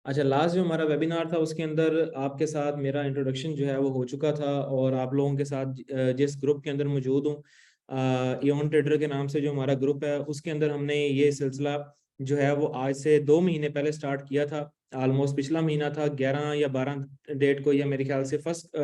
अच्छा, लास्ट जो हमारा वेबिनार था उसके अंदर आपके साथ मेरा इंट्रोडक्शन जो है वो हो चुका था, और आप लोगों के साथ जिस ग्रुप के अंदर मौजूद हूँ, इओन ट्रेडर के नाम से जो हमारा ग्रुप है, उसके अंदर हमने ये सिलसिला जो है वो आज से 2 महीने पहले स्टार्ट किया था। ऑलमोस्ट पिछला महीना था 11 या 12 डेट को, या मेरे ख्याल से फर्स्ट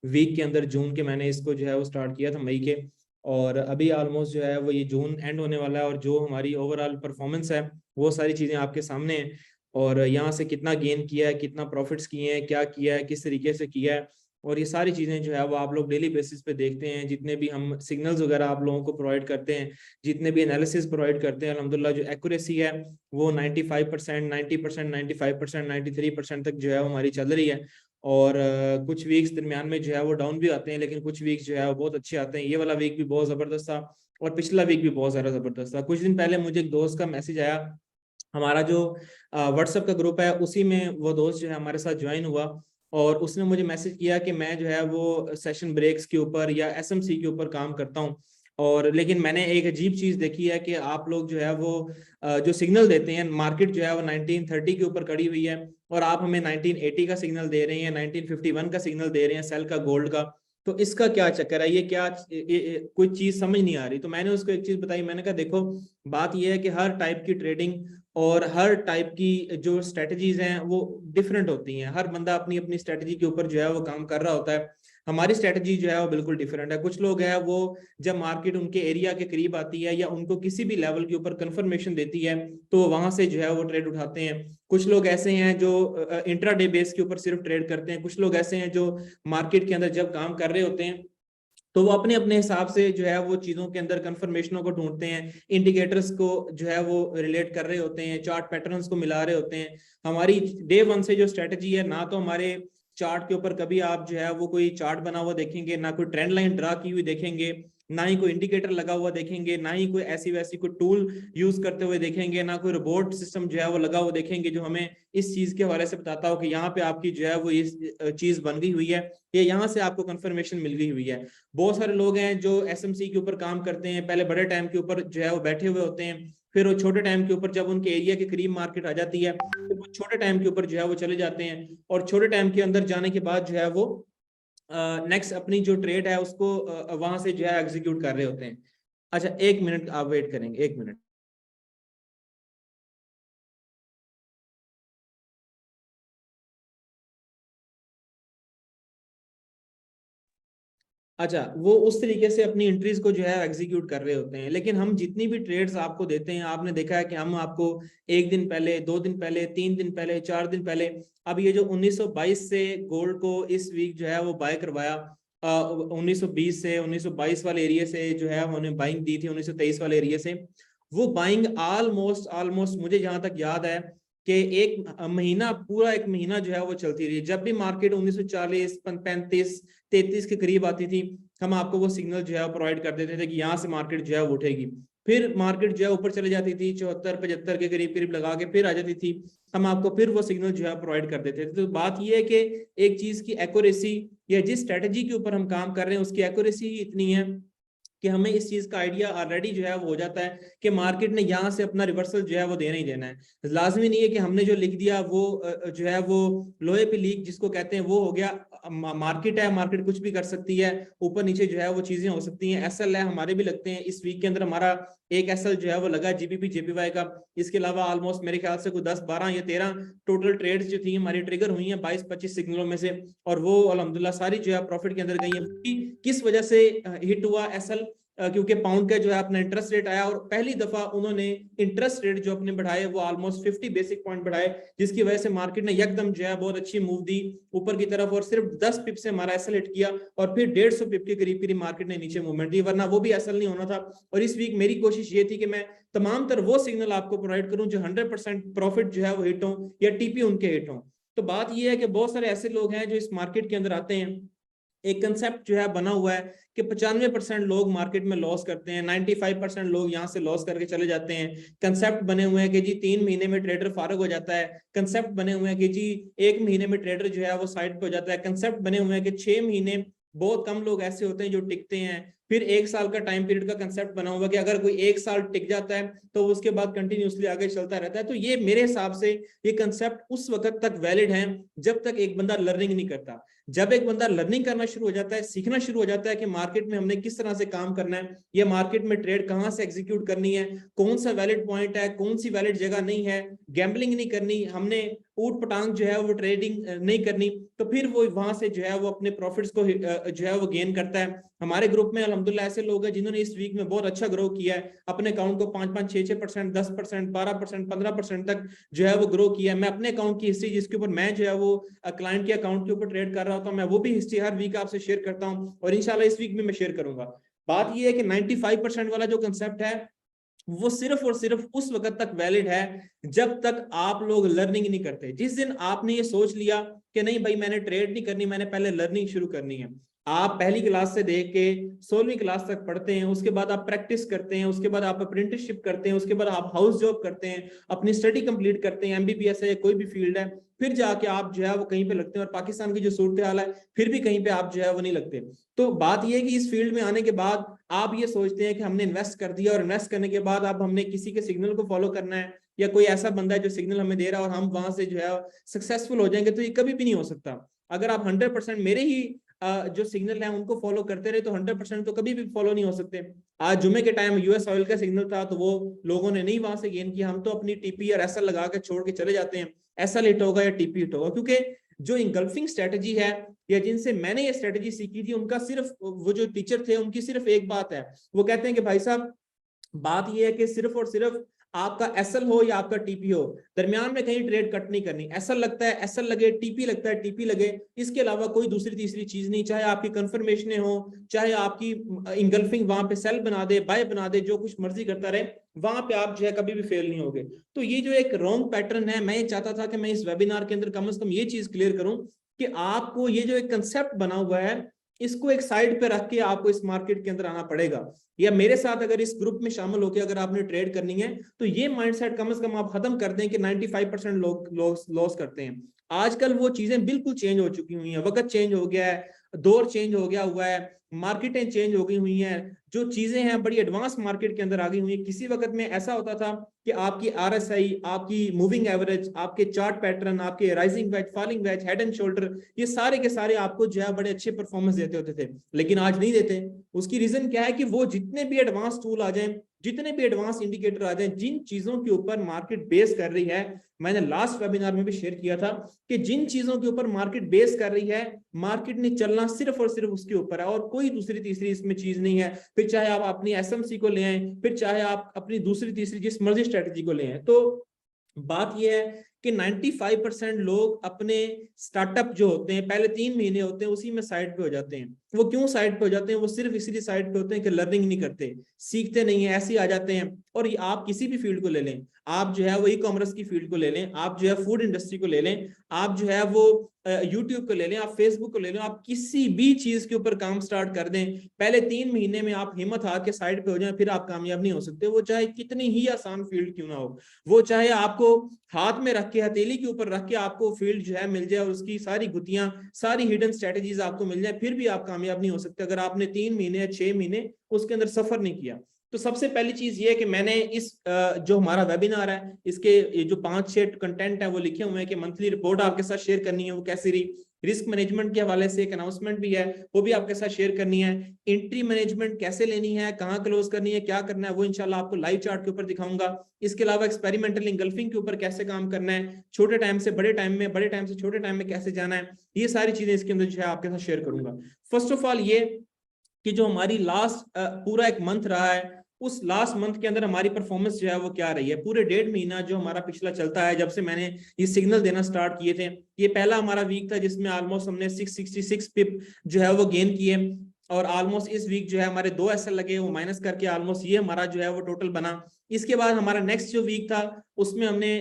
वीक के अंदर जून के मैंने इसको जो है वो स्टार्ट किया था, मई के। और अभी ऑलमोस्ट जो है वो ये जून एंड होने वाला है, और जो हमारी ओवरऑल परफॉर्मेंस है वो सारी चीज़ें आपके सामने हैं। और यहाँ से कितना गेन किया है, कितना प्रॉफिट्स किए हैं, क्या किया है, किस तरीके से किया है, और ये सारी चीज़ें जो है वो आप लोग डेली बेसिस पे देखते हैं। जितने भी हम सिग्नल्स वगैरह आप लोगों को प्रोवाइड करते हैं, जितने भी एनालिसिस प्रोवाइड करते हैं, अल्हम्दुलिल्लाह जो एक्यूरेसी है वो 95%, 90%, 95%, 93% तक जो है वो हमारी चल रही है। और कुछ वीक्स दरमियान में जो है वो डाउन भी आते हैं, लेकिन कुछ वीक्स जो है वो बहुत अच्छे आते हैं। ये वाला वीक भी बहुत ज़बरदस्त था, और पिछला वीक भी बहुत ज़्यादा ज़बरदस्त था। कुछ दिन पहले मुझे एक दोस्त का मैसेज आया, हमारा जो व्हाट्सएप का ग्रुप है उसी में वो दोस्त जो है हमारे साथ ज्वाइन हुआ, और उसने मुझे मैसेज किया कि मैं जो है वो सेशन ब्रेक्स के ऊपर या एसएमसी के ऊपर काम करता हूँ। और लेकिन मैंने एक अजीब चीज देखी है कि आप लोग जो है वो जो सिग्नल देते हैं, मार्केट जो है वो 1930 के ऊपर खड़ी हुई है, और आप हमें 1980 का सिग्नल दे रहे हैं, 1951 का सिग्नल दे रहे हैं सेल का, गोल्ड का। तो इसका क्या चक्कर है, ये क्या कोई चीज समझ नहीं आ रही। तो मैंने उसको एक चीज बताई, मैंने कहा देखो, बात यह है कि हर टाइप की ट्रेडिंग और हर टाइप की जो स्ट्रेटजीज हैं वो डिफरेंट होती हैं। हर बंदा अपनी अपनी स्ट्रेटजी के ऊपर जो है वो काम कर रहा होता है। हमारी स्ट्रेटजी जो है वो बिल्कुल डिफरेंट है। कुछ लोग हैं वो जब मार्केट उनके एरिया के करीब आती है या उनको किसी भी लेवल के ऊपर कंफर्मेशन देती है तो वहां से जो है वो ट्रेड उठाते हैं। कुछ लोग ऐसे हैं जो इंट्राडे बेस के ऊपर सिर्फ ट्रेड करते हैं। कुछ लोग ऐसे हैं जो मार्केट के अंदर जब काम कर रहे होते हैं तो वो अपने अपने हिसाब से जो है वो चीजों के अंदर कंफर्मेशनों को ढूंढते हैं, इंडिकेटर्स को जो है वो रिलेट कर रहे होते हैं, चार्ट पैटर्न्स को मिला रहे होते हैं। हमारी डे वन से जो स्ट्रेटजी है, ना तो हमारे चार्ट के ऊपर कभी आप जो है वो कोई चार्ट बना हुआ देखेंगे, ना कोई ट्रेंड लाइन ड्रा की हुई देखेंगे, ना ही कोई इंडिकेटर लगा हुआ देखेंगे, ना ही कोई ऐसी वैसी कोई टूल यूज करते हुए देखेंगे, ना कोई रोबोट सिस्टम जो है वो लगा हुआ देखेंगे जो हमें इस चीज के हवाले से बताता हो कि यहाँ पे आपकी जो है वो इस चीज बन गई हुई है, या यहाँ से आपको कंफर्मेशन मिल गई हुई है। बहुत सारे लोग हैं जो एसएमसी के ऊपर काम करते हैं, पहले बड़े टाइम के ऊपर जो है वो बैठे हुए होते हैं, फिर वो छोटे टाइम के ऊपर जब उनके एरिया के करीब मार्केट आ जाती है तो वो छोटे टाइम के ऊपर जो है वो चले जाते हैं, और छोटे टाइम के अंदर जाने के बाद जो है वो नेक्स्ट अपनी जो ट्रेड है उसको वहां से जो है एग्जीक्यूट कर रहे होते हैं। अच्छा, 1 मिनट आप वेट करेंगे, 1 मिनट। अच्छा, वो उस तरीके से अपनी एंट्रीज को जो है एग्जीक्यूट कर रहे होते हैं। लेकिन हम जितनी भी ट्रेड्स आपको देते हैं, आपने देखा है कि हम आपको 1 दिन पहले, 2 दिन पहले, 3 दिन पहले, 4 दिन पहले, अब ये जो 1922 से गोल्ड को इस वीक जो है वो बाय करवाया, 1920 से 1922 वाले एरिया से जो है उन्होंने बाइंग दी थी, 1923 वाले एरिया से। वो बाइंग ऑलमोस्ट ऑलमोस्ट मुझे जहां तक याद है कि एक महीना, पूरा एक महीना जो है वो चलती रही। जब भी मार्केट 1940, 35, 33 के करीब आती थी, हम आपको वो सिग्नल जो है प्रोवाइड कर देते थे कि यहाँ से मार्केट जो है वो उठेगी। फिर मार्केट जो है ऊपर चले जाती थी, 74 75 के करीब करीब लगा के फिर आ जाती थी, हम आपको फिर वो सिग्नल जो है प्रोवाइड कर देते थे। तो बात ये है कि एक चीज की एक्यूरेसी, या जिस स्ट्रेटजी के ऊपर हम काम कर रहे हैं उसकी एक्यूरेसी इतनी है कि हमें इस चीज का आइडिया ऑलरेडी जो है वो हो जाता है कि मार्केट ने यहाँ से अपना रिवर्सल जो है वो देना ही देना है। लाजमी नहीं है कि हमने जो लिख दिया वो जो है वो लोहे पे लीक जिसको कहते हैं वो हो गया। मार्केट है, मार्केट कुछ भी कर सकती है, ऊपर नीचे जो है वो चीजें हो सकती हैं। एसएल है, हमारे भी लगते हैं। इस वीक के अंदर हमारा एक एसएल जो है वो लगा जीबीपी जेपीवाई का। इसके अलावा ऑलमोस्ट मेरे ख्याल से कोई 10 12 या 13 टोटल ट्रेड्स जो थी हमारी ट्रिगर हुई हैं 22 25 सिग्नलों में से, और वो अल्हम्दुलिल्लाह सारी जो है प्रॉफिट के अंदर गई है। किस वजह से हिट हुआ एसएल? क्योंकि पाउंड का जो है अपना इंटरेस्ट रेट आया, और पहली दफा उन्होंने इंटरेस्ट रेट जो अपने बढ़ाए वो ऑलमोस्ट 50 बेसिक पॉइंट बढ़ाए, जिसकी वजह से मार्केट ने एकदम जो है बहुत अच्छी मूव दी ऊपर की तरफ, और सिर्फ 10 पिप से हमारा एसएल हिट किया, और फिर 150 पिप के करीब करीब मार्केट ने नीचे मूवमेंट दी, वरना वो भी एसएल नहीं होना था। और इस वीक मेरी कोशिश ये थी कि मैं तमाम तर वो सिग्नल आपको प्रोवाइड करूं जो 100% प्रॉफिट जो है वो हिट हो, या टीपी उनके हिट हो। तो बात यह है कि बहुत सारे ऐसे लोग हैं जो इस मार्केट के अंदर आते हैं, एक कंसेप्ट जो है बना हुआ है कि 95% लोग मार्केट में लॉस करते हैं, 95% लोग यहाँ से लॉस करके चले जाते हैं। कंसेप्ट बने हुए हैं कि जी 3 महीने में ट्रेडर फारग हो जाता है। कंसेप्ट बने हुए हैं कि जी 1 महीने में ट्रेडर जो है वो साइड पे हो जाता है। कंसेप्ट बने हुए हैं कि 6 महीने, बहुत कम लोग ऐसे होते हैं जो टिकते हैं, फिर 1 साल का टाइम पीरियड का कंसेप्ट बना हुआ कि अगर कोई 1 साल टिक जाता है तो उसके बाद कंटिन्यूसली आगे चलता रहता है। तो ये मेरे हिसाब से ये कंसेप्ट उस वक्त तक वैलिड है जब तक एक बंदा लर्निंग नहीं करता। जब एक बंदा लर्निंग करना शुरू हो जाता है, सीखना शुरू हो जाता है कि मार्केट में हमने किस तरह से काम करना है, ये मार्केट में ट्रेड कहां से एग्जीक्यूट करनी है, कौन सा वैलिड पॉइंट है, कौन सी वैलिड जगह नहीं है, गैम्बलिंग नहीं करनी, हमने ऊट पटांग जो है वो ट्रेडिंग नहीं करनी, तो फिर वो वहां से जो है वो अपने प्रॉफिट्स को जो है वो गेन करता है। हमारे ग्रुप में अल्हम्दुलिल्लाह ऐसे लोग हैं जिन्होंने इस वीक में बहुत अच्छा ग्रो किया है, अपने अकाउंट को 5-5, 6-6%, 10%, 12%, 15% तक जो है वो ग्रो किया है। मैं अपने अकाउंट की हिस्ट्री जिसके ऊपर मैं जो है वो क्लाइंट के अकाउंट के ऊपर ट्रेड कर रहा होता हूँ, मैं वो भी हिस्ट्री हर वीक आपसे शेयर करता हूँ और इंशाल्लाह इस वीक में मैं शेयर करूंगा। बात ये है कि 95% वाला जो कंसेप्ट है वो सिर्फ और सिर्फ उस वक्त तक वैलिड है जब तक आप लोग लर्निंग नहीं करते। जिस दिन आपने ये सोच लिया कि नहीं भाई मैंने ट्रेड नहीं करनी, मैंने पहले लर्निंग शुरू करनी है, आप पहली क्लास से देख के 16वीं क्लास तक पढ़ते हैं, उसके बाद आप प्रैक्टिस करते हैं, उसके बाद आप अप्रेंटिसशिप करते हैं, उसके बाद आप हाउस जॉब करते हैं, अपनी स्टडी कंप्लीट करते हैं, एमबीबीएस है कोई भी फील्ड है, फिर जाके आप जो है वो कहीं पे लगते हैं। और पाकिस्तान की जो सूरत हाल है फिर भी कहीं पे आप जो है वो नहीं लगते। तो बात यह है कि इस फील्ड में आने के बाद आप ये सोचते हैं कि हमने इन्वेस्ट कर दिया और इन्वेस्ट करने के बाद अब हमने किसी के सिग्नल को फॉलो करना है या कोई ऐसा बंदा है जो सिग्नल हमें दे रहा है और हम वहां से जो है सक्सेसफुल हो जाएंगे, तो ये कभी भी नहीं हो सकता। अगर आप 100% मेरे ही जो सिग्नल है उनको फॉलो करते रहे तो 100% तो कभी भी फॉलो नहीं हो सकते। आज जुमे के टाइम यूएस ऑयल का सिग्नल था तो वो लोगों ने नहीं वहां से गेन किया, हम तो अपनी टीपी और एसएल लगा के छोड़ के चले जाते हैं, एसएल हिट होगा या टीपी हिट होगा। क्योंकि जो इंगल्फिंग स्ट्रेटजी है या जिनसे मैंने ये स्ट्रेटजी सीखी थी उनका सिर्फ वो जो टीचर थे उनकी सिर्फ एक बात है, वो कहते हैं कि भाई साहब बात ये है कि सिर्फ और सिर्फ आपका एसएल हो या आपका टीपी हो, दरमियान में कहीं ट्रेड कट नहीं करनी। एसएल लगता है एसएल लगे, टीपी लगता है टीपी लगे, इसके अलावा कोई दूसरी तीसरी चीज नहीं। चाहे आपकी कंफर्मेशन हो, चाहे आपकी इंगल्फिंग वहां पे सेल बना दे, बाय बना दे, जो कुछ मर्जी करता रहे, वहां पे आप जो है कभी भी फेल नहीं होगे। तो ये जो एक रॉन्ग पैटर्न है, मैं ये चाहता था कि मैं इस वेबिनार के अंदर कम से कम ये चीज क्लियर करूं कि आपको ये जो एक कंसेप्ट बना हुआ है इसको एक साइड पे रख के आपको इस मार्केट के अंदर आना पड़ेगा। या मेरे साथ अगर इस ग्रुप में शामिल होकर अगर आपने ट्रेड करनी है तो ये माइंडसेट कम से कम आप खत्म कर दें कि 95% लोग लॉस करते हैं। आजकल वो चीजें बिल्कुल चेंज हो चुकी हुई हैं, वक्त चेंज हो गया है, दौर चेंज हो गया हुआ है, मार्केटें चेंज हो गई हुई हैं, जो चीजें हैं बड़ी एडवांस मार्केट के अंदर आ गई हुई है। किसी वक्त में ऐसा होता था कि आपकी आरएसआई, आपकी मूविंग एवरेज, आपके चार्ट पैटर्न, आपके rising veg, falling veg, head and shoulder, ये सारे के सारे आपको जो है बड़े अच्छे परफॉर्मेंस देते होते थे, लेकिन आज नहीं देते। उसकी रीजन क्या है कि वो जितने भी एडवांस टूल आ जाएं, जितने भी एडवांस इंडिकेटर आ जाएं, जिन चीजों के ऊपर मार्केट बेस कर रही है, मैंने लास्ट वेबिनार में भी शेयर किया था कि जिन चीजों के ऊपर मार्केट बेस कर रही है, मार्केट ने चलना सिर्फ और सिर्फ उसके ऊपर है और कोई दूसरी तीसरी इसमें चीज नहीं है। फिर चाहे आप अपनी एसएमसी को ले आए, फिर चाहे आप अपनी दूसरी तीसरी जिस मर्जी स्ट्रेटजी को ले आए। तो बात यह है कि 95% लोग अपने स्टार्टअप जो होते हैं पहले 3 महीने होते हैं उसी में साइड पे हो जाते हैं। वो क्यों साइड पे हो जाते हैं? वो सिर्फ इसीलिए साइड पे होते हैं कि लर्निंग नहीं करते, सीखते नहीं है, ऐसे ही आ जाते हैं। और आप किसी भी फील्ड को ले लें, आप जो है वो ई कॉमर्स की फील्ड को ले लें, आप जो है फूड इंडस्ट्री को ले लें, आप जो है वो यूट्यूब को ले लें, आप फेसबुक को ले लें, आप किसी भी चीज के ऊपर काम स्टार्ट कर दें, पहले 3 महीने में आप हिम्मत हार के साइड पे हो जाएं, फिर आप कामयाब नहीं हो सकते। वो चाहे कितनी ही आसान फील्ड क्यों ना हो, वो चाहे आपको हाथ में रख के, हथेली के ऊपर रख के आपको फील्ड जो है मिल जाए और उसकी सारी गुतियां, सारी हिडन स्ट्रेटजीज आपको मिल जाए, फिर भी आप कामयाब नहीं हो सकते अगर आपने 3 महीने या 6 महीने उसके अंदर सफर नहीं किया। तो सबसे पहली चीज ये है कि मैंने इस जो हमारा वेबिनार है इसके ये जो 5-6 कंटेंट है वो लिखे हुए हैं कि मंथली रिपोर्ट आपके साथ शेयर करनी है, वो कैसी रही, रिस्क मैनेजमेंट के हवाले से एक अनाउंसमेंट भी है वो भी आपके साथ शेयर करनी है, एंट्री मैनेजमेंट कैसे लेनी है, कहाँ क्लोज करनी है, क्या करना है, वो इंशाल्लाह आपको लाइव चार्ट के ऊपर दिखाऊंगा। इसके अलावा एक्सपेरिमेंटल इंगल्फिंग के ऊपर कैसे काम करना है, छोटे टाइम से बड़े टाइम में, बड़े टाइम से छोटे टाइम में कैसे जाना है, ये सारी चीजें इसके अंदर जो है आपके साथ शेयर करूंगा। फर्स्ट ऑफ ऑल ये कि जो हमारी लास्ट पूरा एक मंथ रहा है, उस लास्ट मंथ के अंदर हमारी परफॉर्मेंस जो है वो क्या रही है। पूरे 1.5 महीना जो हमारा पिछला चलता है, जब से मैंने ये सिग्नल देना स्टार्ट किए थे, ये पहला हमारा वीक था जिसमें ऑलमोस्ट हमने 666 पिप जो है वो गेन किए और ऑलमोस्ट इस वीक जो है हमारे 2 एसएल लगे, वो माइनस करके ऑलमोस्ट ये हमारा जो है वो टोटल बना। इसके बाद हमारा नेक्स्ट जो वीक था उसमें हमने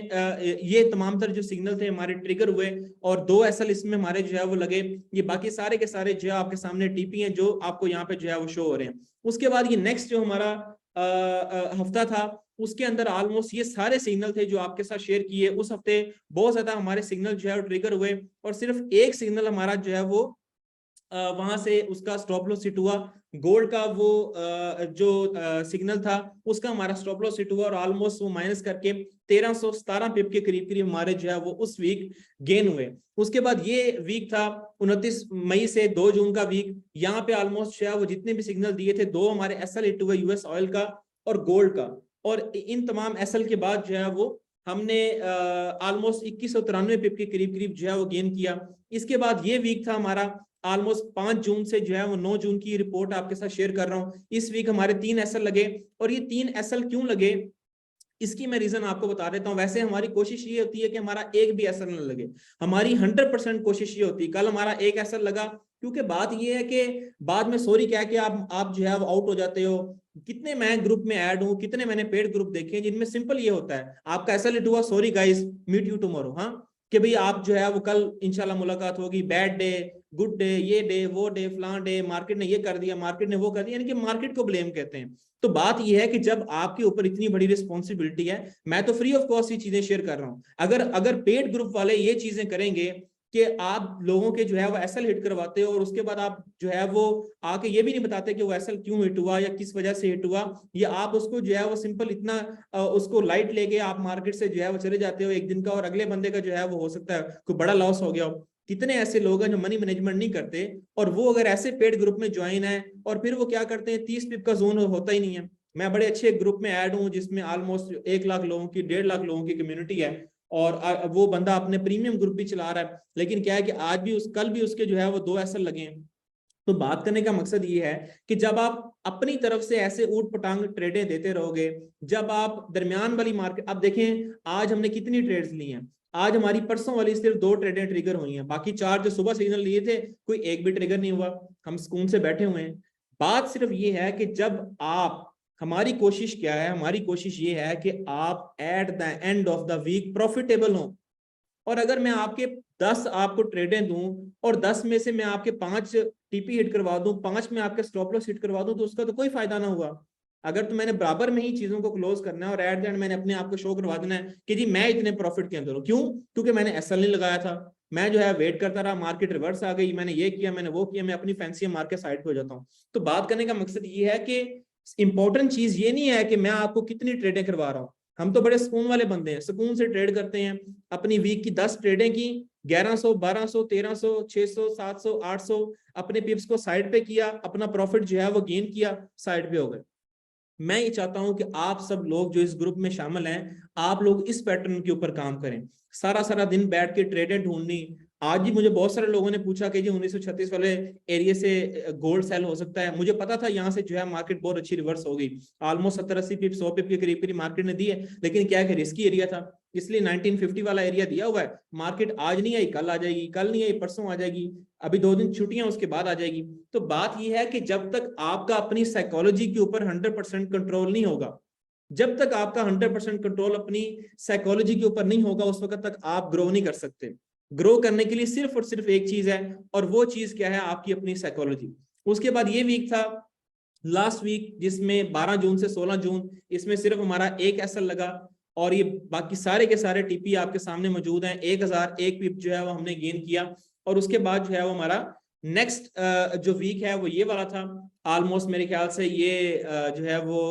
ये तमाम तरह जो सिग्नल थे हमारे ट्रिगर हुए और 2 एसएल इसमें हमारे जो है वो लगे। ये बाकी सारे के सारे जो है आपके सामने टीपी हैं जो आपको यहाँ पे जो है वो शो हो रहे हैं। उसके बाद ये नेक्स्ट जो हमारा हफ्ता था उसके अंदर ऑलमोस्ट ये सारे सिग्नल थे जो आपके साथ शेयर किए। उस हफ्ते बहुत ज्यादा हमारे सिग्नल जो है वो ट्रिगर हुए और सिर्फ एक सिग्नल हमारा जो है वो वहां से उसका स्टॉप लॉस हिट हुआ, गोल्ड का वो जो सिग्नल था उसका हमारा स्टॉप लॉस हिट हुआ और ऑलमोस्ट वो माइनस करके 1317 पिप के करीब करीब हमारे जो है वो उस वीक गेन हुए। उसके बाद ये वीक था 29 मई से 2 जून का वीक, यहाँ पे ऑलमोस्ट जो है वो जितने भी सिग्नल दिए थे, दो हमारे एसएल हिट हुए, यूएस ऑयल का और गोल्ड का, और इन तमाम एसएल के बाद जो है वो हमने ऑलमोस्ट 2193 पिप के करीब करीब जो है वो गेन किया। इसके बाद ये वीक था हमारा ऑलमोस्ट 5 जून से जो है वो 9 जून की रिपोर्ट आपके साथ शेयर कर रहा हूं। इस वीक हमारे 3 एसएल लगे, और ये 3 एसएल क्यों लगे इसकी मैं रीजन आपको बता देता हूं। वैसे हमारी कोशिश ये होती है कि हमारा एक भी एसएल न लगे, हमारी 100% कोशिश ये होती है। कल हमारा एक एसएल लगा, क्योंकि बात ये है कि बाद में सॉरी कह के आप जो है वो आउट हो जाते हो। कितने मैं ग्रुप में ऐड हूं, कितने मैंने पेड ग्रुप देखे हैं जिनमें सिंपल ये होता है, आपका एसएल हिट हुआ, sorry guys, meet you tomorrow, हाँ, कि भाई आप जो है वो कल इंशाल्लाह मुलाकात होगी, बैड डे, गुड डे, ये डे, वो डे, फलां डे, मार्केट ने ये कर दिया, मार्केट ने वो कर दिया, यानी कि मार्केट को ब्लेम कहते हैं। तो बात यह है कि जब आपके ऊपर इतनी बड़ी रिस्पॉन्सिबिलिटी है, मैं तो फ्री ऑफ कॉस्ट ये चीजें शेयर कर रहा हूं, अगर पेड ग्रुप वाले ये चीजें करेंगे कि आप लोगों के जो है वो एसएल हिट करवाते हो और उसके बाद आप जो है वो आके ये भी नहीं बताते कि वो एसएल क्यों हिट हुआ या किस वजह से हिट हुआ, या आप उसको जो है वो सिंपल इतना उसको लाइट लेके आप मार्केट से जो है वो चले जाते हो एक दिन का, और अगले बंदे का जो है वो हो सकता है कोई बड़ा लॉस हो गया हो। कितने ऐसे लोग हैं जो मनी मैनेजमेंट नहीं करते, और वो अगर ऐसे पेड ग्रुप में ज्वाइन है और फिर वो क्या करते हैं, 30 पिप का जोन होता ही नहीं है। मैं बड़े अच्छे ग्रुप में ऐड हूं जिसमें ऑलमोस्ट 1 लाख लोगों की, 1.5 लाख लोगों की कम्युनिटी है, और वो बंदा अपने प्रीमियम ग्रुप भी चला रहा है, लेकिन क्या है कि आज भी कल भी उसके जो है वो 2 एसएल लगे हैं। तो बात करने का मकसद ये है कि जब आप अपनी तरफ से ऐसे ऊट पटांग ट्रेडें देते रहोगे, जब आप दरमियान वाली मार्केट, अब देखें आज हमने कितनी ट्रेड्स ली हैं, आज हमारी परसों वाली सिर्फ 2 ट्रेडें ट्रिगर हुई हैं, बाकी 4 जो सुबह सिग्नल लिए थे कोई एक भी ट्रिगर नहीं हुआ, हम सुकून से बैठे हुए हैं। बात सिर्फ ये है कि जब आप, हमारी कोशिश क्या है, हमारी कोशिश ये है कि आप at the end of the week profitable हो। और अगर मैं आपके 10 आपको ट्रेडें दूं और 10 में से मैं आपके 5 टीपी हिट करवा दूं, 5 में आपके स्टॉप लॉस हिट करवा दूं, तो उसका तो कोई फायदा ना हुआ। अगर तो मैंने बराबर में ही चीजों को क्लोज करना है और एट द एंड मैंने अपने आप को शो करवा देना है कि जी मैं इतने प्रॉफिट के अंदर हूं, क्यों? क्योंकि मैंने एसएल नहीं लगाया था, मैं जो है वेट करता रहा, मार्केट रिवर्स आ गई, मैंने ये किया, मैंने वो किया, मैं अपनी फैंसी मार्केट साइड पे हो जाता हूँ। तो बात करने का मकसद ये है कि इंपॉर्टेंट चीज ये नहीं है कि मैं आपको कितनी ट्रेडें करवा रहा हूँ, हम तो बड़े सुकून वाले बंदे हैं, सुकून से ट्रेड करते हैं। अपनी वीक की 10 ट्रेडें की, 1100, 1200, 1300, 600, 700, 800 अपने पिप्स को साइड पे किया, अपना प्रॉफिट जो है वो गेन किया, साइड पे हो गए। मैं ये चाहता हूं कि आप सब लोग जो इस ग्रुप में शामिल हैं, आप लोग इस पैटर्न के ऊपर काम करें। सारा सारा दिन बैठ के ट्रेडें ढूंढनी। आज भी मुझे बहुत सारे लोगों ने पूछा कि जी 1936 वाले एरिया से गोल्ड सेल हो सकता है, मुझे पता था यहाँ से जो है मार्केट बहुत अच्छी रिवर्स हो गई, ऑलमोस्ट 70-80 पिप 100 पिप के करीब करीब मार्केट ने दी है, लेकिन क्या है कि रिस्की एरिया था, इसलिए 1950 वाला एरिया दिया हुआ है। मार्केट आज नहीं आई कल आ जाएगी, कल नहीं आई परसों आ जाएगी, अभी 2 दिन छुट्टियां उसके बाद आ जाएगी। तो बात यह है कि जब तक आपका अपनी साइकोलॉजी के ऊपर 100% कंट्रोल नहीं होगा, जब तक आपका 100% कंट्रोल अपनी साइकोलॉजी के ऊपर नहीं होगा, उस वक्त तक आप ग्रो नहीं कर सकते। ग्रो करने के लिए सिर्फ और सिर्फ एक चीज है, और वो चीज क्या है, आपकी अपनी साइकोलॉजी। उसके बाद ये वीक था लास्ट वीक जिसमें 12 जून से 16 जून, इसमें सिर्फ हमारा एक एसएल लगा, और ये बाकी सारे के सारे टीपी आपके सामने मौजूद हैं। 1001 पिप जो है वो हमने गेन किया, और उसके बाद जो है वो हमारा नेक्स्ट जो वीक है वो ये वाला था। ऑलमोस्ट मेरे ख्याल से ये जो है वो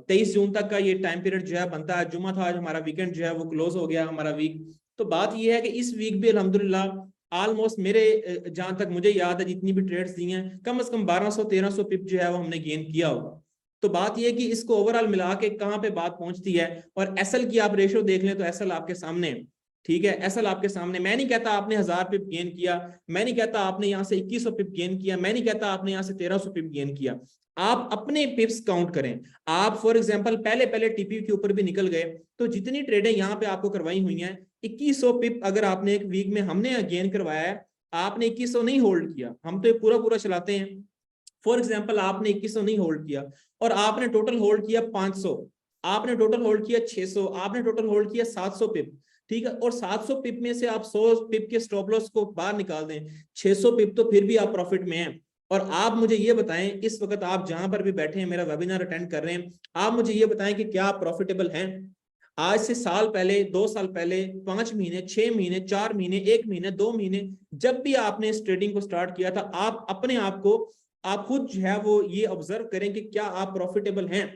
23 जून तक का ये टाइम पीरियड जो है बनता है। जुमा था आज, हमारा वीकेंड जो है वो क्लोज हो गया हमारा वीक। तो बात ये है कि इस वीक भी अल्हम्दुलिल्लाह ऑलमोस्ट मेरे जहां तक मुझे याद है जितनी भी ट्रेड्स दी हैं, कम से कम 1200-1300 पिप जो है वो हमने गेन किया होगा। तो बात ये है कि इसको ओवरऑल मिला के कहां पे बात पहुंचती है, और एसएल की आप रेशियो देख लें तो एसएल आपके सामने है, ठीक है, एसएल आपके सामने। मैं नहीं कहता आपने 1000 पिप गेन किया, मैं नहीं कहता आपने यहाँ से 2100 पिप गेन किया, मैं नहीं कहता आपने यहाँ से 1300 पिप गेन किया। आप अपने पिप्स काउंट करें। आप फॉर एग्जांपल पहले पहले टीपी के ऊपर भी निकल गए, तो जितनी ट्रेडें यहाँ पे आपको करवाई हुई हैं, 2100 पिप अगर आपने एक वीक में हमने गेन करवाया है, आपने 2100 नहीं होल्ड किया, हम तो पूरा पूरा चलाते हैं। फॉर एग्जाम्पल आपने 2100 नहीं होल्ड किया और आपने टोटल होल्ड किया 500, आपने टोटल होल्ड किया 600, आपने टोटल होल्ड किया 700 पिप, ठीक है, और 700 पिप में से आप 100 पिप के स्टॉप लॉस को बाहर निकाल दें, 600 पिप तो फिर भी आप प्रॉफिट में हैं। और आप मुझे ये बताएं, इस वक्त आप जहां पर भी बैठे हैं, मेरा वेबिनार अटेंड कर रहे हैं, आप मुझे ये बताएं कि क्या आप प्रॉफिटेबल हैं? आज से साल पहले, 2 साल पहले, 5 महीने, 6 महीने, 4 महीने, 1 महीने, 2 महीने, जब भी आपने इस ट्रेडिंग को स्टार्ट किया था, आप अपने आप को आप खुद जो है वो ये ऑब्जर्व करें कि क्या आप प्रॉफिटेबल हैं।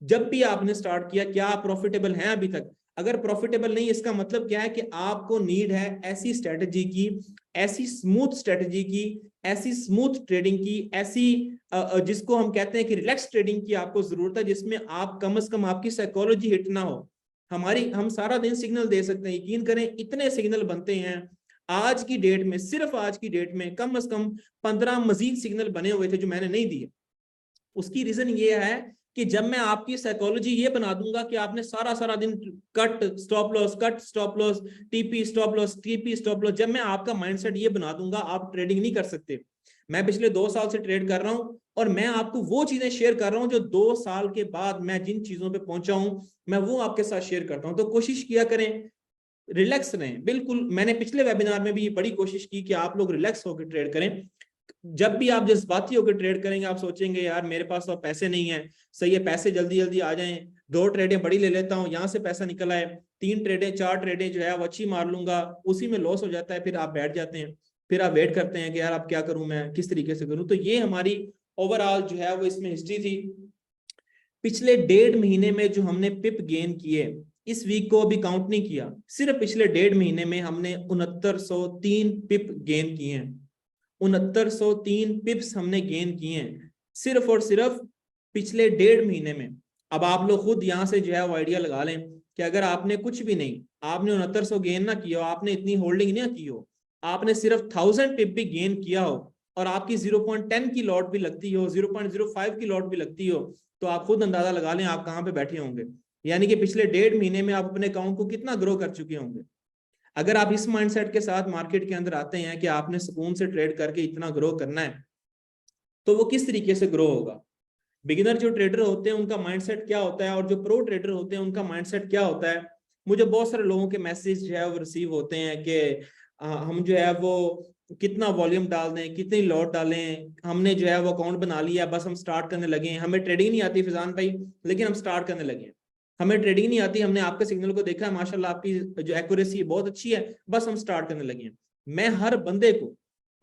जब भी आपने स्टार्ट किया, क्या आप प्रॉफिटेबल हैं अभी तक? अगर प्रॉफिटेबल नहीं, इसका मतलब क्या है कि आपको नीड है ऐसी स्ट्रेटजी की, ऐसी स्मूथ स्ट्रेटजी की, ऐसी स्मूथ ट्रेडिंग की, ऐसी जिसको हम कहते हैं कि रिलैक्स ट्रेडिंग की आपको जरूरत है, जिसमें आप कम से कम आपकी साइकोलॉजी हिट ना हो। हम सारा दिन सिग्नल दे सकते हैं, यकीन करें इतने सिग्नल बनते हैं आज की डेट में, सिर्फ आज की डेट में कम से कम 15 मजीद सिग्नल बने हुए थे जो मैंने नहीं दिए। उसकी रीजन ये है कि जब मैं आपकी साइकोलॉजी ये बना दूंगा कि आपने सारा सारा दिन cut stop loss TP stop loss TP stop loss, जब मैं आपका माइंडसेट ये बना दूंगा, आप ट्रेडिंग नहीं कर सकते। मैं पिछले 2 साल से ट्रेड कर रहा हूं और मैं आपको वो चीजें शेयर कर रहा हूं जो 2 साल के बाद मैं जिन चीजों पे पहुंचा हूं, मैं वो आपके साथ शेयर करता हूं। तो कोशिश किया करें, रिलैक्स रहें। बिल्कुल, मैंने पिछले वेबिनार में भी बड़ी कोशिश की कि आप लोग रिलैक्स होकर ट्रेड करें। जब भी आप जज्बाती होकर ट्रेड करेंगे, आप सोचेंगे यार मेरे पास तो पैसे नहीं है, सही है पैसे जल्दी जल्दी आ जाएं, 2 ट्रेडें बड़ी ले लेता हूं, यहाँ से पैसा निकल आए, 3 ट्रेडें 4 ट्रेडें जो है वो अच्छी मार लूंगा, उसी में लॉस हो जाता है, फिर आप बैठ जाते हैं, फिर आप वेट करते हैं कि यार अब क्या करूं, मैं किस तरीके से करूं। तो ये हमारी ओवरऑल जो है वो इसमें हिस्ट्री थी। पिछले 1.5 महीने में जो हमने पिप गेन किए, इस वीक को अभी काउंट नहीं किया, सिर्फ पिछले 1.5 महीने में हमने 6903 पिप गेन किए हैं। 6903 पिप्स हमने गेन किए हैं सिर्फ और सिर्फ पिछले 1.5 महीने में। अब आप लोग खुद यहां से जो है वो आइडिया लगा लें कि अगर आपने कुछ भी नहीं, आपने 6900 गेन ना किया हो, आपने इतनी होल्डिंग ना की हो, आपने सिर्फ 1000 पिप भी गेन किया हो और आपकी 0.10 की लॉट भी लगती हो, 0.05 की लॉट भी लगती हो, तो आप खुद अंदाजा लगा लें आप कहां पे बैठे होंगे। यानी कि पिछले 1.5 महीने में आप अपने अकाउंट को कितना ग्रो कर चुके होंगे। अगर आप इस माइंडसेट के साथ मार्केट के अंदर आते हैं कि आपने सुकून से ट्रेड करके इतना ग्रो करना है, तो वो किस तरीके से ग्रो होगा। बिगिनर जो ट्रेडर होते हैं उनका माइंडसेट क्या होता है और जो प्रो ट्रेडर होते हैं उनका माइंडसेट क्या होता है। मुझे बहुत सारे लोगों के मैसेज जो है वो रिसीव होते हैं कि हम जो है वो कितना वॉल्यूम डाल दें, कितनी लॉट डालें, हमने जो है वो अकाउंट बना लिया, बस हम स्टार्ट करने लगे हैं, हमें ट्रेडिंग नहीं आती फिजान भाई, लेकिन हम स्टार्ट करने लगे हैं। हमें ट्रेडिंग नहीं आती, हमने आपके सिग्नल को देखा है, माशाल्लाह आपकी जो एक्यूरेसी है बहुत अच्छी है, बस हम स्टार्ट करने लगे हैं। मैं हर बंदे को,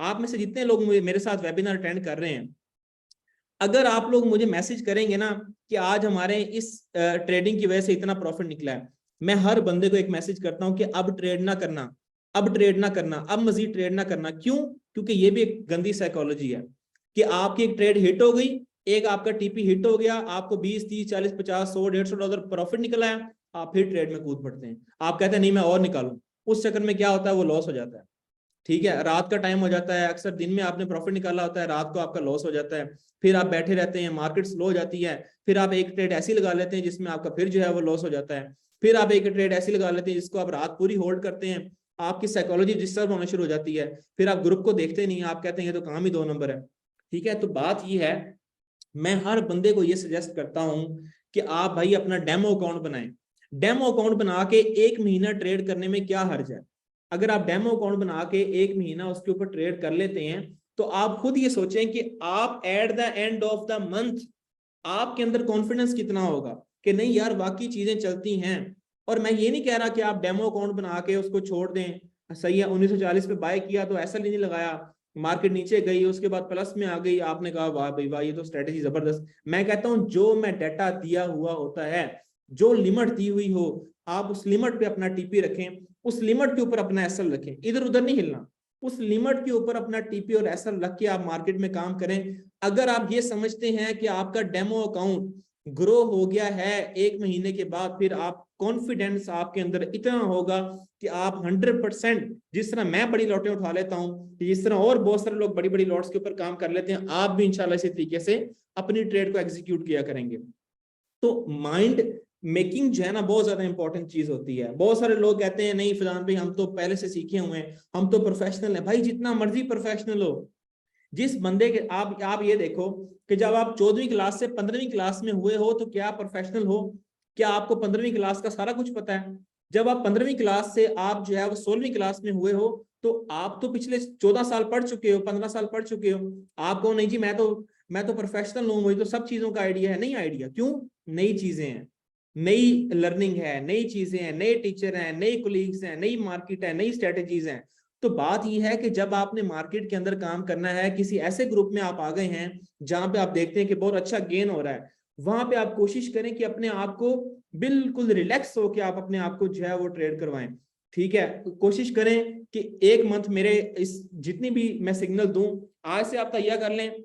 आप में से जितने लोग मेरे साथ वेबिनार अटेंड कर रहे हैं, अगर आप लोग मुझे मैसेज करेंगे ना कि आज हमारे इस ट्रेडिंग की वजह से इतना प्रॉफिट निकला है, मैं हर बंदे को एक मैसेज करता हूं कि अब ट्रेड ना करना, अब ट्रेड ना करना, अब मजीद ट्रेड ना करना। क्यों? क्योंकि ये भी एक गंदी साइकोलॉजी है कि आपकी एक ट्रेड हिट हो गई, एक आपका टीपी हिट हो गया, आपको 20 30 40 50 100 150 डॉलर प्रॉफिट निकला है, आप फिर ट्रेड में कूद पड़ते हैं, आप कहते हैं नहीं मैं और निकालूं। उस चक्कर में क्या होता है, वो लॉस हो जाता है। ठीक है, रात का टाइम हो जाता है, अक्सर दिन में आपने प्रॉफिट निकाला होता है, रात को आपका लॉस हो जाता है, फिर आप बैठे रहते हैं, मार्केट स्लो हो जाती है, फिर आप एक ट्रेड ऐसी लगा लेते हैं जिसमें आपका फिर जो है वो लॉस हो जाता है, फिर आप एक ट्रेड ऐसी लगा लेते हैं जिसको आप रात पूरी होल्ड करते हैं, आपकी साइकोलॉजी डिस्टर्ब होना शुरू हो जाती है, फिर आप ग्रुप को देखते नहीं, आप कहते हैं ये तो काम ही 2 नंबर है। ठीक है, तो बात ये है, मैं हर बंदे को ये सजेस्ट करता हूं कि आप भाई अपना डेमो अकाउंट बनाएं। डेमो अकाउंट बना के 1 महीना ट्रेड करने में क्या हर्ज है। अगर आप डेमो अकाउंट बना के 1 महीना उसके ऊपर ट्रेड कर लेते हैं, तो आप खुद ये सोचें कि आप at the end of the month आपके अंदर कॉन्फिडेंस कितना होगा कि नहीं यार वाकई चीजें चलती हैं। और मैं ये नहीं कह रहा कि आप डेमो अकाउंट बना के उसको छोड़ दें, सही है 1940 पे बाय किया तो ऐसा नहीं लगाया, मार्केट नीचे गई उसके बाद प्लस में आ गई, आपने कहा वाह भाई वाह ये तो स्ट्रेटेजी जबरदस्त। मैं कहता हूं जो मैं डाटा दिया हुआ होता है, जो लिमिट दी हुई हो, आप उस लिमिट पे अपना टीपी रखें, उस लिमिट के ऊपर अपना एसएल रखें, इधर उधर नहीं हिलना, उस लिमिट के ऊपर अपना टीपी और एसएल रख के आप मार्केट में काम करें। अगर आप ये समझते हैं कि आपका डेमो अकाउंट ग्रो हो गया है 1 महीने के बाद, फिर आप कॉन्फिडेंस आपके अंदर इतना होगा कि आप 100%, जिस तरह मैं बड़ी लॉटें उठा लेता हूं, जिस तरह और बहुत सारे लोग बड़ी बड़ी लॉट्स के ऊपर काम कर लेते हैं, आप भी इंशाल्लाह इसी तरीके से अपनी ट्रेड को एग्जीक्यूट किया करेंगे। तो माइंड मेकिंग जो है ना बहुत ज्यादा इंपॉर्टेंट चीज होती है। बहुत सारे लोग कहते हैं नहीं फिजान भाई हम तो पहले से सीखे हुए हैं, हम तो प्रोफेशनल हैं। भाई जितना मर्जी प्रोफेशनल हो, जिस बंदे के आप ये देखो कि जब आप 14वीं क्लास से 15वीं क्लास में हुए हो तो क्या आप प्रोफेशनल हो? क्या आपको 15वीं क्लास का सारा कुछ पता है? जब आप 15वीं क्लास से आप जो है वो 16वीं क्लास में हुए हो, तो आप तो पिछले 14 साल पढ़ चुके हो, 15 साल पढ़ चुके हो। आप कहो नहीं जी मैं तो प्रोफेशनल हूँ, मुझे तो सब चीजों का आइडिया है। नहीं आइडिया क्यों? नई चीजें हैं, नई लर्निंग है, नई चीजें हैं, नए टीचर हैं, नई कोलीग्स हैं, नई मार्केट है, नई स्ट्रेटेजीज हैं। तो बात यह है कि जब आपने मार्केट के अंदर काम करना है, किसी ऐसे ग्रुप में आप आ गए हैं जहां पे आप देखते हैं कि बहुत अच्छा गेन हो रहा है, वहां पे आप कोशिश करें कि अपने आप को बिल्कुल रिलैक्स होकर आप अपने आप को जो है वो ट्रेड करवाएं। ठीक है, कोशिश करें कि एक मंथ मेरे इस जितनी भी मैं सिग्नल दूं, आज से आप तैयार कर लें।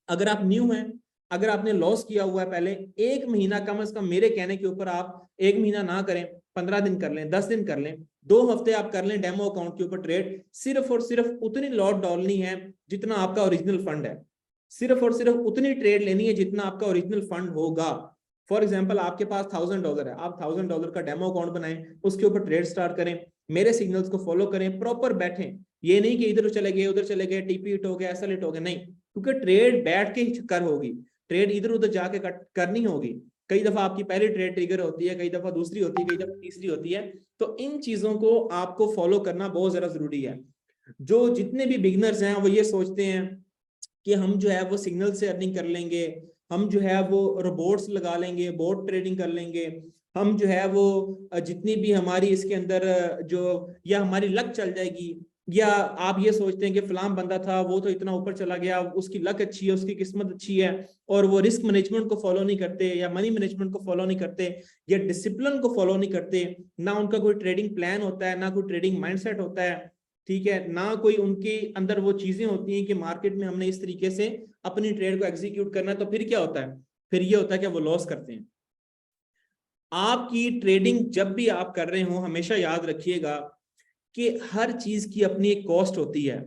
अगर आप न्यू हैं, अगर आपने लॉस किया हुआ है पहले, एक महीना कम से कम मेरे कहने के ऊपर आप एक महीना ना करें, 15 दिन कर लें, 10 दिन कर लें, 2 हफ्ते आप कर लें डेमो अकाउंट के ऊपर ट्रेड। सिर्फ और सिर्फ उतनी लॉट डालनी है जितना आपका ओरिजिनल फंड है, सिर्फ और सिर्फ उतनी ट्रेड लेनी है जितना आपका ओरिजिनल फंड होगा। फॉर एग्जाम्पल आपके पास $1000 है, आप $1000 का डेमो अकाउंट बनाएं, उसके ऊपर ट्रेड स्टार्ट करें, मेरे सिग्नल्स को फॉलो करें, प्रॉपर बैठें। ये नहीं कि इधर चले गए उधर चले गए, टीपी हिट हो गया, ऐसा हिट हो गया, नहीं, क्योंकि ट्रेड बैठ के ही कर होगी, ट्रेड इधर उधर जाके करनी होगी। कई दफा आपकी पहली ट्रेड ट्रिगर होती है, कई दफा दूसरी होती है, कई दफा तीसरी होती है। तो इन चीजों को आपको फॉलो करना बहुत ज्यादा जरूरी है। जो जितने भी बिगनर्स हैं वो ये सोचते हैं कि हम जो है वो सिग्नल से अर्निंग कर लेंगे, हम जो है वो रोबोट्स लगा लेंगे, बोट ट्रेडिंग कर लेंगे, हम जो है वो जितनी भी हमारी इसके अंदर जो, या हमारी लक चल जाएगी, या आप ये सोचते हैं कि फलां बंदा था वो तो इतना ऊपर चला गया, उसकी लक अच्छी है, उसकी किस्मत अच्छी है, और वो रिस्क मैनेजमेंट को फॉलो नहीं करते, या मनी मैनेजमेंट को फॉलो नहीं करते, या डिसिप्लिन को फॉलो नहीं करते, ना उनका कोई ट्रेडिंग प्लान होता है, ना कोई ट्रेडिंग माइंडसेट होता है। ठीक है, ना कोई उनके अंदर वो चीजें होती हैं कि मार्केट में हमने इस तरीके से अपनी ट्रेड को एग्जीक्यूट करना है। तो फिर क्या होता है, फिर ये होता है कि वो लॉस करते हैं। आपकी ट्रेडिंग जब भी आप कर रहे हो, हमेशा याद रखिएगा कि हर चीज की अपनी एक कॉस्ट होती है,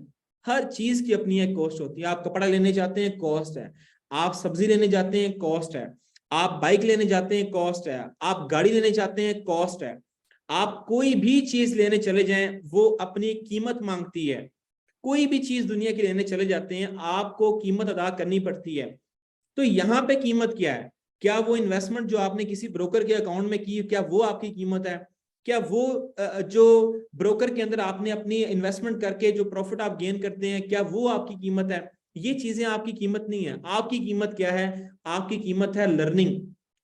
हर चीज की अपनी एक कॉस्ट होती है। आप कपड़ा लेने जाते हैं, कॉस्ट है, आप सब्जी लेने जाते हैं, कॉस्ट है, आप बाइक लेने जाते हैं, कॉस्ट है, आप गाड़ी लेने जाते हैं, कॉस्ट है, आप कोई भी चीज लेने चले जाएं वो अपनी कीमत मांगती है। कोई भी चीज दुनिया की लेने चले जाते हैं आपको कीमत अदा करनी पड़ती है। तो यहाँ पे कीमत क्या है? क्या वो इन्वेस्टमेंट जो आपने किसी ब्रोकर के अकाउंट में की, क्या वो आपकी कीमत है? क्या वो जो ब्रोकर के अंदर आपने अपनी इन्वेस्टमेंट करके जो प्रॉफिट आप गेन करते हैं, क्या वो आपकी कीमत है? ये चीजें आपकी कीमत नहीं है। आपकी कीमत क्या है? आपकी कीमत है लर्निंग,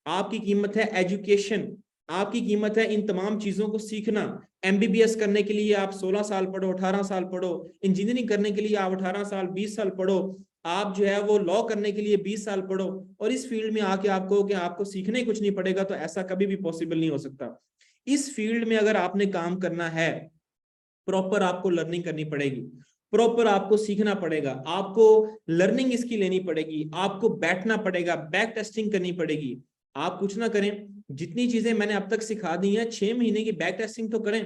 आपकी कीमत है एजुकेशन, आपकी कीमत है इन तमाम चीजों को सीखना। एमबीबीएस करने के लिए आप 16 साल पढ़ो, 18 साल पढ़ो, इंजीनियरिंग करने के लिए आप 18 साल 20 साल पढ़ो, आप जो है वो लॉ करने के लिए 20 साल पढ़ो, और इस फील्ड में आके आपको कि आपको सीखने कुछ नहीं पड़ेगा, तो ऐसा कभी भी पॉसिबल नहीं हो सकता। इस फील्ड में अगर आपने काम करना है, प्रॉपर आपको लर्निंग करनी पड़ेगी, प्रॉपर आपको सीखना पड़ेगा, आपको लर्निंग इसकी लेनी पड़ेगी, आपको बैठना पड़ेगा, बैक टेस्टिंग करनी पड़ेगी। आप कुछ ना करें, जितनी चीजें मैंने अब तक सिखा दी हैं, 6 महीने की बैक टेस्टिंग तो करें।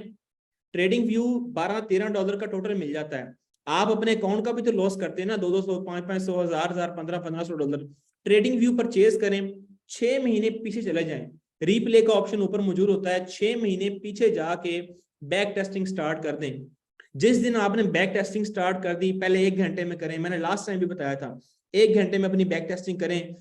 ट्रेडिंग व्यू $12-13 का टोटल मिल जाता है। आप अपने अकाउंट का भी तो लॉस करते हैं ना, 200 500 1000 $1500। ट्रेडिंग व्यू परचेज करें, 6 महीने पीछे चले जाएं, रीप्ले का ऑप्शन ऊपर मौजूद होता है, 6 महीने पीछे जाके बैक टेस्टिंग स्टार्ट कर दें। जिस दिन आपने बैक टेस्टिंग स्टार्ट कर दी, पहले 1 घंटे में करें, मैंने लास्ट टाइम भी बताया था, 1 घंटे में अपनी बैक टेस्टिंग करें।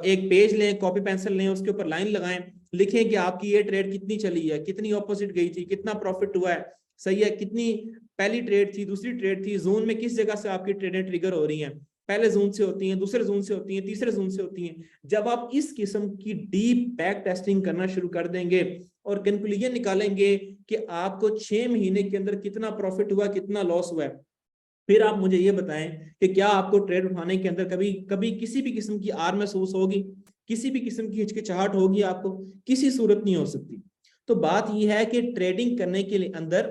एक पेज लें, कॉपी पेंसिल लें, उसके ऊपर लाइन लगाएं, लिखें कि आपकी ये ट्रेड कितनी चली है, कितनी ऑपोजिट गई थी, कितना प्रॉफिट हुआ है, सही है, कितनी पहली ट्रेड थी, दूसरी ट्रेड थी, जोन में किस जगह से आपकी ट्रेडें ट्रिगर हो रही हैं, पहले जोन से होती हैं, दूसरे जोन से होती हैं, तीसरे जोन से होती हैं। जब आप इस किस्म की डीप बैक टेस्टिंग करना शुरू कर देंगे और कंक्लूजन निकालेंगे कि आपको 6 महीने के अंदर कितना प्रॉफिट हुआ, कितना लॉस हुआ है, फिर आप मुझे ये बताएं कि क्या आपको ट्रेड उठाने के अंदर कभी कभी किसी भी किस्म की आर महसूस होगी, किसी भी किस्म की हिचकिचाहट होगी? आपको किसी सूरत नहीं हो सकती। तो बात यह है कि ट्रेडिंग करने के लिए अंदर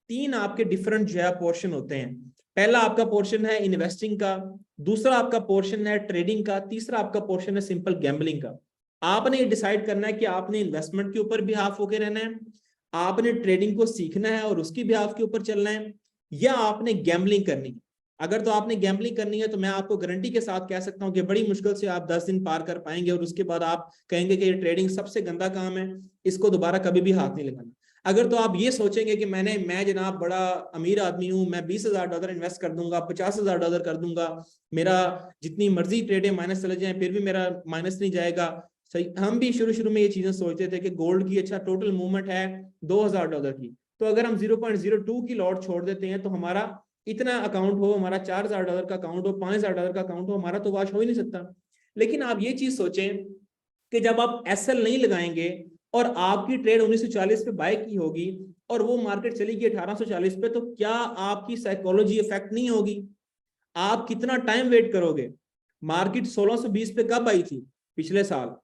3 आपके डिफरेंट जो है पोर्शन होते हैं। पहला आपका पोर्शन है इन्वेस्टिंग का, दूसरा आपका पोर्शन है ट्रेडिंग का, तीसरा आपका पोर्शन है सिंपल गैम्बलिंग का। आपने ये डिसाइड करना है कि आपने इन्वेस्टमेंट के ऊपर भी हाफ होके रहना है, आपने ट्रेडिंग को सीखना है और उसकी भी हाफ के ऊपर चलना है, या आपने गैम्बलिंग करनी है। अगर तो आपने गैम्बलिंग करनी है तो मैं आपको गारंटी के साथ कह सकता हूं कि बड़ी मुश्किल से आप 10 दिन पार कर पाएंगे, और उसके बाद आप कहेंगे कि ये ट्रेडिंग सबसे गंदा काम है, इसको दोबारा कभी भी हाथ नहीं लगाना। अगर तो आप ये सोचेंगे कि मैं जनाब बड़ा अमीर आदमी हूं, मैं $20,000 इन्वेस्ट कर दूंगा, $50,000 कर दूंगा, मेरा जितनी मर्जी ट्रेडें माइनस चले जाए फिर भी मेरा माइनस नहीं जाएगा। सही, हम भी शुरू शुरू में ये चीजें सोचते थे कि गोल्ड की अच्छा टोटल मूवमेंट है $2,000 की, तो अगर हम 0.02 की लॉट छोड़ देते हैं तो हमारा इतना अकाउंट हो, हमारा $4,000 का अकाउंट हो, $5,000 का अकाउंट हो, हमारा तो वाश हो ही नहीं सकता। लेकिन आप ये चीज सोचें कि जब आप एसएल नहीं लगाएंगे और आपकी ट्रेड 1940 पे बाय की होगी और वो मार्केट चली गई 1840 पे, तो क्या आपकी साइकोलॉजी इफेक्ट नहीं होगी? आप कितना टाइम वेट करोगे? मार्केट 1620 पे कब आई थी? पिछले साल।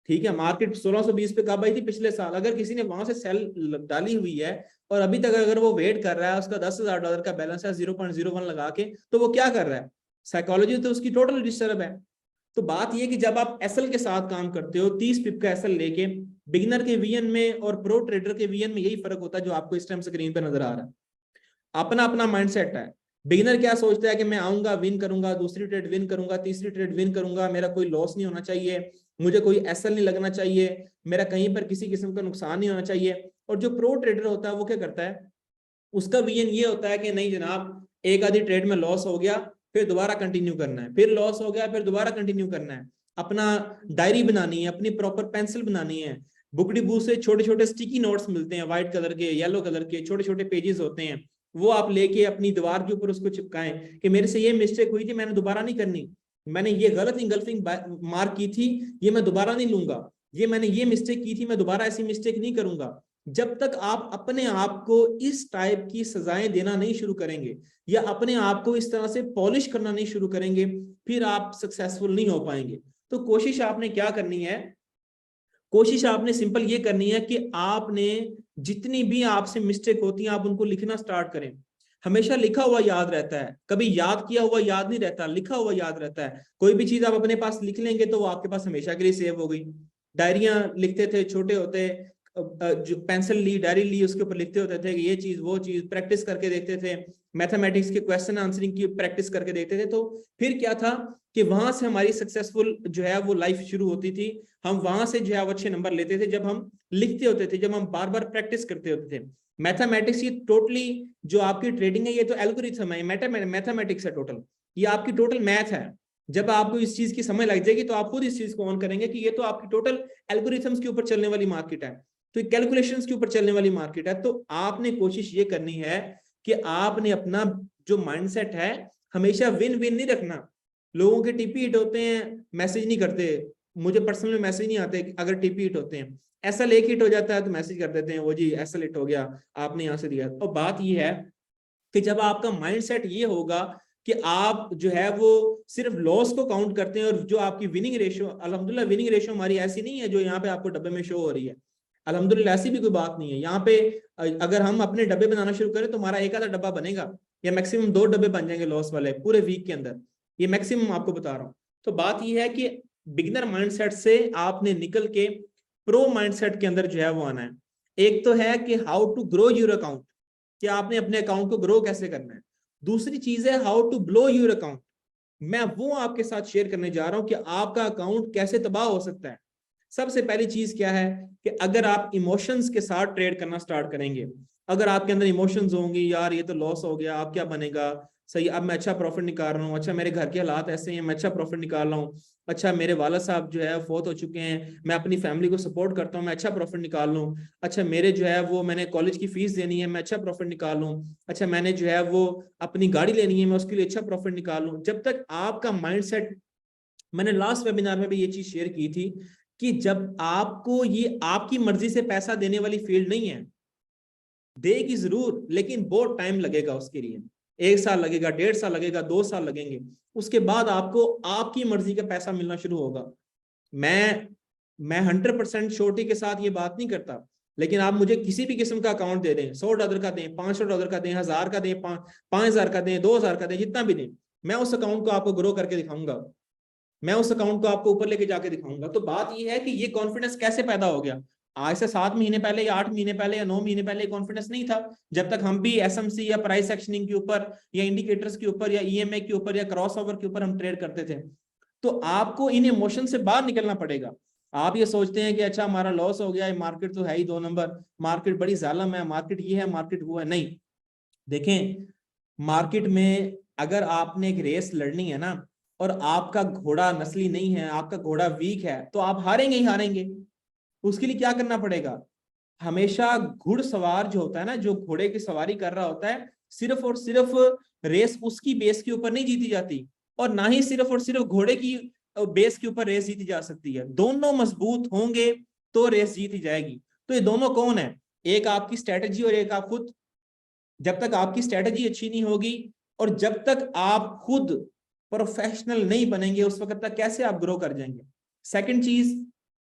ठीक है, मार्केट 1620 पे कब आई थी? पिछले साल। अगर किसी ने वहां से सेल डाली हुई है और अभी तक अगर वो वेट कर रहा है, उसका $10,000 का बैलेंस है 0.01 लगा के, तो वो क्या कर रहा है? साइकोलॉजी तो उसकी टोटल डिस्टर्ब है। तो बात यह कि जब आप एसएल के साथ काम करते हो, 30 पिप का एसएल लेके, बिगिनर के वीएन में और प्रो ट्रेडर के वीएन में यही फर्क होता है जो आपको इस टाइम स्क्रीन पे नजर आ रहा है। अपना अपना माइंडसेट है। बिगिनर क्या सोचता है कि मैं आऊंगा, विन करूंगा, दूसरी ट्रेड विन करूंगा, तीसरी ट्रेड विन करूंगा, मेरा कोई लॉस नहीं होना चाहिए, मुझे कोई एसएल नहीं लगना चाहिए, मेरा कहीं पर किसी किस्म का नुकसान नहीं होना चाहिए। और जो प्रो ट्रेडर होता है वो क्या करता है? उसका विजन ये होता है कि नहीं जनाब, एक आधी ट्रेड में लॉस हो गया, फिर दोबारा कंटिन्यू करना है, फिर लॉस हो गया, फिर दोबारा कंटिन्यू करना है। अपना डायरी बनानी है, अपनी प्रॉपर पेंसिल बनानी है। बुक डिब्बू से छोटे छोटे स्टिकी नोट्स मिलते हैं, व्हाइट कलर के, येलो कलर के, छोटे छोटे पेजेस होते हैं। वो आप लेके अपनी दीवार के ऊपर उसको चिपकाएं कि मेरे से ये मिस्टेक हुई थी, मैंने दोबारा नहीं करनी। मैंने ये गलत इंगल्फिंग मार्क की थी, ये मैं दोबारा नहीं लूंगा। ये मैंने ये मिस्टेक की थी, मैं दोबारा ऐसी मिस्टेक नहीं करूंगा। जब तक आप अपने आप को इस टाइप की सजाएं देना नहीं शुरू करेंगे या अपने आप को इस तरह से पॉलिश करना नहीं शुरू करेंगे, फिर आप सक्सेसफुल नहीं हो पाएंगे। तो कोशिश आपने क्या करनी है? कोशिश आपने सिंपल ये करनी है कि आपने जितनी भी आपसे मिस्टेक होती है, आप उनको लिखना स्टार्ट करें। हमेशा लिखा हुआ याद रहता है, कभी याद किया हुआ याद नहीं रहता, लिखा हुआ याद रहता है। कोई भी चीज आप अपने पास लिख लेंगे तो वो आपके पास हमेशा के लिए सेव हो गई। डायरियां लिखते थे छोटे होते, जो पेंसिल ली, डायरी ली, उसके ऊपर लिखते होते थे कि ये चीज वो चीज, प्रैक्टिस करके देखते थे। मैथमेटिक्स के क्वेश्चन आंसरिंग की प्रैक्टिस करके देखते थे। तो फिर क्या था कि वहां से हमारी सक्सेसफुल जो है वो लाइफ शुरू होती थी। हम वहां से जो है वो अच्छे नंबर लेते थे जब हम लिखते होते थे, जब हम बार बार प्रैक्टिस करते होते थे। मैथमेटिक्स ये टोटली जो आपकी ट्रेडिंग है, ये तो एल्गोरिथम है, मैथमेटिक्स है टोटल, ये आपकी टोटल मैथ है। जब आपको इस चीज की समझ लग जाएगी तो आप खुद इस चीज को ऑन करेंगे कि ये तो आपकी टोटल एल्गोरिथम्स के ऊपर चलने वाली मार्केट है, तो कैलकुलेशंस के ऊपर चलने वाली मार्केट है। तो आपने कोशिश ये करनी है कि आपने अपना जो माइंडसेट है हमेशा विन विन नहीं रखना। लोगों के टीपी हिट होते हैं, मैसेज नहीं करते, मुझे पर्सनल में मैसेज नहीं आते अगर टीपी हिट होते हैं। ऐसा लेक हिट हो जाता है तो मैसेज कर देते हैं, वो जी ऐसा हिट हो गया, आपने यहां से दिया। और बात ये है कि जब आपका माइंडसेट ये होगा कि आप जो है वो सिर्फ लॉस को काउंट करते हैं, और जो आपकी विनिंग रेशियो, अल्हम्दुलिल्लाह विनिंग रेशियो हमारी ऐसी नहीं है जो यहाँ पे आपको डब्बे में शो हो रही है। अल्हम्दुलिल्लाह ऐसी भी कोई बात नहीं है यहाँ पे। अगर हम अपने डब्बे बनाना शुरू करें तो हमारा एक आधा डब्बा बनेगा, या मैक्सिमम 2 डब्बे बन जाएंगे लॉस वाले पूरे वीक के अंदर। ये मैक्सिमम आपको बता रहा हूँ। तो बात ये है कि बिगिनर माइंडसेट से आपने निकल के प्रो माइंडसेट के अंदर जो है वो आना है। एक तो है कि how to grow your account, कि आपने अपने अकाउंट को ग्रो कैसे करना है। दूसरी चीज है how to blow your account. मैं वो आपके साथ शेयर करने जा रहा हूं कि आपका अकाउंट कैसे तबाह हो सकता है। सबसे पहली चीज क्या है कि अगर आप इमोशंस के साथ ट्रेड करना स्टार्ट करेंगे, अगर आपके अंदर इमोशंस होंगी, यार ये तो लॉस हो गया, आप क्या बनेगा, सही अब मैं अच्छा प्रॉफिट निकाल रहा हूँ, अच्छा मेरे घर के हालात ऐसे हैं, मैं अच्छा प्रॉफिट निकाल रहा हूँ, अच्छा मेरे वाला साहब जो है फौत हो चुके हैं, मैं अपनी फैमिली को सपोर्ट करता हूँ, मैं अच्छा प्रॉफिट निकाल लूँ, अच्छा मेरे जो है वो मैंने कॉलेज की फीस देनी है, मैं अच्छा प्रॉफिट निकाल लूँ, अच्छा मैंने जो है वो अपनी गाड़ी लेनी है, मैं उसके लिए अच्छा प्रॉफिट निकाल लूँ। जब तक आपका माइंडसेट, मैंने लास्ट वेबिनार में भी ये चीज शेयर की थी कि जब आपको ये आपकी मर्जी से पैसा देने वाली फील्ड नहीं है, देगी जरूर लेकिन बहुत टाइम लगेगा उसके लिए। 1 साल लगेगा, 1.5 साल लगेगा, 2 साल लगेंगे, उसके बाद आपको आपकी मर्जी का पैसा मिलना शुरू होगा। मैं 100% श्योरिटी के साथ ये बात नहीं करता, लेकिन आप मुझे किसी भी किस्म का अकाउंट दे दें, $100 का दें, $500 का दें, 1000 का दें, 5000 का दें, 2000 का दें, जितना भी दें, मैं उस अकाउंट को आपको ग्रो करके दिखाऊंगा, मैं उस अकाउंट को आपको ऊपर लेके जाके दिखाऊंगा। तो बात ये है कि ये कॉन्फिडेंस कैसे पैदा हो गया? आज से 7 महीने पहले या 8 महीने पहले या 9 महीने पहले कॉन्फिडेंस नहीं था, जब तक हम भी एसएमसी या प्राइस एक्शनिंग के ऊपर या इंडिकेटर्स के ऊपर या ईएमए के ऊपर या क्रॉस ओवर के ऊपर हम ट्रेड करते थे। तो आपको इन इमोशन से बाहर निकलना पड़ेगा। आप ये सोचते हैं कि अच्छा हमारा लॉस हो गया, मार्केट तो है ही 2 नंबर, मार्केट बड़ी जालिम है, मार्केट ये है, मार्केट वो है। नहीं, देखें, मार्केट में अगर आपने एक रेस लड़नी है ना, और आपका घोड़ा नस्ली नहीं है, आपका घोड़ा वीक है, तो आप हारेंगे ही हारेंगे। उसके लिए क्या करना पड़ेगा? हमेशा घुड़सवार जो होता है ना, जो घोड़े की सवारी कर रहा होता है, सिर्फ और सिर्फ रेस उसकी बेस के ऊपर नहीं जीती जाती, और ना ही सिर्फ और सिर्फ घोड़े की बेस के ऊपर रेस जीती जा सकती है। दोनों मजबूत होंगे तो रेस जीत ही जाएगी। तो ये दोनों कौन है, एक आपकी स्ट्रेटेजी और एक आप खुद। जब तक आपकी स्ट्रेटेजी अच्छी नहीं होगी और जब तक आप खुद प्रोफेशनल नहीं बनेंगे उस वक्त तक कैसे आप ग्रो कर जाएंगे। सेकंड चीज,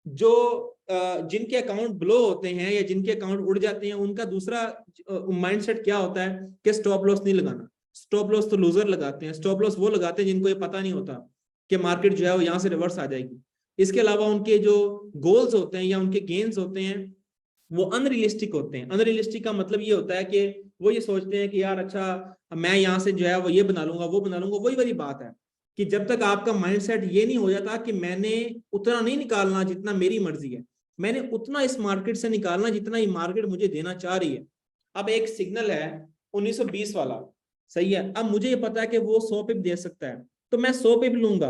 जो जिनके अकाउंट ब्लो होते हैं या जिनके अकाउंट उड़ जाते हैं उनका दूसरा माइंडसेट क्या होता है कि स्टॉप लॉस नहीं लगाना। स्टॉप लॉस तो लूजर लगाते हैं, स्टॉप लॉस वो लगाते हैं जिनको ये पता नहीं होता कि मार्केट जो है वो यहाँ से रिवर्स आ जाएगी। इसके अलावा उनके जो गोल्स होते हैं या उनके गेन्स होते हैं वो अनरियलिस्टिक होते हैं। अनरियलिस्टिक का मतलब ये होता है कि वो ये सोचते हैं कि यार अच्छा मैं यहाँ से जो है वो ये बना लूंगा वो बना लूंगा। वही वाली बात है कि जब तक आपका माइंडसेट ये नहीं हो जाता कि मैंने उतना नहीं निकालना जितना मेरी मर्जी है, मैंने उतना इस मार्केट से निकालना जितना ये मार्केट मुझे देना चाह रही है। अब एक सिग्नल है 1920 वाला, सही है, अब मुझे ये पता है कि वो 100 पिप दे सकता है तो मैं 100 पिप लूंगा।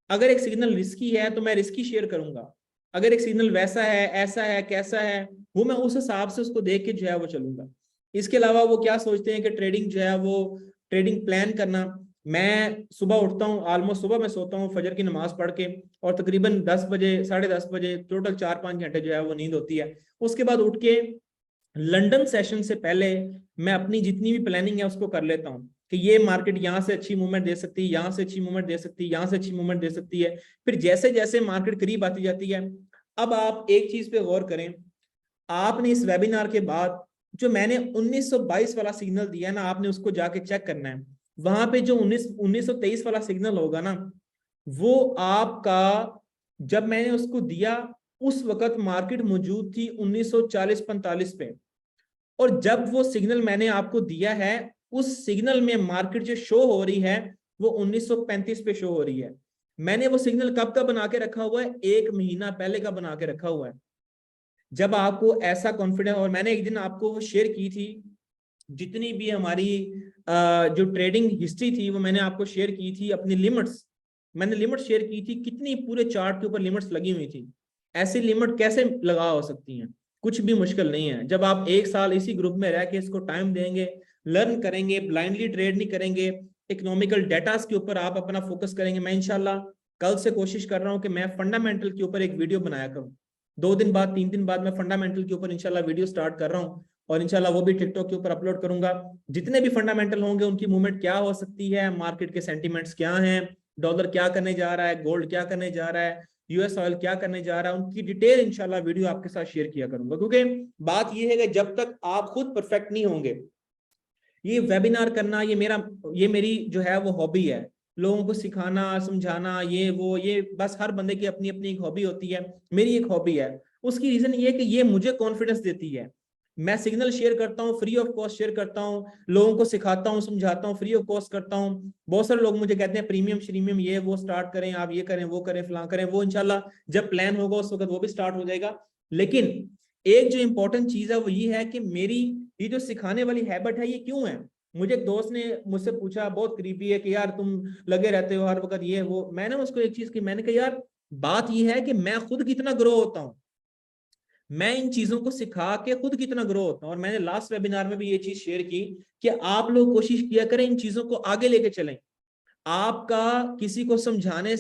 अगर एक सिग्नल रिस्की है तो मैं रिस्की शेयर करूंगा। अगर एक सिग्नल वैसा है, ऐसा है, कैसा है, वो मैं उस हिसाब से उसको देख के जो है वो चलूंगा। इसके अलावा वो क्या सोचते हैं कि ट्रेडिंग जो है वो ट्रेडिंग प्लान करना। मैं सुबह उठता हूँ, ऑलमोस्ट सुबह मैं सोता हूँ फजर की नमाज पढ़ के, और तकरीबन 10 बजे 10:30 बजे टोटल 4-5 घंटे जो है वो नींद होती है। उसके बाद उठ के लंदन सेशन से पहले मैं अपनी जितनी भी प्लानिंग है उसको कर लेता हूँ कि ये मार्केट यहाँ से अच्छी मूवमेंट दे सकती है, यहाँ से अच्छी मूवमेंट दे सकती है, यहाँ से अच्छी मूवमेंट दे सकती है। फिर जैसे जैसे मार्केट करीब आती जाती है, अब आप एक चीज पे गौर करें, आपने इस वेबिनार के बाद जो मैंने 1922 वाला सिग्नल दिया ना, आपने उसको जाके चेक करना है। वहां पे जो 1923 वाला सिग्नल होगा ना, वो आपका, जब मैंने उसको दिया उस वक्त मार्केट मौजूद थी 1940-45 पे, और जब वो सिग्नल मैंने आपको दिया है उस सिग्नल में मार्केट जो शो हो रही है वो 1935 पे शो हो रही है। मैंने वो सिग्नल कब का बना के रखा हुआ है, 1 महीना पहले का बना के रखा हुआ है। जब आपको ऐसा कॉन्फिडेंस, और मैंने एक दिन आपको शेयर की थी जितनी भी हमारी जो ट्रेडिंग हिस्ट्री थी वो मैंने आपको शेयर की थी, अपनी लिमिट्स मैंने लिमिट शेयर की थी, कितनी पूरे चार्ट के ऊपर लिमिट्स लगी हुई थी। ऐसी लिमिट कैसे लगा हो सकती हैं, कुछ भी मुश्किल नहीं है। जब आप 1 साल इसी ग्रुप में रह के इसको टाइम देंगे, लर्न करेंगे, ब्लाइंडली ट्रेड नहीं करेंगे, इकोनॉमिकल डेटास के ऊपर आप अपना फोकस करेंगे। मैं इंशाल्लाह कल से कोशिश कर रहा हूं कि मैं फंडामेंटल के ऊपर एक वीडियो बनाया करूं। 2 दिन बाद 3 दिन बाद मैं फंडामेंटल के ऊपर इंशाल्लाह वीडियो स्टार्ट कर रहा हूं, और इंशाल्लाह वो भी टिकटॉक के ऊपर अपलोड करूंगा। जितने भी फंडामेंटल होंगे उनकी मूवमेंट क्या हो सकती है, मार्केट के सेंटिमेंट्स क्या हैं, डॉलर क्या करने जा रहा है, गोल्ड क्या करने जा रहा है, यूएस ऑयल क्या करने जा रहा है, उनकी डिटेल इंशाल्लाह वीडियो आपके साथ शेयर किया करूंगा। क्योंकि बात यह है कि जब तक आप खुद परफेक्ट नहीं होंगे, ये वेबिनार करना ये मेरी जो है वो हॉबी है। लोगों को सिखाना, समझाना, ये वो, ये बस हर बंदे की अपनी अपनी एक हॉबी होती है। मेरी एक हॉबी है। उसकी रीजन ये है कि ये मुझे कॉन्फिडेंस देती है। मैं सिग्नल शेयर करता हूँ, फ्री ऑफ कॉस्ट शेयर करता हूँ, लोगों को सिखाता हूँ, समझाता हूँ, फ्री ऑफ कॉस्ट करता हूँ। बहुत सारे लोग मुझे कहते हैं प्रीमियम श्रीमियम ये वो स्टार्ट करें, आप ये करें, वो करें, फलां करें। वो इंशाल्लाह जब प्लान होगा उस वक्त वो भी स्टार्ट हो जाएगा। लेकिन एक जो इंपॉर्टेंट चीज है वो ये है कि मेरी ये जो सिखाने वाली हैबिट है ये क्यों है। मुझे एक दोस्त ने मुझसे पूछा, बहुत करीबी है, कि यार तुम लगे रहते हो हर वक्त ये वो। मैंने उसको एक चीज की, मैंने कहा यार बात ये है कि मैं खुद कितना ग्रो होता हूँ, मैं इन चीजों को सिखा के खुद कितना ग्रो होता हूँ। और मैंने लास्ट वेबिनार में भी ये चीज शेयर की कि आप लोग कोशिश किया करें इन चीजों को आगे लेके चलें। आपका किसी को समझाने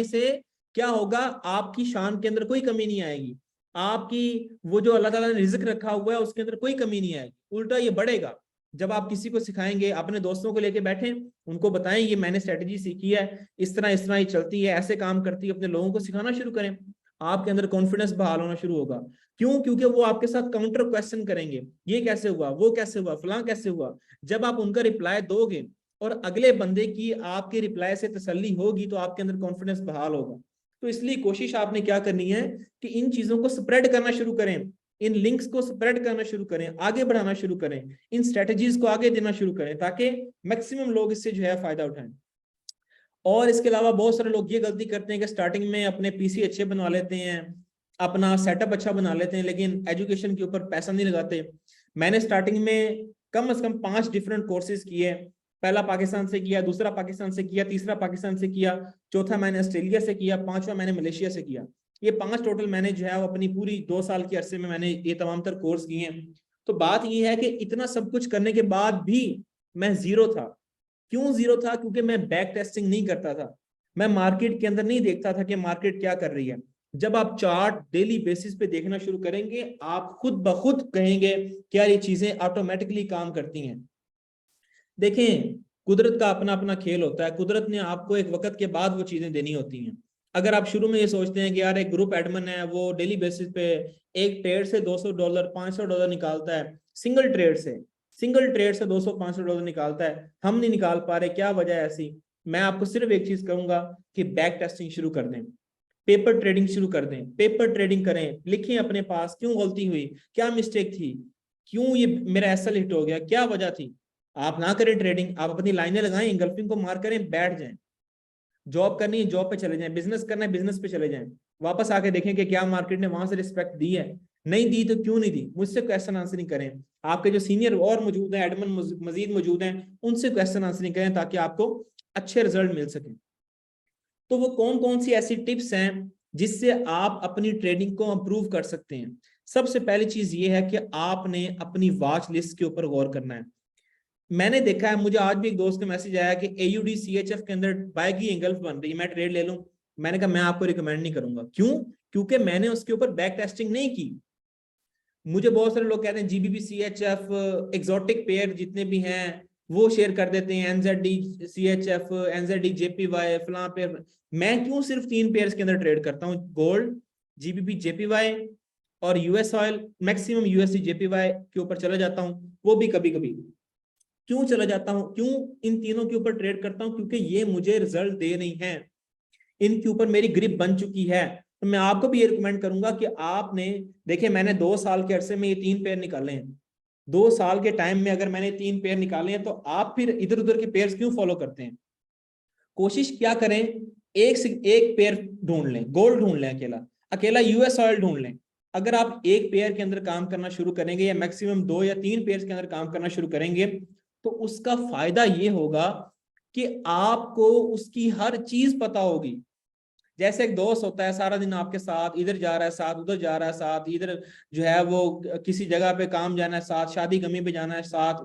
से क्या होगा, आपकी शान के अंदर कोई कमी नहीं आएगी। आपकी वो जो अल्लाह ताला ने रिज़्क रखा हुआ है उसके अंदर कोई कमी नहीं आएगी, उल्टा ये बढ़ेगा। जब आप किसी को सिखाएंगे, अपने दोस्तों को लेके बैठे, उनको बताएं ये मैंने स्ट्रेटजी सीखी है, इस तरह ही चलती है, ऐसे काम करती है, अपने लोगों को सिखाना शुरू करें, आपके अंदर कॉन्फिडेंस बहाल होना शुरू होगा। क्यों? क्योंकि वो आपके साथ काउंटर क्वेश्चन करेंगे, ये कैसे हुआ, वो कैसे हुआ, फलां कैसे हुआ। जब आप उनका रिप्लाई दोगे और अगले बंदे की आपके रिप्लाई से तसल्ली होगी तो आपके अंदर कॉन्फिडेंस बहाल होगा। तो इसलिए कोशिश आपने क्या करनी है कि इन चीजों को स्प्रेड करना शुरू करें, इन लिंक्स को स्प्रेड करना शुरू करें, आगे बढ़ाना शुरू करें, इन स्ट्रेटजीज को आगे देना शुरू करें, ताकि मैक्सिमम लोग इससे जो है फायदा उठाएं। और इसके अलावा बहुत सारे लोग ये गलती करते हैं कि स्टार्टिंग में अपने पीसी अच्छे बनवा लेते हैं, अपना सेटअप अच्छा बना लेते हैं, लेकिन एजुकेशन के ऊपर पैसा नहीं लगाते। मैंने स्टार्टिंग में कम से कम 5 डिफरेंट कोर्सेज किए। पहला पाकिस्तान से किया, दूसरा पाकिस्तान से किया, तीसरा पाकिस्तान से किया, चौथा मैंने ऑस्ट्रेलिया से किया, 5वां मैंने मलेशिया से किया। ये 5 टोटल मैंने जो है वो अपनी पूरी 2 साल के अरसे में मैंने ये तमाम तर कोर्स किए हैं। तो बात ये है कि इतना सब कुछ करने के बाद भी मैं जीरो था। क्यों जीरो था? क्योंकि मैं बैक टेस्टिंग नहीं करता था, मैं मार्केट के अंदर नहीं देखता था कि मार्केट क्या कर रही है। जब आप चार्ट डेली बेसिस पे देखना शुरू करेंगे, आप खुद ब खुद कहेंगे कि यार ये चीजें ऑटोमेटिकली काम करती हैं। देखें, कुदरत का अपना अपना खेल होता है। कुदरत ने आपको एक वक्त के बाद वो चीजें देनी होती हैं। अगर आप शुरू में ये सोचते हैं कि यार एक ग्रुप एडमिन है, वो डेली बेसिस पे एक ट्रेड से $200 $500 निकालता है, सिंगल ट्रेड से 200 $500 निकालता है, हम नहीं निकाल पा रहे, क्या वजह है ऐसी? मैं आपको सिर्फ एक चीज कहूंगा कि बैक टेस्टिंग शुरू कर दें, पेपर ट्रेडिंग शुरू कर दें, पेपर ट्रेडिंग करें, लिखें अपने पास क्यों गलती हुई, क्या मिस्टेक थी, क्यों ये मेरा एसएल हिट हो गया, क्या वजह थी। आप ना करें ट्रेडिंग, आप अपनी लाइनें लगाएं, इंगल्फिंग को मार करें, बैठ जाएं। जॉब करनी है जॉब पे चले जाएं, बिजनेस करना है बिजनेस पे चले जाएं। वापस आके देखें कि क्या मार्केट ने वहां से रिस्पेक्ट दी है, नहीं दी तो क्यों नहीं दी। मुझसे क्वेश्चन आंसरिंग करें, आपके जो सीनियर और मौजूद हैं, एडमिन मजीद मौजूद हैं, उनसे क्वेश्चन आंसरिंग करें ताकि आपको अच्छे रिजल्ट मिल सके। तो वो कौन कौन सी ऐसी टिप्स हैं जिससे आप अपनी ट्रेडिंग को इंप्रूव कर सकते हैं? सबसे पहली चीज ये है कि आपने अपनी वॉच लिस्ट के ऊपर गौर करना है। मैंने देखा है, मुझे आज भी एक दोस्त का मैसेज आया कि AUD CHF के अंदर बाय की एंगल्फ बन रही है, मैं ट्रेड ले लूं? मैंने कहा मैं आपको रिकमेंड नहीं करूंगा। क्यों? क्योंकि मैंने उसके ऊपर बैक टेस्टिंग नहीं की। मुझे बहुत सारे लोग कहते हैं GBP CHF एक्सोटिक पेयर जितने भी हैं वो शेयर कर देते हैं, NZD CHF, NZD JPY फलां पेयर। मैं क्यों सिर्फ 3 पेयर्स के अंदर ट्रेड करता हूँ? गोल्ड, GBP JPY और US oil, maximum USD JPY के ऊपर चला जाता हूँ, वो भी कभी कभी। क्यों चला जाता हूं, क्यों इन तीनों के ऊपर ट्रेड करता हूं? क्योंकि ये मुझे रिजल्ट दे रही हैं, इनके ऊपर मेरी ग्रिप बन चुकी है। तो मैं आपको भी ये रिकमेंड करूंगा कि आपने, देखिए मैंने 2 साल के अरसे में ये 3 पेयर निकाले हैं। 2 साल के टाइम में अगर मैंने 3 पेयर निकाले हैं, तो आप फिर इधर उधर के पेयर क्यों फॉलो करते हैं? कोशिश क्या करें, एक से एक पेयर ढूंढ लें, गोल्ड ढूंढ लें, अकेला अकेला US ऑयल ढूंढ लें। अगर आप एक पेयर के अंदर काम करना शुरू करेंगे या मैक्सिमम 2 या 3 पेयर के अंदर काम करना शुरू करेंगे, तो उसका फायदा ये होगा कि आपको उसकी हर चीज पता होगी। जैसे एक दोस्त होता है, सारा दिन आपके साथ, इधर जा रहा है साथ, उधर जा रहा है साथ, इधर जो है वो किसी जगह पे काम जाना है साथ, शादी गमी पे जाना है साथ,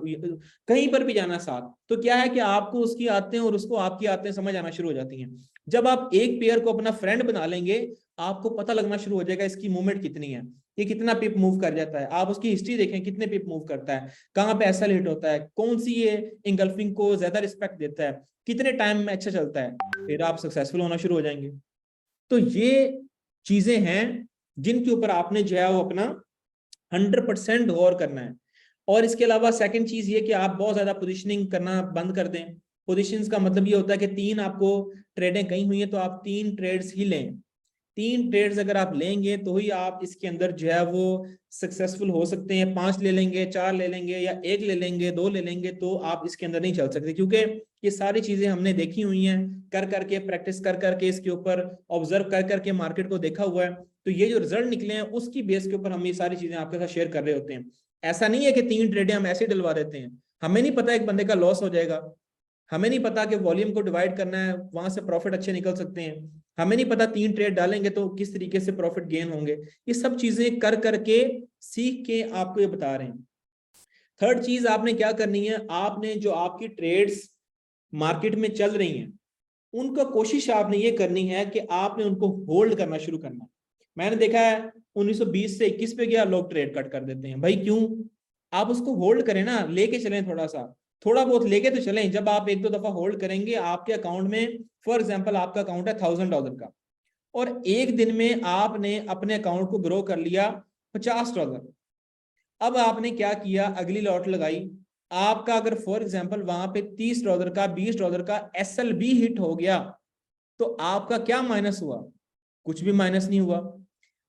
कहीं पर भी जाना है साथ। तो क्या है कि आपको उसकी आदतें और उसको आपकी आदतें समझ आना शुरू हो जाती हैं। जब आप एक पेयर को अपना फ्रेंड बना लेंगे, आपको पता लगना शुरू हो जाएगा इसकी मूवमेंट कितनी है, ये कितना पिप मूव कर जाता है। आप उसकी हिस्ट्री देखें, कितने पिप मूव करता है, कहाँ पे एसएल हिट होता है, कौन सी ये इंगल्फिंग को ज्यादा रिस्पेक्ट देता है, कितने टाइम में अच्छा चलता है, फिर आप सक्सेसफुल होना शुरू हो जाएंगे। तो ये चीजें हैं जिनके ऊपर आपने जो है वो अपना 100% गौर करना है। और इसके अलावा सेकंड चीज ये कि आप बहुत ज्यादा पोजीशनिंग करना बंद कर दें। पोजीशंस का मतलब ये होता है कि 3 आपको ट्रेडें कहीं हुई हैं तो आप 3 ट्रेड्स ही लें। 3 ट्रेड्स अगर आप लेंगे तो ही आप इसके अंदर जो है वो सक्सेसफुल हो सकते हैं। 5 ले लेंगे, 4 ले लेंगे या 1 ले लेंगे, 2 ले लेंगे, तो आप इसके अंदर नहीं चल सकते, क्योंकि ये सारी चीजें हमने देखी हुई हैं, कर करके प्रैक्टिस कर करके, इसके ऊपर ऑब्जर्व कर करके मार्केट को देखा हुआ है। तो ये जो रिजल्ट निकले हैं उसकी बेस के ऊपर हम ये सारी चीजें आपके साथ शेयर कर रहे होते हैं। ऐसा नहीं है कि 3 ट्रेडें हम ऐसे डलवा देते हैं, हमें नहीं पता एक बंदे का लॉस हो जाएगा, हमें नहीं पता कि वॉल्यूम को डिवाइड करना है, वहां से प्रॉफिट अच्छे निकल सकते हैं, हमें नहीं पता 3 ट्रेड डालेंगे तो किस तरीके से प्रॉफिट गेन होंगे। ये सब चीजें कर करके सीख के आपको ये बता रहे हैं। थर्ड चीज आपने क्या करनी है, आपने जो आपकी ट्रेड्स मार्केट में चल रही हैं उनका कोशिश आपने ये करनी है कि आपने उनको होल्ड करना शुरू करना है। मैंने देखा है 1920 से 21 पे गया, लोग ट्रेड कट कर देते हैं। भाई क्यों? आप उसको होल्ड करें ना, लेके चलें, थोड़ा बहुत लेके तो चलें। जब आप 1-2 दफा होल्ड करेंगे, आपके अकाउंट में, फॉर एग्जांपल आपका अकाउंट है $1000 का, और एक दिन में आपने अपने अकाउंट को ग्रो कर लिया $50। अब आपने क्या किया, अगली लॉट लगाई, आपका अगर फॉर एग्जांपल वहां पे $30 का, $20 का SLB हिट हो गया, तो आपका क्या माइनस हुआ? कुछ भी माइनस नहीं हुआ।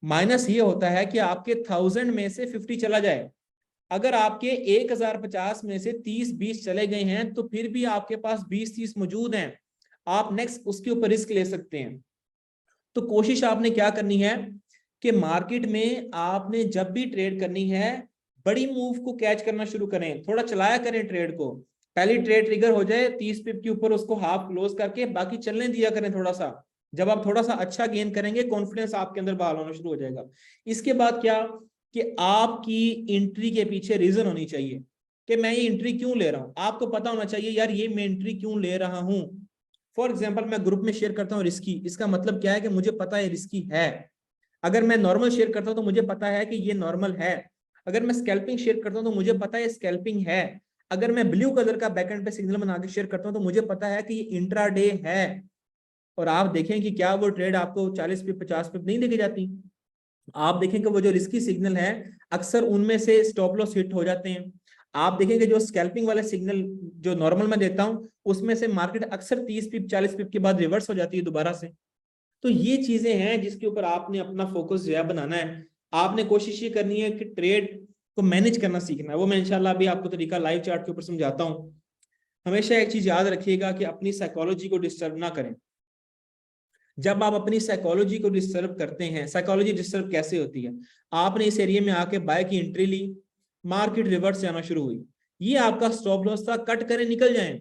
माइनस ये होता है कि आपके 1000 में से 50 चला जाए। अगर आपके 1050 में से 30-20 चले गए हैं, तो फिर भी आपके पास 20-30 मौजूद हैं, आप नेक्स्ट उसके ऊपर रिस्क ले सकते हैं। तो कोशिश आपने क्या करनी है कि मार्केट में आपने जब भी ट्रेड करनी है, बड़ी मूव को कैच करना शुरू करें, थोड़ा चलाया करें ट्रेड को। पहली ट्रेड ट्रिगर हो जाए 30 पिप के ऊपर, उसको हाफ क्लोज करके बाकी चलने दिया करें थोड़ा सा। जब आप थोड़ा सा अच्छा गेन करेंगे, कॉन्फिडेंस आपके अंदर बहाल होना शुरू हो जाएगा। इसके बाद क्या कि आपकी एंट्री के पीछे रीजन होनी चाहिए कि मैं ये एंट्री क्यों ले रहा हूं। आपको पता होना चाहिए यार ये मैं एंट्री क्यों ले रहा हूं। फॉर एग्जाम्पल मैं ग्रुप में शेयर करता हूँ रिस्की, इसका मतलब क्या है कि मुझे पता है रिस्की है, अगर मैं नॉर्मल शेयर करता हूं तो मुझे पता है कि ये नॉर्मल है। अगर मैं स्कैल्पिंग शेयर करता हूं तो मुझे पता है स्कैल्पिंग है। अगर मैं ब्लू कलर का बैकएंड पे सिग्नल बना के शेयर करता हूं तो मुझे पता है कि ये इंट्राडे है। और आप देखें कि क्या वो ट्रेड आपको 40 पिप 50 पिप नहीं लेके जाती। आप देखेंगे वो जो रिस्की सिग्नल है अक्सर उनमें से स्टॉप लॉस हिट हो जाते हैं। आप देखेंगे जो स्कैल्पिंग वाले सिग्नल जो नॉर्मल मैं देता हूं उसमें से मार्केट अक्सर 30 पिप 40 पिप के बाद रिवर्स हो जाती है दोबारा से। तो ये चीजें हैं जिसके ऊपर आपने अपना फोकस जो है बनाना है। आपने कोशिश ये करनी है कि ट्रेड को मैनेज करना सीखना है। वो मैं इंशाल्लाह अभी आपको तरीका लाइव चार्ट के ऊपर समझाता हूँ। हमेशा एक चीज याद रखिएगा कि अपनी साइकोलॉजी को डिस्टर्ब ना करें। जब आप अपनी साइकोलॉजी को डिस्टर्ब करते हैं, साइकोलॉजी डिस्टर्ब कैसे होती है, आपने इस एरिया में आके बाय की एंट्री ली, मार्केट रिवर्स जाना शुरू हुई, ये आपका स्टॉप लॉस था, कट करें निकल जाएं,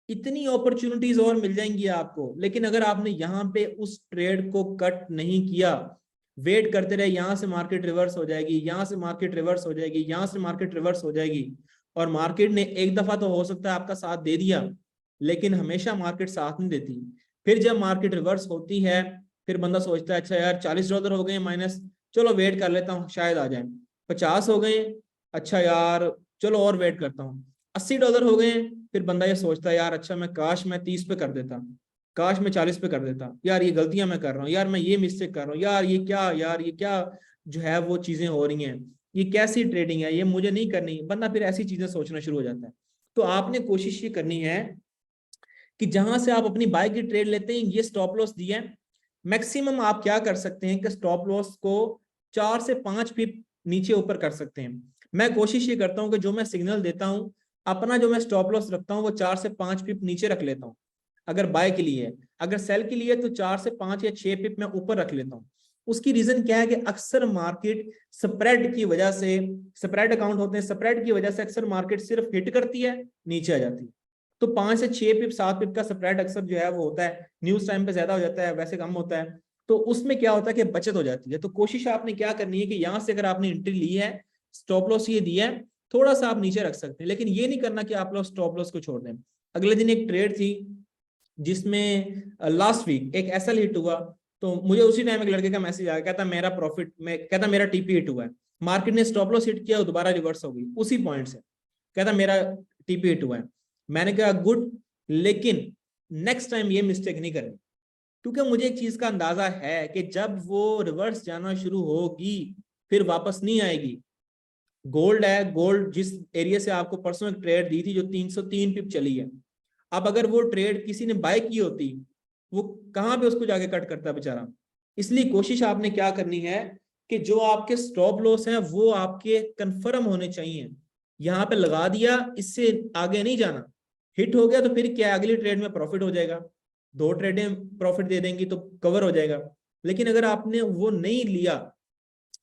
इतनी अपॉर्चुनिटीज और मिल जाएंगी आपको। लेकिन अगर आपने यहाँ पे उस ट्रेड को कट नहीं किया, वेट करते रहे, यहां से मार्केट रिवर्स हो जाएगी, यहां से मार्केट रिवर्स हो जाएगी, यहां से मार्केट रिवर्स हो जाएगी, और मार्केट ने एक दफा तो हो सकता है आपका साथ दे दिया, लेकिन हमेशा मार्केट साथ नहीं देती। फिर जब मार्केट रिवर्स होती है फिर बंदा सोचता है अच्छा यार $40 हो गए माइनस, चलो वेट कर लेता हूँ शायद आ जाए। 50 हो गए, अच्छा यार चलो और वेट करता हूँ। $80 हो गए, फिर बंदा ये सोचता है यार अच्छा मैं काश मैं 30 पे कर देता, काश मैं 40 पे कर देता, यार ये गलतियां मैं कर रहा हूँ, यार मैं ये मिस्टेक कर रहा हूँ, यार ये क्या जो है वो चीजें हो रही हैं, ये कैसी ट्रेडिंग है, ये मुझे नहीं करनी। बंदा फिर ऐसी चीजें सोचना शुरू हो जाता है। तो आपने कोशिश ये करनी है कि जहां से आप अपनी बाय की ट्रेड लेते हैं, ये स्टॉप लॉस दिया है, मैक्सिमम आप क्या कर सकते हैं कि स्टॉप लॉस को 4 से 5 पिप नीचे ऊपर कर सकते हैं। मैं कोशिश ये करता हूं कि जो मैं सिग्नल देता हूं, अपना जो मैं स्टॉप लॉस रखता हूं वो 4 से 5 पिप नीचे रख लेता हूं अगर बाय के लिए है। अगर सेल के लिए तो 4 से 5 या 6 पिप मैं ऊपर रख लेता हूं। उसकी रीजन क्या है कि अक्सर मार्केट स्प्रेड की वजह से, स्प्रेड अकाउंट होते हैं, स्प्रेड की वजह से अक्सर मार्केट सिर्फ हिट करती है, नीचे आ जाती है। तो 5 से 6 पिप 7 पिप का स्प्रेड अक्सर जो है वो होता है, न्यूज टाइम पे ज्यादा हो जाता है, वैसे कम होता है। तो उसमें क्या होता है कि बचत हो जाती है। तो कोशिश आपने क्या करनी है कि यहां से अगर आपने एंट्री ली है, स्टॉप लॉस ये दिया है, थोड़ा सा आप नीचे रख सकते हैं, लेकिन ये नहीं करना कि आप लोग स्टॉप लॉस को छोड़ दें। अगले दिन एक ट्रेड थी जिसमें लास्ट वीक एक एसएल हिट हुआ, तो मुझे उसी टाइम एक लड़के का मैसेज आया, कहता मेरा प्रॉफिट में, कहता मेरा टीपी हिट हुआ है। मार्केट ने स्टॉप लॉस हिट किया और दोबारा रिवर्स हो गई उसी पॉइंट से, कहता मेरा टीपी हिट हुआ है। मैंने कहा गुड, लेकिन नेक्स्ट टाइम ये मिस्टेक नहीं करनी, क्योंकि मुझे एक चीज का अंदाजा है कि जब वो रिवर्स जाना शुरू होगी फिर वापस नहीं आएगी। गोल्ड है, गोल्ड जिस एरिया से आपको परसों एक ट्रेड दी थी जो 303 पिप चली है, अब अगर वो ट्रेड किसी ने बाय की होती, वो कहां पे उसको जाके कट करता बेचारा। इसलिए कोशिश आपने क्या करनी है कि जो आपके स्टॉप लॉस हैं वो आपके कंफर्म होने चाहिए। यहां पे लगा दिया, इससे आगे नहीं जाना, हिट हो गया तो फिर क्या, अगली ट्रेड में प्रॉफिट हो जाएगा, 2 ट्रेडें प्रॉफिट दे देंगी तो कवर हो जाएगा। लेकिन अगर आपने वो नहीं लिया,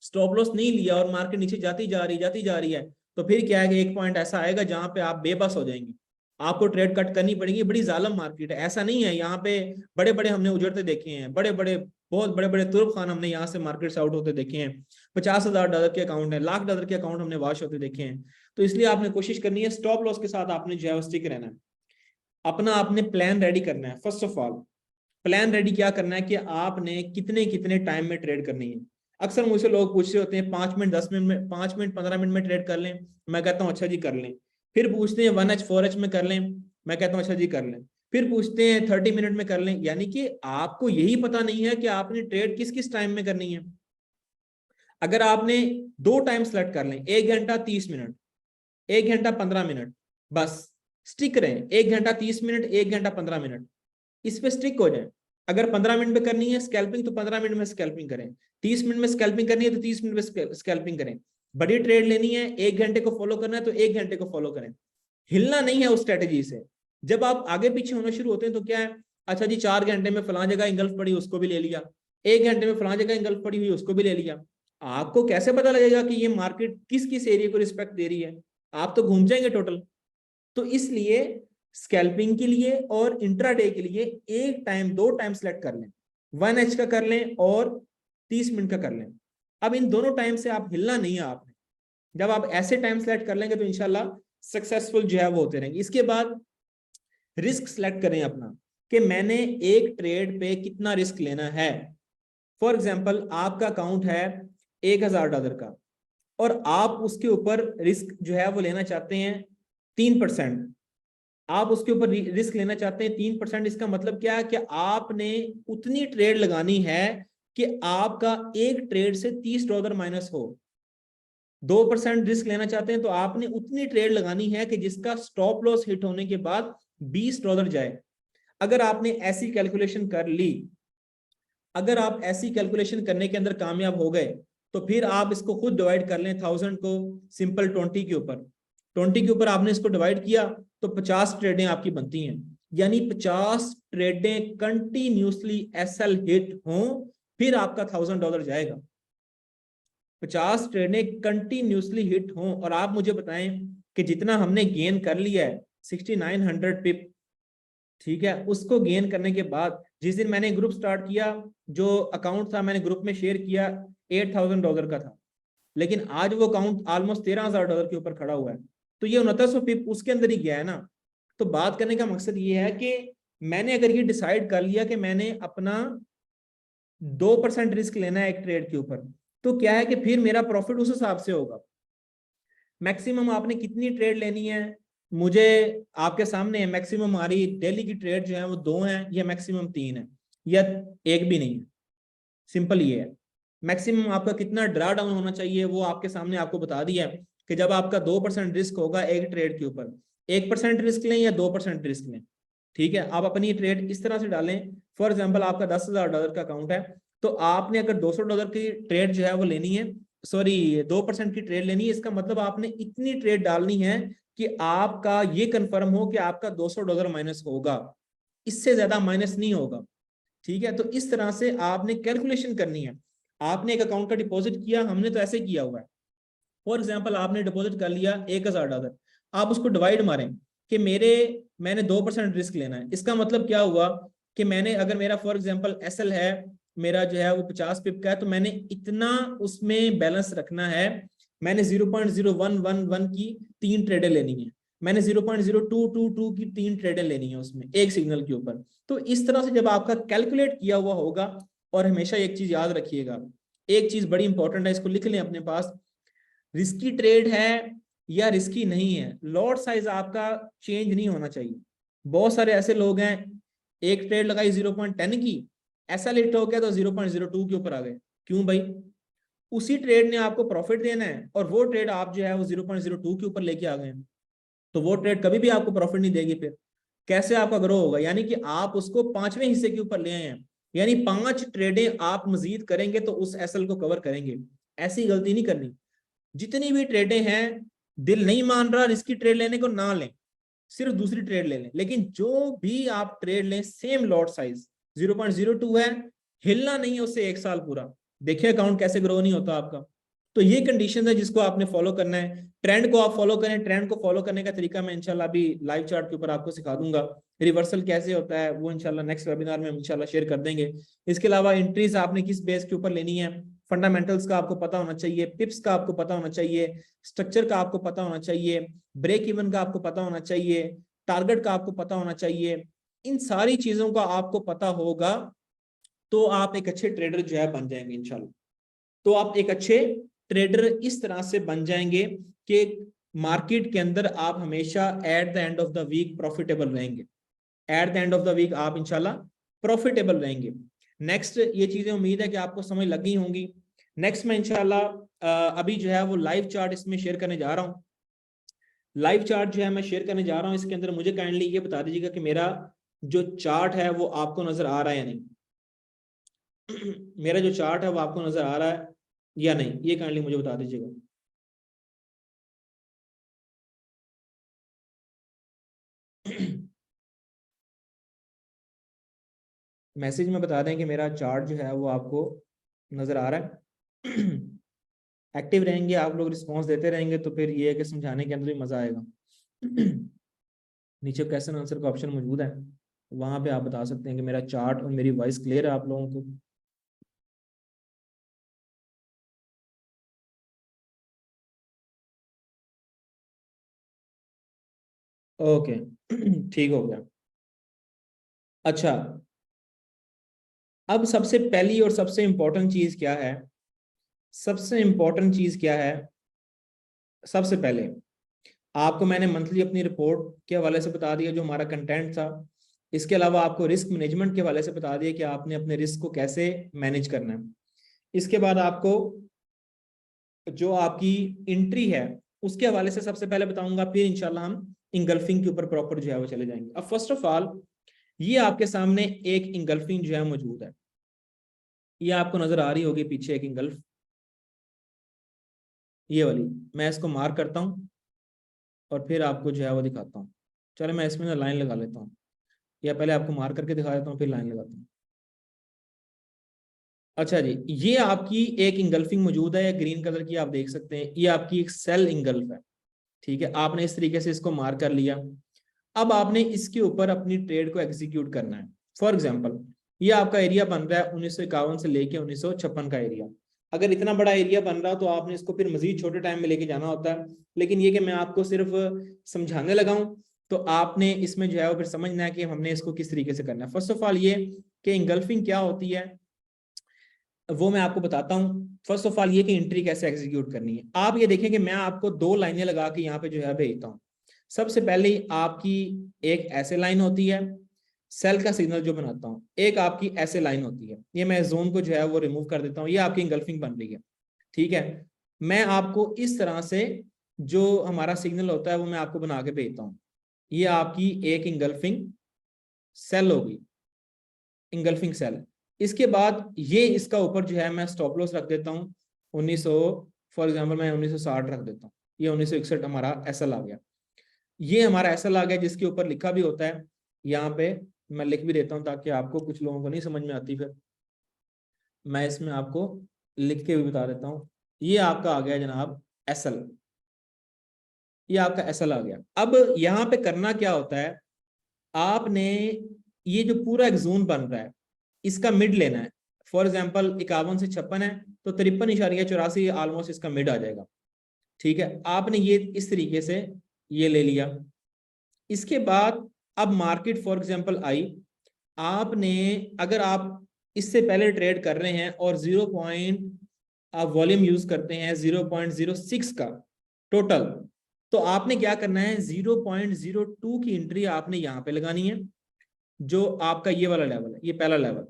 स्टॉप लॉस नहीं लिया, और मार्केट नीचे जाती जा रही है, तो फिर क्या है कि एक पॉइंट ऐसा आएगा जहां पे आप बेबस हो जाएंगे, आपको ट्रेड कट करनी पड़ेगी। बड़ी जालम मार्केट है, ऐसा नहीं है, यहाँ पे बड़े बड़े हमने उजड़ते देखे हैं, बड़े बड़े बहुत बड़े बड़े तुर्क खान हमने यहाँ से मार्केट से आउट होते देखे हैं। $50,000 के अकाउंट है, $1,00,000 के अकाउंट हमने वॉश होते देखे हैं। तो इसलिए आपने कोशिश करनी है स्टॉप लॉस के साथ आपने जो है स्टिक रहना है। अपना आपने प्लान रेडी करना है। First of all plan ready क्या करना है कि आपने कितने कितने टाइम में ट्रेड करनी है। अक्सर मुझसे लोग पूछ रहे होते हैं 5 मिनट 10 मिनट में, 5 मिनट 15 मिनट में ट्रेड कर लें, मैं कहता हूँ अच्छा जी कर लें। फिर पूछते हैं 1H 4H में कर लें, मैं कहता हूँ अच्छा जी कर लें। फिर पूछते हैं 30 मिनट में कर लें। यानी कि आपको यही पता नहीं है कि आपने ट्रेड किस किस टाइम में करनी है। अगर आपने 2 टाइम सेलेक्ट कर लें, 1 घंटा 30 मिनट, 1 घंटा 15 मिनट, बस स्टिक रहें, 1 घंटा 30 मिनट, 1 घंटा 15 मिनट, इस पे स्टिक हो जाए। अगर 15 मिनट में करनी है स्कैल्पिंग तो 15 मिनट में स्कैल्पिंग करें, 30 मिनट में स्कैल्पिंग करनी है तो 30 मिनट में स्कैल्पिंग करें। बड़ी ट्रेड लेनी है, 1 घंटे को फॉलो करना है तो 1 घंटे को फॉलो करें, हिलना नहीं है उस स्ट्रेटेजी से। जब आप आगे पीछे होना शुरू होते हैं तो क्या है, अच्छा जी 4 घंटे में फलां जगह इंगल्फ पड़ी उसको भी ले लिया, 1 घंटे में फलां जगह इंगल्फ पड़ी हुई उसको भी ले लिया। आपको कैसे पता लगेगा कि ये मार्केट किस किस एरिया को रिस्पेक्ट दे रही है, आप तो घूम जाएंगे टोटल। तो इसलिए स्कैल्पिंग के लिए और इंट्राडे के लिए एक टाइम 2 टाइम सेलेक्ट कर लें, 1H का कर लें और 30 मिनट का कर लें। अब इन दोनों टाइम से आप हिलना नहीं है आपने। जब आप ऐसे टाइम सेलेक्ट कर लेंगे तो इंशाल्लाह सक्सेसफुल जो है वो होते रहेंगे। इसके बाद रिस्क सेलेक्ट करें अपना कि मैंने एक ट्रेड पे कितना रिस्क लेना है। फॉर एग्जाम्पल आपका अकाउंट है $1000 का और आप उसके ऊपर रिस्क जो है वो लेना चाहते हैं 3%। आप उसके ऊपर रिस्क लेना चाहते हैं 3%। इसका मतलब क्या है कि आपने उतनी ट्रेड लगानी है कि आपका एक ट्रेड से $30 माइनस हो। 2% रिस्क लेना चाहते हैं तो आपने उतनी ट्रेड लगानी है कि जिसका स्टॉप लॉस हिट होने के बाद $20 जाए। अगर आपने ऐसी कैलकुलेशन कर ली, अगर आप ऐसी कैलकुलेशन करने के अंदर कामयाब हो गए तो फिर आप इसको खुद डिवाइड कर लें 1000 को सिंपल 20 के ऊपर। 20 के ऊपर आपने इसको डिवाइड किया तो 50 ट्रेडें आपकी बनती हैं, यानी 50 ट्रेडें कंटिन्यूसली एसएल हिट हों फिर आपका $1000 जाएगा। 50 ट्रेडें कंटिन्यूसली हिट हों और आप मुझे बताएं कि जितना हमने गेन कर लिया है 6900 पिप, ठीक है, उसको गेन करने के बाद जिस दिन मैंने ग्रुप स्टार्ट किया, जो अकाउंट था मैंने ग्रुप में शेयर किया $8000 का था, लेकिन आज वो अकाउंट ऑलमोस्ट $13000 के ऊपर खड़ा हुआ है। तो ये 6900 पिप उसके अंदर ही गया है ना। तो बात करने का मकसद ये है कि मैंने अगर ये डिसाइड कर लिया कि मैंने अपना 2% रिस्क लेना है एक ट्रेड के ऊपर, तो क्या है कि फिर मेरा प्रॉफिट उस हिसाब से होगा। मैक्सिमम आपने कितनी ट्रेड लेनी है, मुझे आपके सामने है। मैक्सिमम हमारी डेली की ट्रेड जो है वो 2 हैं या मैक्सिमम 3 है या एक भी नहीं है। सिंपल ये है। मैक्सिमम आपका कितना ड्रा डाउन होना चाहिए वो आपके सामने आपको बता दिया है कि जब आपका 2% रिस्क होगा एक ट्रेड के ऊपर, 1% रिस्क लें या 2% रिस्क लें, ठीक है। आप अपनी ट्रेड इस तरह से डालें। फॉर एग्जाम्पल आपका $10,000 का अकाउंट है, तो आपने अगर $200 की ट्रेड जो है वो लेनी है, सॉरी 2% की ट्रेड लेनी है, इसका मतलब आपने इतनी ट्रेड डालनी है कि आपका ये कंफर्म हो कि आपका $200 माइनस होगा, इससे ज्यादा माइनस नहीं होगा, ठीक है। तो इस तरह से आपने कैलकुलेशन करनी है। आपने एक अकाउंट का डिपॉजिट किया, हमने तो ऐसे किया हुआ है। फॉर एग्जाम्पल आपने डिपॉजिट कर लिया $1000, आप उसको डिवाइड मारें कि मैंने 2% रिस्क लेना है। इसका मतलब क्या हुआ कि मैंने, अगर मेरा फॉर एग्जाम्पल एसएल है, मेरा जो है वो 50 पिप का है, तो मैंने इतना उसमें बैलेंस रखना है। मैंने 0.0111 की 3 ट्रेडें लेनी है, मैंने 0.0222 की 3 ट्रेडें लेनी है उसमें एक सिग्नल के ऊपर। तो इस तरह से जब आपका कैलकुलेट किया हुआ होगा, और हमेशा एक चीज याद रखिएगा, एक चीज बड़ी इंपॉर्टेंट है, इसको लिख लें अपने पास। रिस्की ट्रेड है या रिस्की नहीं है, लॉट साइज आपका चेंज नहीं होना चाहिए। बहुत सारे ऐसे लोग हैं, एक ट्रेड लगाई 0.10 की, ऐसा लेट हो गया तो 0.02 के ऊपर आ गए। क्यों भाई? उसी ट्रेड ने आपको प्रॉफिट देना है और वो ट्रेड आप जो है वो 0.02 के ऊपर लेके आ गए, तो वो ट्रेड कभी भी आपको प्रॉफिट नहीं देगी। फिर कैसे आपका ग्रो होगा? यानी कि आप उसको 5वें हिस्से के ऊपर ले आए हैं, यानी 5 ट्रेडें आप मजीद करेंगे तो उस एसएल को कवर करेंगे। ऐसी गलती नहीं करनी। जितनी भी ट्रेडें हैं, दिल नहीं मान रहा रिस्की ट्रेड लेने को, ना लें, सिर्फ दूसरी ट्रेड ले लें। लेकिन जो भी आप ट्रेड लें सेम लॉट साइज 0.02 है, हिलना नहीं है उससे 1 साल पूरा। देखिए अकाउंट कैसे ग्रो नहीं होता आपका। तो ये कंडीशन है जिसको आपने फॉलो करना है। ट्रेंड को आप फॉलो करें। ट्रेंड को फॉलो करने का तरीका मैं इंशाल्लाह अभी लाइव चार्ट के ऊपर आपको सिखा दूंगा। रिवर्सल कैसे होता है वो इंशाल्लाह नेक्स्ट वेबिनार में इंशाल्लाह शेयर कर देंगे। इसके अलावा एंट्रीज आपने किस बेस के ऊपर लेनी है, फंडामेंटल्स का आपको पता होना चाहिए, पिप्स का आपको पता होना चाहिए, स्ट्रक्चर का आपको पता होना चाहिए, ब्रेक इवन का आपको पता होना चाहिए, टारगेट का आपको पता होना चाहिए। इन सारी चीजों का आपको पता होगा तो आप एक अच्छे ट्रेडर जो है बन जाएंगे इंशाल्लाह। तो आप एक अच्छे ट्रेडर इस तरह से बन जाएंगे कि मार्केट के अंदर आप हमेशा at the end of the week profitable रहेंगे। At the end of the week आप इंशाल्लाह प्रॉफिटेबल रहेंगे। नेक्स्ट, ये चीजें उम्मीद है कि आपको समझ लग गई होंगी। नेक्स्ट मैं इंशाल्लाह अभी जो है वो लाइव चार्ट इसमें शेयर करने जा रहा हूँ। लाइव चार्ट जो है मैं शेयर करने जा रहा हूँ, इसके अंदर मुझे काइंडली ये बता दीजिएगा कि मेरा जो चार्ट है वो आपको नजर आ रहा है या नहीं। मेरा जो चार्ट है वो आपको नजर आ रहा है या नहीं, ये काइंडली मुझे बता दीजिएगा। मैसेज में बता दें कि मेरा चार्ट जो है वो आपको नजर आ रहा है। एक्टिव रहेंगे आप लोग, रिस्पांस देते रहेंगे तो फिर ये है कि समझाने के अंदर भी मजा आएगा। नीचे क्वेश्चन आंसर का ऑप्शन मौजूद है, वहां पे आप बता सकते हैं कि मेरा चार्ट और मेरी वॉइस क्लियर है आप लोगों को। ओके। ठीक हो गया। अच्छा, अब सबसे पहली और सबसे इंपॉर्टेंट चीज क्या है, सबसे इंपॉर्टेंट चीज क्या है, सबसे पहले आपको मैंने मंथली अपनी रिपोर्ट के हवाले से बता दिया जो हमारा कंटेंट था। इसके अलावा आपको रिस्क मैनेजमेंट के हवाले से बता दिया कि आपने अपने रिस्क को कैसे मैनेज करना है। इसके बाद आपको जो आपकी एंट्री है उसके हवाले से सबसे पहले बताऊंगा, फिर इंशाल्लाह हम इंगल्फिंग के ऊपर प्रॉपर जो है वो चले जाएंगे। अब फर्स्ट ऑफ ऑल ये आपके सामने एक इंगल्फिंग जो है मौजूद है, ये आपको नजर आ रही होगी पीछे एक इंगल्फ, ये वाली। मैं इसको मार्क करता हूँ और फिर आपको जो है वो दिखाता हूँ। चलो मैं इसमें ना लाइन लगा लेता हूँ, या पहले आपको मार्क करके दिखा देता हूँ फिर लाइन लगाता हूँ। अच्छा जी, ये आपकी एक इंगल्फिंग मौजूद है, ग्रीन कलर की आप देख सकते हैं, ये आपकी एक सेल इंगल्फ है। ठीक है, आपने इस तरीके से इसको मार्क कर लिया। अब आपने इसके ऊपर अपनी ट्रेड को एग्जीक्यूट करना है। फॉर एग्जांपल ये आपका एरिया बन रहा है 1951 से लेके 1956 का एरिया। अगर इतना बड़ा एरिया बन रहा तो आपने इसको फिर मजीद छोटे टाइम में लेके जाना होता है, लेकिन ये कि मैं आपको सिर्फ समझाने लगा हूं, तो आपने इसमें जो है वो फिर समझना है कि हमने इसको किस तरीके से करना है। फर्स्ट ऑफ ऑल ये कि इंगल्फिंग क्या होती है वो मैं आपको बताता हूँ। फर्स्ट ऑफ ऑल ये कि एंट्री कैसे एग्जीक्यूट करनी है। आप ये देखें कि मैं आपको दो लाइनें लगा के यहाँ पे जो है भेजता हूँ। सबसे पहले आपकी एक ऐसे लाइन होती है, सेल का सिग्नल जो बनाता हूँ, एक आपकी ऐसे लाइन होती है। ये मैं जोन को जो है वो रिमूव कर देता हूँ, ये आपकी इंगल्फिंग बन रही है। ठीक है, मैं आपको इस तरह से जो हमारा सिग्नल होता है वो मैं आपको बना के भेजता हूँ। ये आपकी एक इंगल्फिंग सेल होगी, इंगल्फिंग सेल। इसके बाद ये इसका ऊपर जो है मैं स्टॉप लॉस रख देता हूँ 1900, फॉर एग्जांपल मैं 1960 रख देता हूँ। ये 1961 हमारा एसएल आ गया, ये हमारा एसएल आ गया, जिसके ऊपर लिखा भी होता है। यहाँ पे मैं लिख भी देता हूँ ताकि आपको, कुछ लोगों को नहीं समझ में आती, फिर मैं इसमें आपको लिख के भी बता देता हूँ। ये आपका आ गया जनाब एसएल, ये आपका एसएल आ गया। अब यहाँ पे करना क्या होता है, आपने ये जो पूरा एक जोन बन रहा है इसका मिड लेना है। फॉर एग्जांपल 51 से 56 है तो 53.84 ऑलमोस्ट इसका मिड आ जाएगा। ठीक है, आपने ये इस तरीके से ये ले लिया। इसके बाद अब मार्केट फॉर एग्जांपल आई, आपने, अगर आप इससे पहले ट्रेड कर रहे हैं और 0 पॉइंट आप वॉल्यूम यूज करते हैं 0.06 का टोटल, तो आपने क्या करना है 0.02 की एंट्री आपने यहां पे लगानी है, जो आपका ये वाला लेवल है, ये पहला लेवल।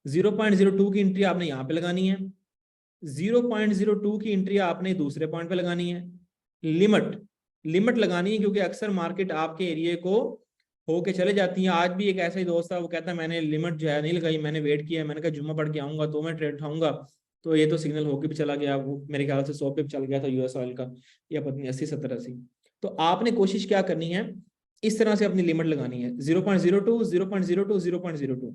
0.02 की एंट्री आपने यहां पे लगानी है, 0.02 की एंट्री आपने दूसरे पॉइंट पे लगानी है। लिमिट लिमिट लगानी है, क्योंकि अक्सर मार्केट आपके एरिया को होके चले जाती है। आज भी एक ऐसा ही दोस्त था, वो कहता है मैंने लिमिट जो है नहीं लगाई, मैंने वेट किया, मैंने कहा जुम्मा पढ़ के आऊंगा तो मैं ट्रेड उठाऊंगा, तो ये तो सिग्नल होके भी चला गया। वो मेरे ख्याल से 100 पे चल गया था यूएस ऑयल का, या पता नहीं 80-70-80। तो आपने कोशिश क्या करनी है, इस तरह से अपनी लिमिट लगानी है 0.02 0.02 0.02,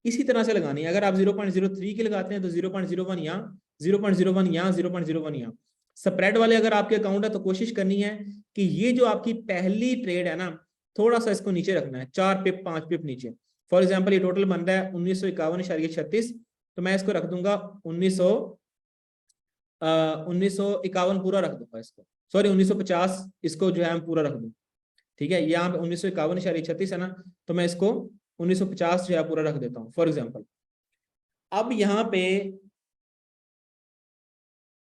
इसी तरह से लगानी है। अगर आप 0.03 की लगाते हैं तो 0.01 यहाँ, 0.01 यहाँ, 0.01 यहाँ। स्प्रेड वाले अगर आपके अकाउंट है तो कोशिश करनी है कि ये जो आपकी पहली ट्रेड है ना, थोड़ा सा इसको नीचे रखना है, 4 पिप 5 पिप नीचे। फॉर एग्जांपल ये टोटल बन रहा है 1951.36, तो मैं इसको रख दूंगा 1951 पूरा रख दूंगा इसको, सॉरी 1950 इसको जो है हम पूरा रख दूं। ठीक है, यहाँ पे 1951.36 है ना, तो मैं इसको 1950 जो है पूरा रख देता हूँ फॉर एग्जाम्पल। अब यहाँ पे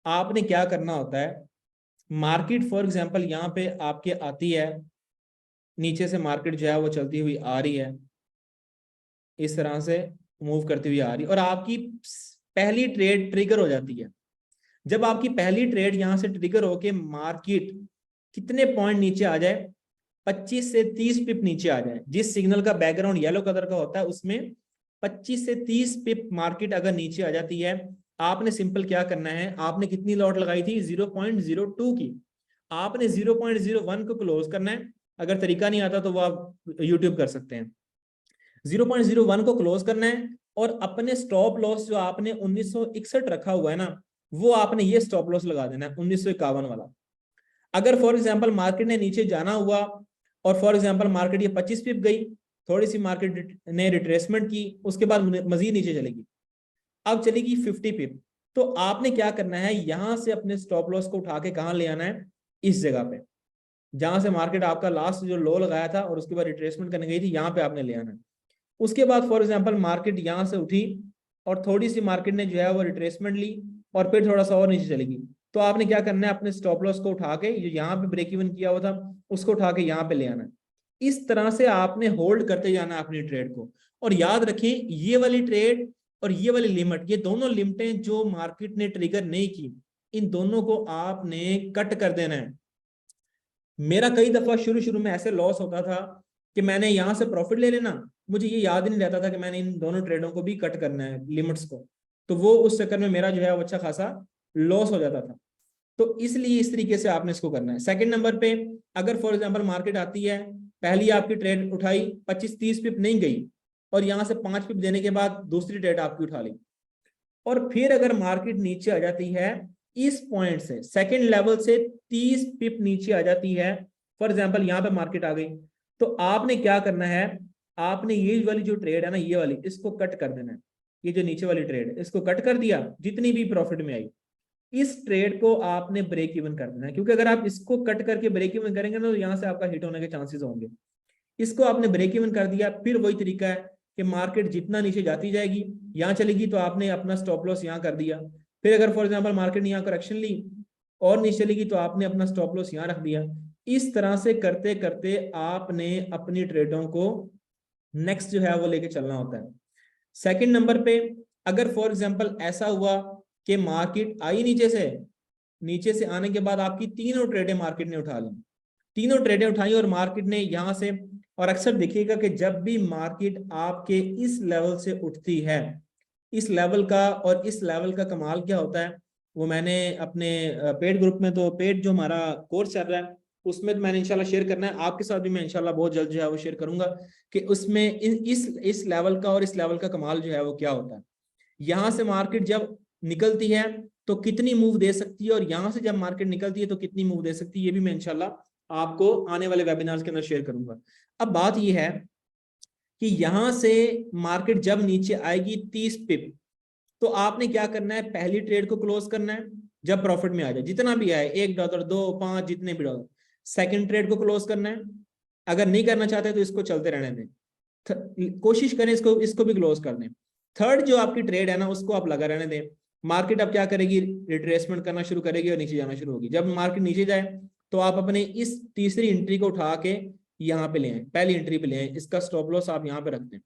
आपने क्या करना होता है, मार्केट फॉर एग्जाम्पल यहाँ पे आपके आती है, नीचे से मार्केट जो है वो चलती हुई आ रही है, इस तरह से मूव करती हुई आ रही है, और आपकी पहली ट्रेड ट्रिगर हो जाती है। जब आपकी पहली ट्रेड यहां से ट्रिगर होके मार्केट कितने पॉइंट नीचे आ जाए, 25 से 30 पिप नीचे आ जाए, जिस सिग्नल का बैकग्राउंड येलो कलर का होता है उसमें 25 से 30 पिप मार्केट अगर नीचे आ जाती है, आपने सिंपल क्या करना है, आपने कितनी लॉट लगाई थी 0.02 की, आपने 0.01 को क्लोज करना है। अगर तरीका नहीं आता तो वो आप यूट्यूब कर सकते हैं। 0.01 को क्लोज करना है, और अपने स्टॉप लॉस जो आपने 1961 रखा हुआ है ना, वो आपने ये स्टॉप लॉस लगा देना है 1951 वाला। अगर फॉर एग्जांपल मार्केट ने नीचे जाना हुआ और फॉर एग्जांपल मार्केट ये 25 पिप गई, थोड़ी सी मार्केट ने रिट्रेसमेंट की, उसके बाद मजीद नीचे चलेगी, अब चलेगी 50 पिप, तो आपने क्या करना है, यहां से अपने स्टॉप लॉस को उठा के कहां ले आना है, इस जगह पे जहां से मार्केट आपका लास्ट जो लो लगाया था और उसके बाद रिट्रेसमेंट करने गई थी, यहां पे आपने ले आना है। उसके बाद फॉर एग्जांपल मार्केट यहाँ से उठी और थोड़ी सी मार्केट ने जो है वो रिट्रेसमेंट ली और फिर थोड़ा सा और नीचे चलेगी, तो आपने क्या करना है, अपने स्टॉप लॉस को उठा के, जो यहाँ पे ब्रेक इवन किया हुआ था उसको उठा के यहाँ पे ले आना है। इस तरह से आपने होल्ड करते जाना है अपनी ट्रेड को। और याद रखें, ये वाली ट्रेड और ये वाली लिमिट, ये दोनों लिमिटें जो मार्केट ने ट्रिगर नहीं की, इन दोनों को आपने कट कर देना है। मेरा कई दफा शुरू शुरू में ऐसे लॉस होता था कि मैंने यहां से प्रॉफिट ले लेना, मुझे ये याद ही नहीं रहता था कि मैंने इन दोनों ट्रेडों को भी कट करना है, लिमिट्स को। तो वो उस चक्कर में मेरा जो है वो अच्छा खासा लॉस हो जाता था। तो इसलिए इस तरीके से आपने इसको करना है। सेकंड नंबर पे, अगर फॉर एग्जांपल मार्केट आती है, पहली आपकी ट्रेड उठाई, 25-30 पिप नहीं गई, और यहां से 5 पिप देने के बाद दूसरी ट्रेड आपकी उठा ली, और फिर अगर मार्केट नीचे आ जाती है इस पॉइंट से, सेकंड लेवल से 30 पिप नीचे आ जाती है, फॉर एग्जांपल यहां पे मार्केट आ गई, तो आपने क्या करना है, आपने ये वाली जो ट्रेड है ना, ये वाली, इसको कट कर देना है। ये जो नीचे वाली ट्रेड है इसको कट कर दिया, जितनी भी प्रॉफिट में आई, इस ट्रेड को आपने ब्रेक इवन कर देना है। क्योंकि अगर आप इसको कट करके ब्रेक इवन करेंगे ना, तो यहां से आपका हिट होने के चांसेस होंगे। इसको आपने ब्रेक इवन कर दिया, फिर वही तरीका है कि मार्केट जितना नीचे जाती जाएगी, यहाँ चलेगी तो आपने अपना स्टॉप लॉस यहाँ कर दिया। फिर अगर फॉर एग्जांपल मार्केट ने यहाँ करेक्शन ली और नीचे चलेगी तो आपने अपना स्टॉप लॉस यहाँ रख दिया। इस तरह से करते करते आपने अपनी ट्रेडों को नेक्स्ट जो है वो लेके चलना होता है। सेकंड नंबर पे, अगर फॉर एग्जांपल ऐसा हुआ कि मार्केट आई नीचे से आने के बाद आपकी तीनों ट्रेडें मार्केट ने उठा ली, तीनों ट्रेडें उठाई और मार्केट ने यहां से, और अक्सर देखिएगा कि जब भी मार्केट आपके इस लेवल से उठती है, इस लेवल का और इस लेवल का कमाल क्या होता है, वो मैंने अपने पेड ग्रुप में, तो पेड जो हमारा कोर्स चल रहा है उसमें तो मैंने इंशाल्लाह शेयर करना है, आपके साथ भी मैं इंशाल्लाह बहुत जल्द जो है वो शेयर करूंगा कि उसमें इस लेवल का और इस लेवल का कमाल जो है वो क्या होता है। यहां से मार्केट जब निकलती है तो कितनी मूव दे सकती है, और यहां से जब मार्केट निकलती है तो कितनी मूव दे सकती है, ये भी मैं इंशाल्लाह आपको आने वाले वेबिनार्स के अंदर शेयर करूंगा। अब बात ये है कि यहां से मार्केट जब नीचे आएगी 30 पिप, तो आपने क्या करना है, पहली ट्रेड को क्लोज करना है जब प्रॉफिट में आ जाए, जितना भी आए, $1, 2, 5, जितने भी डॉलर। सेकंड ट्रेड को क्लोज करना है, अगर नहीं करना चाहते तो इसको चलते रहने दें, कोशिश करें इसको इसको भी क्लोज कर दें। थर्ड जो आपकी ट्रेड है ना, उसको आप लगा रहने दें। मार्केट अब क्या करेगी, रिट्रेसमेंट करना शुरू करेगी और नीचे जाना शुरू होगी। जब मार्केट नीचे जाए तो आप अपने इस तीसरी एंट्री को उठा के यहाँ पे ले आए, पहली एंट्री पे ले आए, इसका स्टॉप लॉस आप यहाँ पे रखते हैं।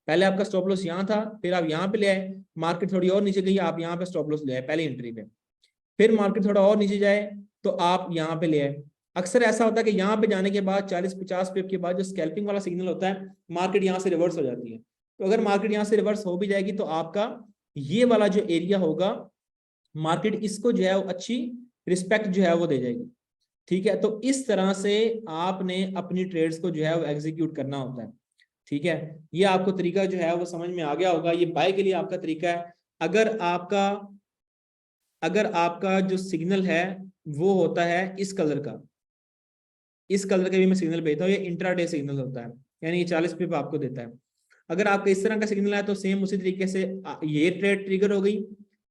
पहले आपका स्टॉप लॉस यहाँ था, फिर आप यहाँ पे ले आए, मार्केट थोड़ी और नीचे गई, आप यहाँ पे स्टॉप लॉस ले आए पहली एंट्री पे, फिर मार्केट थोड़ा और नीचे जाए तो आप यहाँ पे ले आए। अक्सर ऐसा होता है कि यहाँ पे जाने के बाद 40-50 पिप के बाद जो स्कैल्पिंग वाला सिग्नल होता है, मार्केट यहाँ से रिवर्स हो जाती है। तो अगर मार्केट यहाँ से रिवर्स हो भी जाएगी तो आपका ये वाला जो एरिया होगा, मार्केट इसको जो है वो अच्छी रिस्पेक्ट जो है वो दे जाएगी। ठीक है, तो इस तरह से आपने अपनी ट्रेड्स को जो है वो एग्जीक्यूट करना होता है। ठीक है, ये आपको तरीका जो है वो समझ में आ गया होगा। ये बाय के लिए आपका तरीका है। अगर आपका जो सिग्नल है वो होता है इस कलर का, इस कलर का भी मैं सिग्नल भेजता हूँ, ये इंट्राडे सिग्नल होता है, यानी ये 40 पिप आपको देता है। अगर आपका इस तरह का सिग्नल है तो सेम उसी तरीके से ये ट्रेड ट्रिगर हो गई,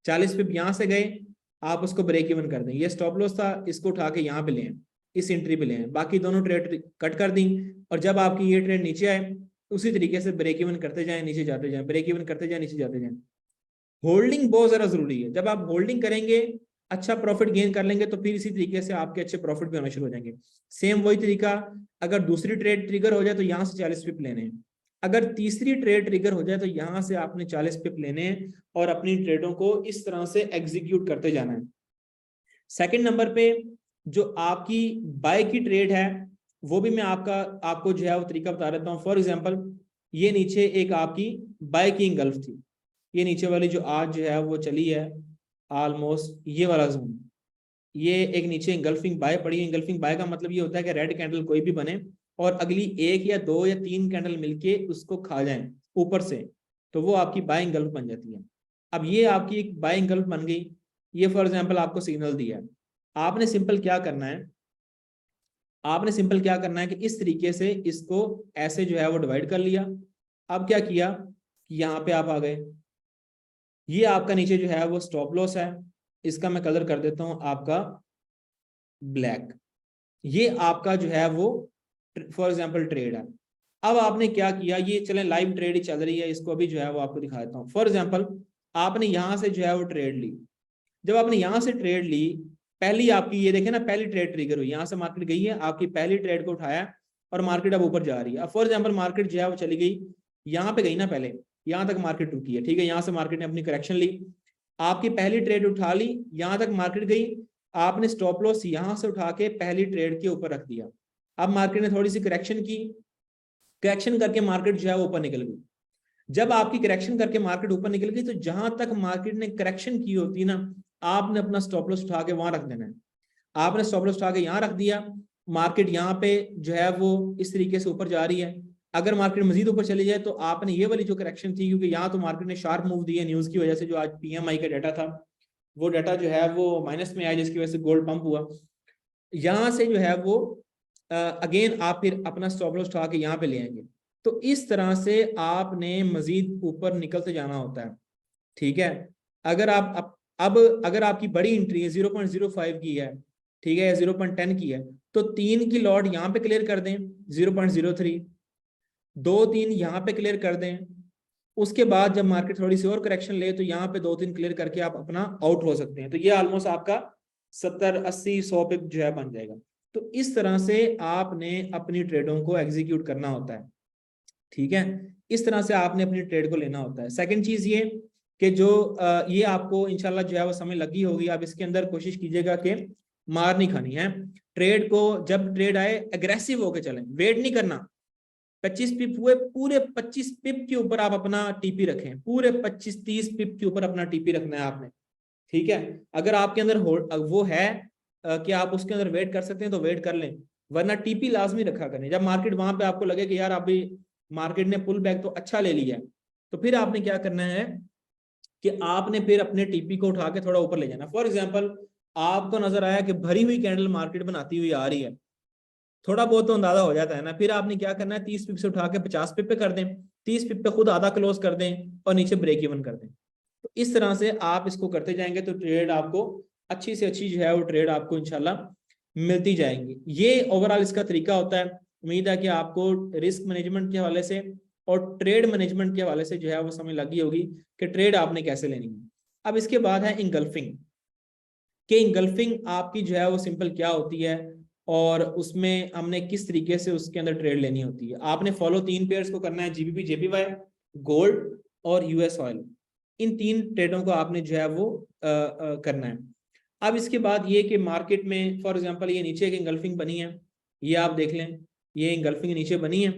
40 पिप यहाँ से गए, आप उसको ब्रेक इवन कर दें। ये स्टॉप लॉस था, इसको उठा के यहाँ पे लें, इस एंट्री पे लें, बाकी दोनों ट्रेड कट कर दी। और जब आपकी ये ट्रेड नीचे आए, उसी तरीके से ब्रेक इवन करते जाएं, नीचे जाते जाएं, ब्रेक इवन करते जाएं, नीचे जाते जाएं। होल्डिंग बहुत ज्यादा जरूरी है। जब आप होल्डिंग करेंगे, अच्छा प्रॉफिट गेन कर लेंगे, तो फिर इसी तरीके से आपके अच्छे प्रॉफिट भी होना शुरू हो जाएंगे। सेम वही तरीका, अगर दूसरी ट्रेड ट्रिगर हो जाए तो यहाँ से 40 पिप लेने हैं, अगर तीसरी ट्रेड ट्रिगर हो जाए तो यहाँ से आपने 40 पिप लेने हैं और अपनी ट्रेडों को इस तरह से एग्जीक्यूट करते जाना है। सेकंड नंबर पे जो आपकी बाय की ट्रेड है, वो भी मैं आपको जो है वो तरीका बता देता हूँ। फॉर एग्जांपल, ये नीचे एक आपकी बाय की इंगल्फ थी, ये नीचे वाली जो आज जो है वो चली है ऑलमोस्ट ये वाला जोन, ये एक नीचे इंगल्फिंग बाय पड़ी है। इंगल्फिंग बाय का मतलब ये होता है कि रेड कैंडल कोई भी बने और अगली 1 या 2 या 3 कैंडल मिलके उसको खा जाएं ऊपर से, तो वो आपकी बाय इंगल्फ बन जाती है। अब ये आपकी एक बाय इंगल्फ बन गई, ये फॉर एग्जांपल आपको सिग्नल दिया है। आपने सिंपल क्या करना है, आपने सिंपल क्या करना है कि इस तरीके से इसको ऐसे जो है वो डिवाइड कर लिया। अब क्या किया कि यहाँ पे आप आ गए, ये आपका नीचे जो है वो स्टॉप लॉस है, इसका मैं कलर कर देता हूं आपका ब्लैक। ये आपका जो है वो फॉर एग्जांपल ट्रेड है। अब आपने क्या किया, ये चले लाइव ट्रेड ही चल रही है, इसको अभी जो है वो आपको दिखा देता हूँ। फॉर एग्जाम्पल आपने यहाँ से जो है वो ट्रेड ली, जब आपने यहाँ से ट्रेड ली, पहली आपकी ये देखे ना, पहली ट्रेड ट्रिगर हुई, यहाँ से मार्केट गई है, आपकी पहली ट्रेड को उठाया और मार्केट अब ऊपर जा रही है। अब फॉर एग्जाम्पल मार्केट जो है वो चली गई, यहाँ पे गई ना, पहले यहाँ तक मार्केट रुकी है, ठीक है, यहाँ से मार्केट ने अपनी करेक्शन ली, आपकी पहली ट्रेड उठा ली, यहाँ तक मार्केट गई, आपने स्टॉप लॉस यहाँ से उठा के पहली ट्रेड के ऊपर रख दिया। अब मार्केट ने थोड़ी सी करेक्शन की, करेक्शन करके मार्केट जो है वो ऊपर निकल गई। जब आपकी करेक्शन करके मार्केट ऊपर निकल गई, तो जहां तक मार्केट ने करेक्शन की होती ना, आपने अपना स्टॉप लॉस उठा के वहां रख देना है। आपने स्टॉप लॉस उठा के यहाँ रख दिया, मार्केट यहाँ पे जो है वो इस तरीके से ऊपर जा रही है। अगर मार्केट मजीद ऊपर चली जाए तो आपने ये वाली जो करेक्शन थी, क्योंकि यहाँ तो मार्केट ने शार्प मूव दी है न्यूज की वजह से, जो आज पीएमआई का डाटा था वो डाटा जो है वो माइनस में आया, जिसकी वजह से गोल्ड पंप हुआ। यहाँ से जो है वो अगेन आप फिर अपना स्टॉप लॉस उठा के यहाँ पे ले आएंगे। तो इस तरह से आपने मजीद ऊपर निकलते जाना होता है, ठीक है। अगर आप अब अगर आपकी बड़ी एंट्री है 0.05 की है, ठीक है, या 0.10 की है, तो 3 की लॉट यहाँ पे क्लियर कर दें, 0.03, 2-3 यहाँ पे क्लियर कर दें। उसके बाद जब मार्केट थोड़ी सी और करेक्शन ले तो यहाँ पे 2-3 क्लियर करके आप अपना आउट हो सकते हैं। तो ये ऑलमोस्ट आपका 70-80-100 पिप जो है बन जाएगा। तो इस तरह से आपने अपनी ट्रेडों को एग्जीक्यूट करना होता है, ठीक है। इस तरह से आपने अपनी ट्रेड को लेना होता है। सेकंड चीज ये कि जो ये आपको इंशाल्लाह जो है वो समझ लगी होगी, आप इसके अंदर कोशिश कीजिएगा कि मार नहीं खानी है ट्रेड को। जब ट्रेड आए एग्रेसिव होके चलें, वेट नहीं करना। 25 पिप हुए, पूरे 25 पिप के ऊपर आप अपना टीपी रखें, पूरे 25-30 पिप के ऊपर अपना टीपी रखना है आपने, ठीक है। अगर आपके अंदर वो है कि आप उसके अंदर वेट कर सकते हैं तो वेट कर लें, वरना टीपी लाजमी रखा करें। जब मार्केट वहां पे आपको लगे कि यार अभी मार्केट ने पुल बैक तो अच्छा ले लिया है, तो फिर आपने क्या करना है कि आपने फिर अपने टीपी को उठा के थोड़ा ऊपर ले जाना। फॉर एग्जांपल आपको नजर आया कि भरी हुई कैंडल मार्केट बनाती हुई आ रही है, थोड़ा बहुत तो अंदाजा हो जाता है ना, फिर आपने क्या करना है, 30 पिप से उठा के 50 पिप पे कर दें, 30 पिप पे खुद आधा क्लोज कर दें और नीचे ब्रेक इवन कर दें। तो इस तरह से आप इसको करते जाएंगे तो ट्रेड आपको अच्छी से अच्छी जो है वो ट्रेड आपको इंशाल्लाह मिलती जाएंगी। ये ओवरऑल इसका तरीका होता है। उम्मीद है कि आपको रिस्क मैनेजमेंट के हवाले से और ट्रेड मैनेजमेंट के हवाले से जो है वो समझ लगी होगी कि ट्रेड आपने कैसे लेनी है। अब इसके बाद है इंगल्फिंग, कि इंगल्फिंग आपकी जो है वो सिंपल क्या होती है और उसमें हमने किस तरीके से उसके अंदर ट्रेड लेनी होती है। आपने फॉलो 3 पेयर्स को करना है, जीबीपी, जेपीवाई, गोल्ड और यूएस ऑयल। इन 3 ट्रेडों को आपने जो है वो करना है। अब इसके बाद ये कि मार्केट में फॉर एग्जांपल ये नीचे एक इंगल्फिंग बनी है, ये आप देख लें, ये इंगल्फिंग नीचे बनी है।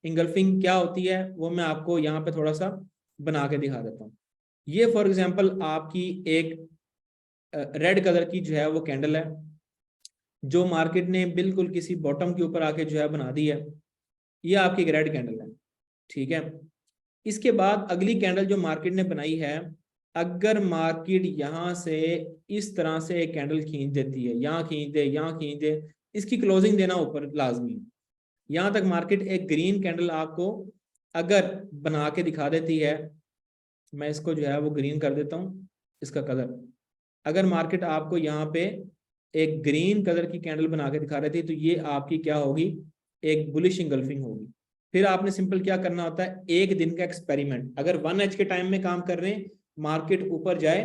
इंगल्फिंग क्या होती है वो मैं आपको यहाँ पे थोड़ा सा बना के दिखा देता हूँ। ये फॉर एग्जांपल आपकी एक रेड कलर की जो है वो कैंडल है, जो मार्केट ने बिल्कुल किसी बॉटम के ऊपर आके जो है बना दी है। ये आपकी एक रेड कैंडल है, ठीक है। इसके बाद अगली कैंडल जो मार्केट ने बनाई है, अगर मार्केट यहाँ से इस तरह से एक कैंडल खींच देती है, यहाँ खींच दे, यहाँ खींच दे, इसकी क्लोजिंग देना ऊपर लाजमी है। यहाँ तक मार्केट एक ग्रीन कैंडल आपको अगर बना के दिखा देती है, मैं इसको जो है वो ग्रीन कर देता हूँ इसका कलर। अगर मार्केट आपको यहाँ पे एक ग्रीन कलर की कैंडल बना के दिखा रही थी, तो ये आपकी क्या होगी, एक बुलिश इंगल्फिंग होगी। फिर आपने सिंपल क्या करना होता है, एक दिन का एक्सपेरिमेंट। अगर 1H के टाइम में काम कर रहे हैं, मार्केट ऊपर जाए,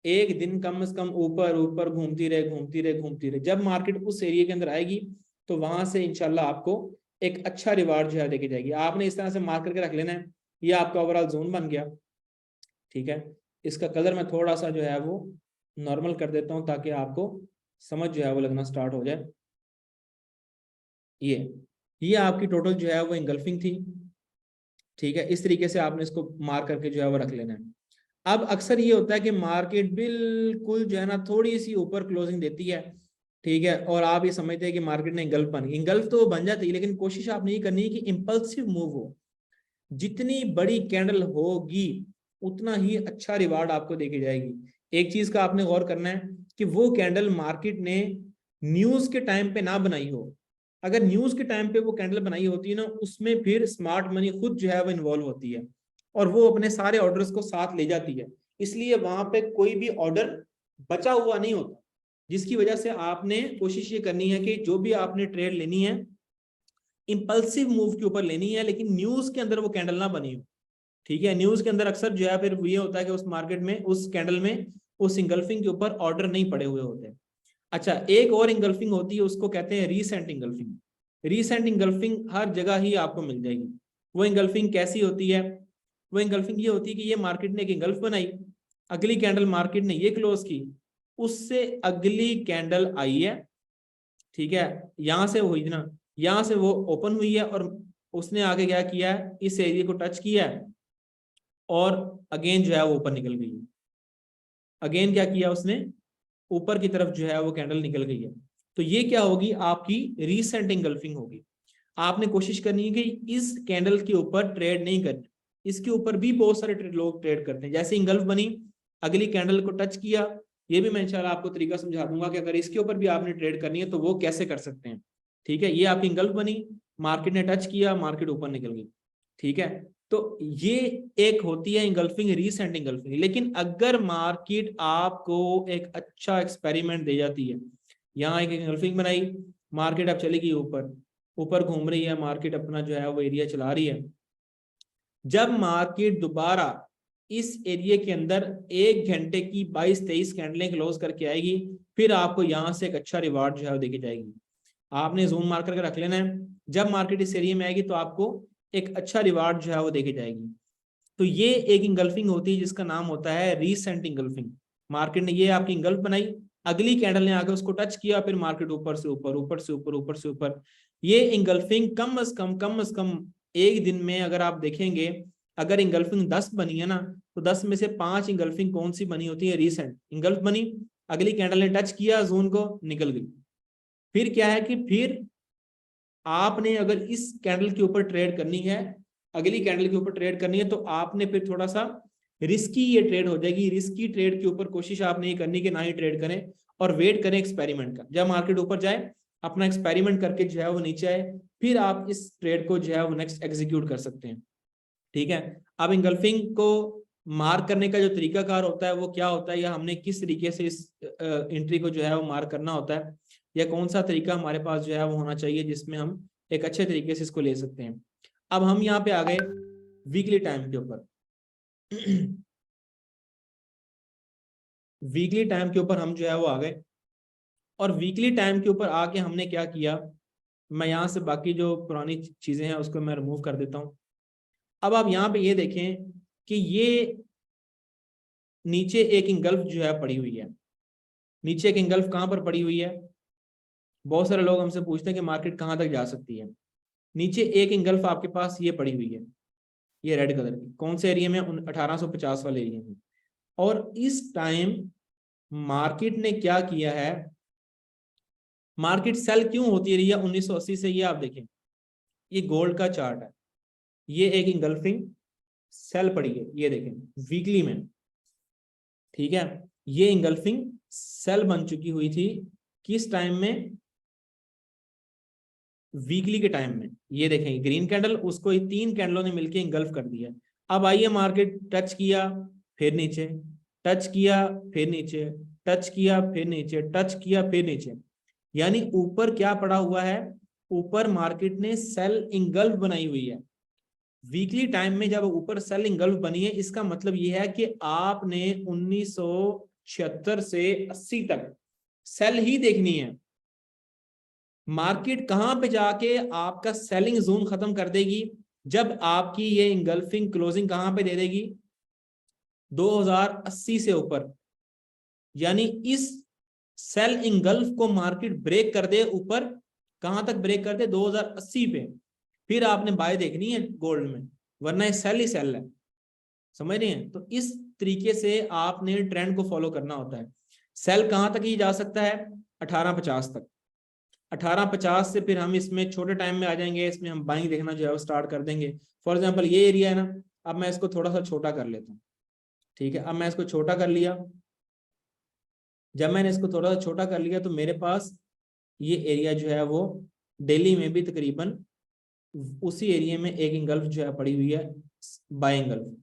एक दिन कम से कम ऊपर ऊपर घूमती रहे, घूमती रहे, घूमती रहे। जब मार्केट उस एरिया के अंदर आएगी तो वहां से इंशाल्लाह आपको एक अच्छा रिवार्ड जो है देके जाएगी। आपने इस तरह से मार्क करके रख लेना है। ये आपका ओवरऑल जोन बन गया, ठीक है। इसका कलर मैं थोड़ा सा जो है वो नॉर्मल कर देता हूँ ताकि आपको समझ जो है वो लगना स्टार्ट हो जाए। ये आपकी टोटल जो है वो इंगल्फिंग थी, ठीक है। इस तरीके से आपने इसको मार्क करके जो है वो रख लेना है। अब अक्सर ये होता है कि मार्केट बिल्कुल जो है ना थोड़ी सी ऊपर क्लोजिंग देती है, ठीक है, और आप ये समझते हैं कि मार्केट ने इंगल्फ बन गई। इंगल्फ तो बन जाती है, लेकिन कोशिश आपने ये करनी है कि इंपल्सिव मूव हो। जितनी बड़ी कैंडल होगी उतना ही अच्छा रिवार्ड आपको देके जाएगी। एक चीज का आपने गौर करना है कि वो कैंडल मार्केट ने न्यूज के टाइम पे ना बनाई हो। अगर न्यूज के टाइम पे वो कैंडल बनाई होती है ना, उसमें फिर स्मार्ट मनी खुद जो है वो इन्वॉल्व होती है और वो अपने सारे ऑर्डर्स को साथ ले जाती है। इसलिए वहां पे कोई भी ऑर्डर बचा हुआ नहीं होता, जिसकी वजह से आपने कोशिश ये करनी है कि जो भी आपने ट्रेड लेनी है इंपल्सिव मूव के ऊपर लेनी है, लेकिन न्यूज के अंदर वो कैंडल ना बनी हो। ठीक है, न्यूज के अंदर अक्सर जो है फिर ये होता है कि उस मार्केट में, उस कैंडल में, उस इंगल्फिंग के ऊपर ऑर्डर नहीं पड़े हुए होते। अच्छा, एक और इंगल्फिंग होती है, उसको कहते हैं रीसेंट इंगल्फिंग। रीसेंट इंगल्फिंग हर जगह ही आपको मिल जाएगी। वो इंगल्फिंग कैसी होती है? वो इंगल्फिंग ये होती है कि ये मार्केट ने एक इंगल्फ बनाई, अगली कैंडल मार्केट ने ये क्लोज की, उससे अगली कैंडल आई है, ठीक है, यहां से हुई ना, यहां से वो ओपन हुई है और उसने आगे क्या किया है, इस एरिया को टच किया है और अगेन जो है वो ऊपर निकल गई है। अगेन क्या किया उसने, ऊपर की तरफ जो है वो कैंडल निकल गई है। तो ये क्या होगी, आपकी रीसेंट इंगल्फिंग होगी। आपने कोशिश करनी है कि इस कैंडल के ऊपर ट्रेड नहीं करनी। इसके ऊपर भी बहुत सारे लोग ट्रेड करते हैं। जैसे इंगल्फ बनी, अगली कैंडल को टच किया, ये भी मैं इंशाल्लाह आपको तरीका समझा दूंगा कि अगर इसके ऊपर भी आपने ट्रेड करनी है तो वो कैसे कर सकते हैं। ठीक है, ये आपकी इंगल्फ बनी, मार्केट ने टच किया, मार्केट ऊपर निकल गई। ठीक है, तो ये एक होती है इंगल्फिंग, रीसेंट इंगल्फिंग। लेकिन अगर मार्केट आपको एक अच्छा एक्सपेरिमेंट दे जाती है, यहाँ एक इंगल्फिंग बनाई, मार्केट अब चलेगी ऊपर, ऊपर घूम रही है मार्केट, अपना जो है वो एरिया चला रही है। जब मार्केट दोबारा इस एरिया के अंदर 1 घंटे की 22-23 कैंडलें क्लोज करके आएगी, फिर आपको यहां से एक अच्छा रिवार्ड जो है वो देके जाएगी। आपने जूम मार करके रख लेना है, जब मार्केट इस एरिया में आएगी तो आपको एक अच्छा रिवार्ड जो है वो देके जाएगी। तो ये एक इंगल्फिंग होती है जिसका नाम होता है रीसेंट इंगल्फिंग। मार्केट ने ये आपकी इंगल्फ बनाई, अगली कैंडल ने आकर उसको टच किया, फिर मार्केट ऊपर से ऊपर, ऊपर से ऊपर, ऊपर से ऊपर। ये इंगल्फिंग कम अज कम एक दिन में अगर आप देखेंगे, अगर इंगल्फिंग 10 बनी है ना, तो 10 में से 5 इंगल्फिंग कौन सी बनी होती है, रीसेंट इंगल्फ बनी, अगली कैंडल ने टच किया जोन को, निकल गई। फिर क्या है कि फिर आपने अगर इस कैंडल के ऊपर ट्रेड करनी है, अगली कैंडल के ऊपर ट्रेड करनी है, तो आपने फिर थोड़ा सा रिस्की ये ट्रेड हो जाएगी। रिस्की ट्रेड के ऊपर कोशिश आपने ये करनी कि ना ही ट्रेड करें और वेट करें एक्सपेरिमेंट का। जब मार्केट ऊपर जाए, अपना एक्सपेरिमेंट करके जो है वो नीचे आए, फिर आप इस ट्रेड को जो है वो नेक्स्ट एग्जीक्यूट कर सकते हैं। ठीक है, अब इंगल्फिंग को मार्क करने का जो तरीकाकार होता है वो क्या होता है, या हमने किस तरीके से इस एंट्री को जो है वो मार्क करना होता है, या कौन सा तरीका हमारे पास जो है वो होना चाहिए जिसमें हम एक अच्छे तरीके से इसको ले सकते हैं। अब हम यहाँ पे आ गए वीकली टाइम के ऊपर। वीकली टाइम के ऊपर हम जो है वो आ गए, और वीकली टाइम के ऊपर आके हमने क्या किया, मैं यहाँ से बाकी जो पुरानी चीजें हैं उसको मैं रिमूव कर देता हूँ। अब आप यहाँ पे ये देखें कि ये नीचे एक इंगल्फ जो है पड़ी हुई है। नीचे एक इंगल्फ कहाँ पर पड़ी हुई है? बहुत सारे लोग हमसे पूछते हैं कि मार्केट कहाँ तक जा सकती है। नीचे एक इंगल्फ आपके पास ये पड़ी हुई है, ये रेड कलर की, कौन से एरिया में? 1850 वाले एरिया में। और इस टाइम मार्केट ने क्या किया है, मार्केट सेल क्यों होती रही है 1980 से, ये आप देखें, ये गोल्ड का चार्ट है, ये एक इंगल्फिंग सेल पड़ी है, ये देखें वीकली में। ठीक है, ये इंगल्फिंग सेल बन चुकी हुई थी किस टाइम में? वीकली के टाइम में। ये देखें ग्रीन कैंडल, उसको 3 कैंडलों ने मिलकर इंगल्फ कर दिया। अब आइए, मार्केट टच किया, फिर नीचे, टच किया, फिर नीचे, टच किया, फिर नीचे, टच किया, फिर नीचे। यानी ऊपर क्या पड़ा हुआ है? ऊपर मार्केट ने सेल इंगल्फ बनाई हुई है। वीकली टाइम में जब ऊपर सेल इंगल्फ बनी है, इसका मतलब यह है कि आपने 1976 से 80 तक सेल ही देखनी है। मार्केट कहां पे जाके आपका सेलिंग जोन खत्म कर देगी? जब आपकी ये इंगल्फिंग क्लोजिंग कहां पे दे देगी? 2080 से ऊपर। यानी इस सेल इंगल्फ को मार्केट ब्रेक कर दे ऊपर, कहां तक ब्रेक कर दे? 2080 पे। फिर आपने बाय देखनी है गोल्ड में, वरना ये सेल ही सेल है। समझ रहे हैं? तो इस तरीके से आपने ट्रेंड को फॉलो करना होता है। सेल कहां तक ही जा सकता है? 1850 तक। 1850 से फिर हम इसमें छोटे टाइम में आ जाएंगे, इसमें हम बाइंग देखना जो है वो स्टार्ट कर देंगे। फॉर एग्जांपल ये एरिया है ना, अब मैं इसको थोड़ा सा छोटा कर लेता हूँ। ठीक है, अब मैं इसको छोटा कर लिया। जब मैंने इसको थोड़ा सा छोटा कर लिया तो मेरे पास ये एरिया जो है वो दिल्ली में भी तकरीबन उसी एरिया में एक इंगल्फ जो है पड़ी हुई है, बाय इंगल्फ।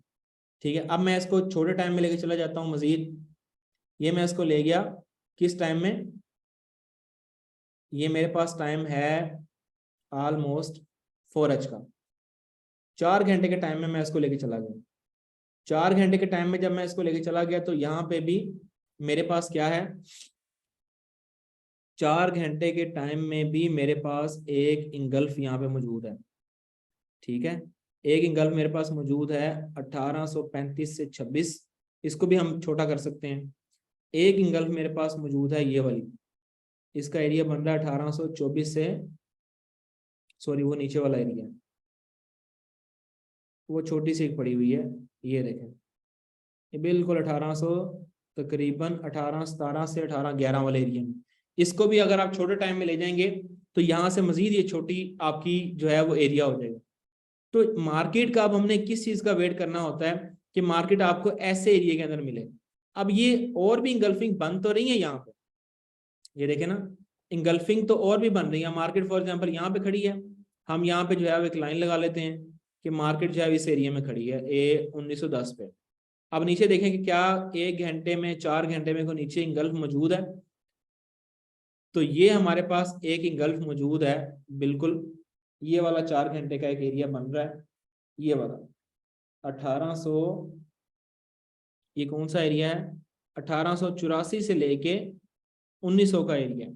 ठीक है, अब मैं इसको छोटे टाइम में लेके चला जाता हूँ मजीद। ये मैं इसको ले गया किस टाइम में? ये मेरे पास टाइम है ऑलमोस्ट 4H का। 4 घंटे के टाइम में मैं इसको लेके चला गया। 4 घंटे के टाइम में जब मैं इसको लेके चला गया तो यहाँ पे भी मेरे पास क्या है, 4 घंटे के टाइम में भी मेरे पास एक इंगल्फ यहाँ पे मौजूद है। ठीक है, एक इंगल्फ मेरे पास मौजूद है 1835 से 26, इसको भी हम छोटा कर सकते हैं। एक इंगल्फ मेरे पास मौजूद है ये वाली, इसका एरिया बन रहा है 1824 से, सॉरी वो नीचे वाला एरिया है, वो छोटी सी एक पड़ी हुई है, ये देखें, ये बिल्कुल 1800 तकरीबन 1817 से 1811 वाले एरिया में। इसको भी अगर आप छोटे टाइम में ले जाएंगे तो यहाँ से मजीद ये छोटी आपकी जो है वो एरिया हो जाएगा। तो मार्केट का अब हमने किस चीज का वेट करना होता है कि मार्केट आपको ऐसे एरिया के अंदर मिले। अब ये और भी इंगल्फिंग बन तो रही है यहाँ पे, ये देखें ना, इंगल्फिंग तो और भी बन रही है। मार्केट फॉर एग्जांपल यहाँ पे खड़ी है, हम यहाँ पे जो है एक लाइन लगा लेते हैं कि मार्केट जो है इस एरिया में खड़ी है ए 1910 पे। अब नीचे देखें कि क्या 1 घंटे में 4 घंटे में कोई नीचे इंगल्फ मौजूद है, तो ये हमारे पास एक इंगल्फ मौजूद है बिल्कुल, ये वाला 4 घंटे का एक एरिया बन रहा है, ये वाला 1800, ये कौन सा एरिया है, 1884 से लेके 1900 का एरिया।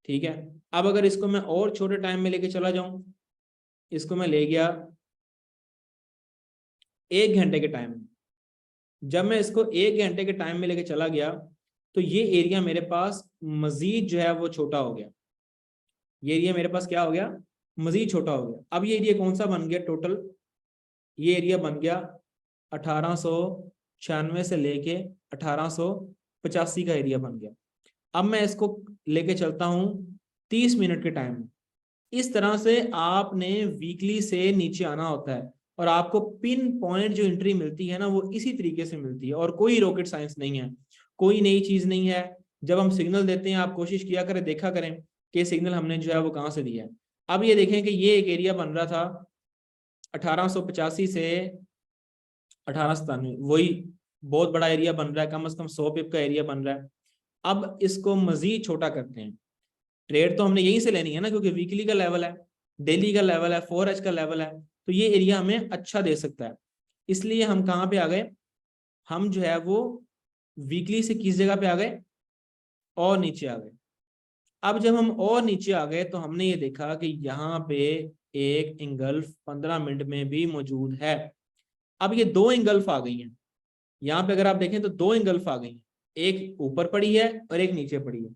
ठीक है, अब अगर इसको मैं और छोटे टाइम में लेके चला जाऊं, इसको मैं ले गया 1 घंटे के टाइम में, जब मैं इसको 1 घंटे के टाइम में लेके चला गया तो ये एरिया मेरे पास मजीद जो है वो छोटा हो गया, ये एरिया मेरे पास क्या हो गया, मजीद छोटा हो गया। अब ये एरिया कौन सा बन गया टोटल, ये एरिया बन गया 1896 से लेके 1885 का एरिया बन गया। अब मैं इसको लेके चलता हूं 30 मिनट के टाइम में। इस तरह से आपने वीकली से नीचे आना होता है और आपको पिन पॉइंट जो एंट्री मिलती है ना वो इसी तरीके से मिलती है, और कोई रॉकेट साइंस नहीं है, कोई नई चीज नहीं है। जब हम सिग्नल देते हैं आप कोशिश किया करें, देखा करें कि सिग्नल हमने जो है वो कहाँ से दिया है। अब ये देखें कि ये एक एरिया बन रहा था 1885 से 1897, वही बहुत बड़ा एरिया बन रहा है, कम से कम 100 पिप का एरिया बन रहा है। अब इसको मजीद छोटा करते हैं, ट्रेड तो हमने यहीं से लेनी है ना, क्योंकि वीकली का लेवल है, डेली का लेवल है, 4H का लेवल है, तो ये एरिया हमें अच्छा दे सकता है। इसलिए हम कहाँ पे आ गए, हम जो है वो वीकली से किस जगह पे आ गए, और नीचे आ गए। अब जब हम और नीचे आ गए तो हमने ये देखा कि यहाँ पे एक इंगल्फ 15 मिनट में भी मौजूद है। अब ये 2 इंगल्फ आ गई हैं यहाँ पे, अगर आप देखें तो 2 इंगल्फ आ गई हैं, एक ऊपर पड़ी है और एक नीचे पड़ी है।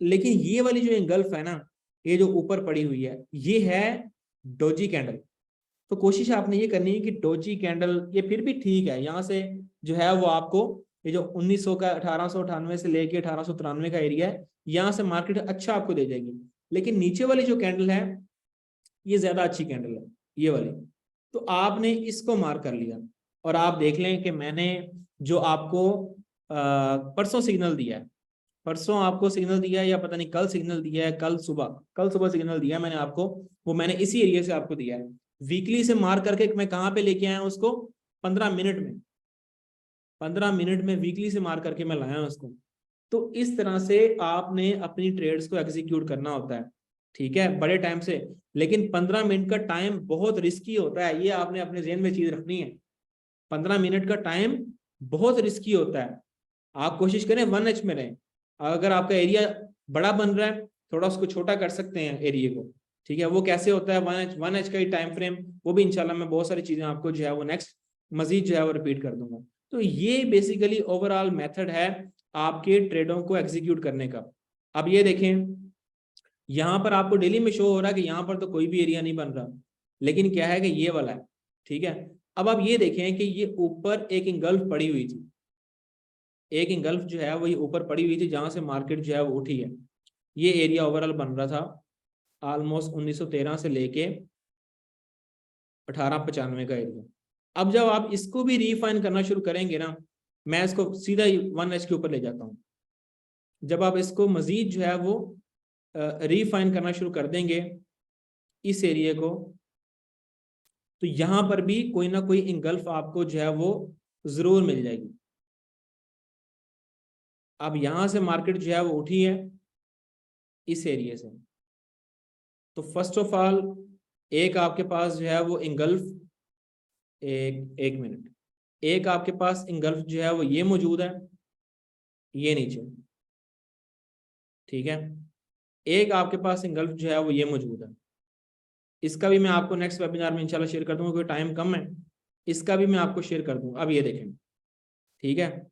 लेकिन ये वाली जो इंगल्फ है ना, ये जो ऊपर पड़ी हुई है, ये है डोजी कैंडल। तो कोशिश आपने ये करनी है कि डोजी कैंडल, ये फिर भी ठीक है, यहाँ से जो है वो आपको ये जो 1900 का 1898 से लेके 1893 का एरिया है, यहाँ से मार्केट अच्छा आपको दे जाएगी। लेकिन नीचे वाली जो कैंडल है ये ज्यादा अच्छी कैंडल है, ये वाली। तो आपने इसको मार्क कर लिया और आप देख लें कि मैंने जो आपको परसों सिग्नल दिया है, परसों आपको सिग्नल दिया है या पता नहीं कल सिग्नल दिया है, कल सुबह सिग्नल दिया है मैंने आपको, वो मैंने इसी एरिया से आपको दिया है। वीकली से मार्क करके मैं कहाँ पे लेके आया हूँ उसको, 15 मिनट में, 15 मिनट में वीकली से मार्क करके मैं लाया हूँ उसको। तो इस तरह से आपने अपनी ट्रेड्स को एग्जीक्यूट करना होता है, ठीक है, बड़े टाइम से। लेकिन 15 मिनट का टाइम बहुत रिस्की होता है, ये आपने अपने जेहन में चीज रखनी है। 15 मिनट का टाइम बहुत रिस्की होता है। आप कोशिश करें 1H में रहें। अगर आपका एरिया बड़ा बन रहा है, थोड़ा उसको छोटा कर सकते हैं एरिया को, ठीक है। वो कैसे होता है 1H का ही टाइम फ्रेम, वो भी इंशाल्लाह मैं बहुत सारी चीजें आपको जो है वो नेक्स्ट मजीद जो है वो रिपीट कर दूंगा। तो ये बेसिकली ओवरऑल मेथड है आपके ट्रेडों को एग्जीक्यूट करने का। अब ये देखें, यहाँ पर आपको डेली में शो हो रहा है कि यहाँ पर तो कोई भी एरिया नहीं बन रहा, लेकिन क्या है कि ये वाला है, ठीक है। अब आप ये देखें कि ये ऊपर एक इंगल्फ पड़ी हुई थी, एक इंगल्फ जो है वो ये ऊपर पड़ी हुई थी, जहां से मार्केट जो है वो उठी है। ये एरिया ओवरऑल बन रहा था ऑलमोस्ट 1913 से लेके 1895 का एरिया। अब जब आप इसको भी रीफाइन करना शुरू करेंगे ना, मैं इसको सीधा 1H के ऊपर ले जाता हूँ। जब आप इसको मजीद जो है वो रीफाइन करना शुरू कर देंगे इस एरिया को, तो यहां पर भी कोई ना कोई इंगल्फ आपको जो है वो जरूर मिल जाएगी। अब यहां से मार्केट जो है वो उठी है इस एरिया से, तो फर्स्ट ऑफ ऑल एक आपके पास जो है वो इंगल्फ, एक मिनट, एक आपके पास इंगल्फ जो है वो ये मौजूद है, ये नीचे, ठीक है। एक आपके पास इंगल्फ जो है वो ये मौजूद है। इसका भी मैं आपको नेक्स्ट वेबिनार में इंशाल्लाह शेयर कर दूंगा, क्योंकि टाइम कम है। इसका भी मैं आपको शेयर कर दूंगा। अब ये देखें, ठीक है।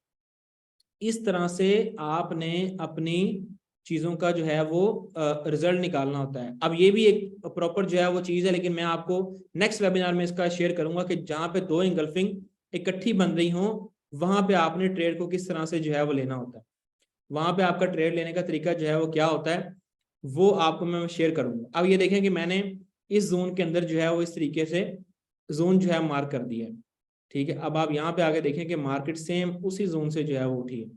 इस तरह से आपने अपनी चीज़ों का जो है वो रिजल्ट निकालना होता है। अब ये भी एक प्रॉपर जो है वो चीज़ है, लेकिन मैं आपको नेक्स्ट वेबिनार में इसका शेयर करूंगा कि जहाँ पे दो इंगल्फिंग इकट्ठी बन रही हो, वहां पे आपने ट्रेड को किस तरह से जो है वो लेना होता है, वहां पे आपका ट्रेड लेने का तरीका जो है वो क्या होता है, वो आपको मैं शेयर करूंगा। अब ये देखें कि मैंने इस जोन के अंदर जो है वो इस तरीके से जोन जो है मार्क कर दिया है, ठीक है। अब आप यहाँ पे आगे देखें कि मार्केट सेम उसी जोन से जो है वो उठी है,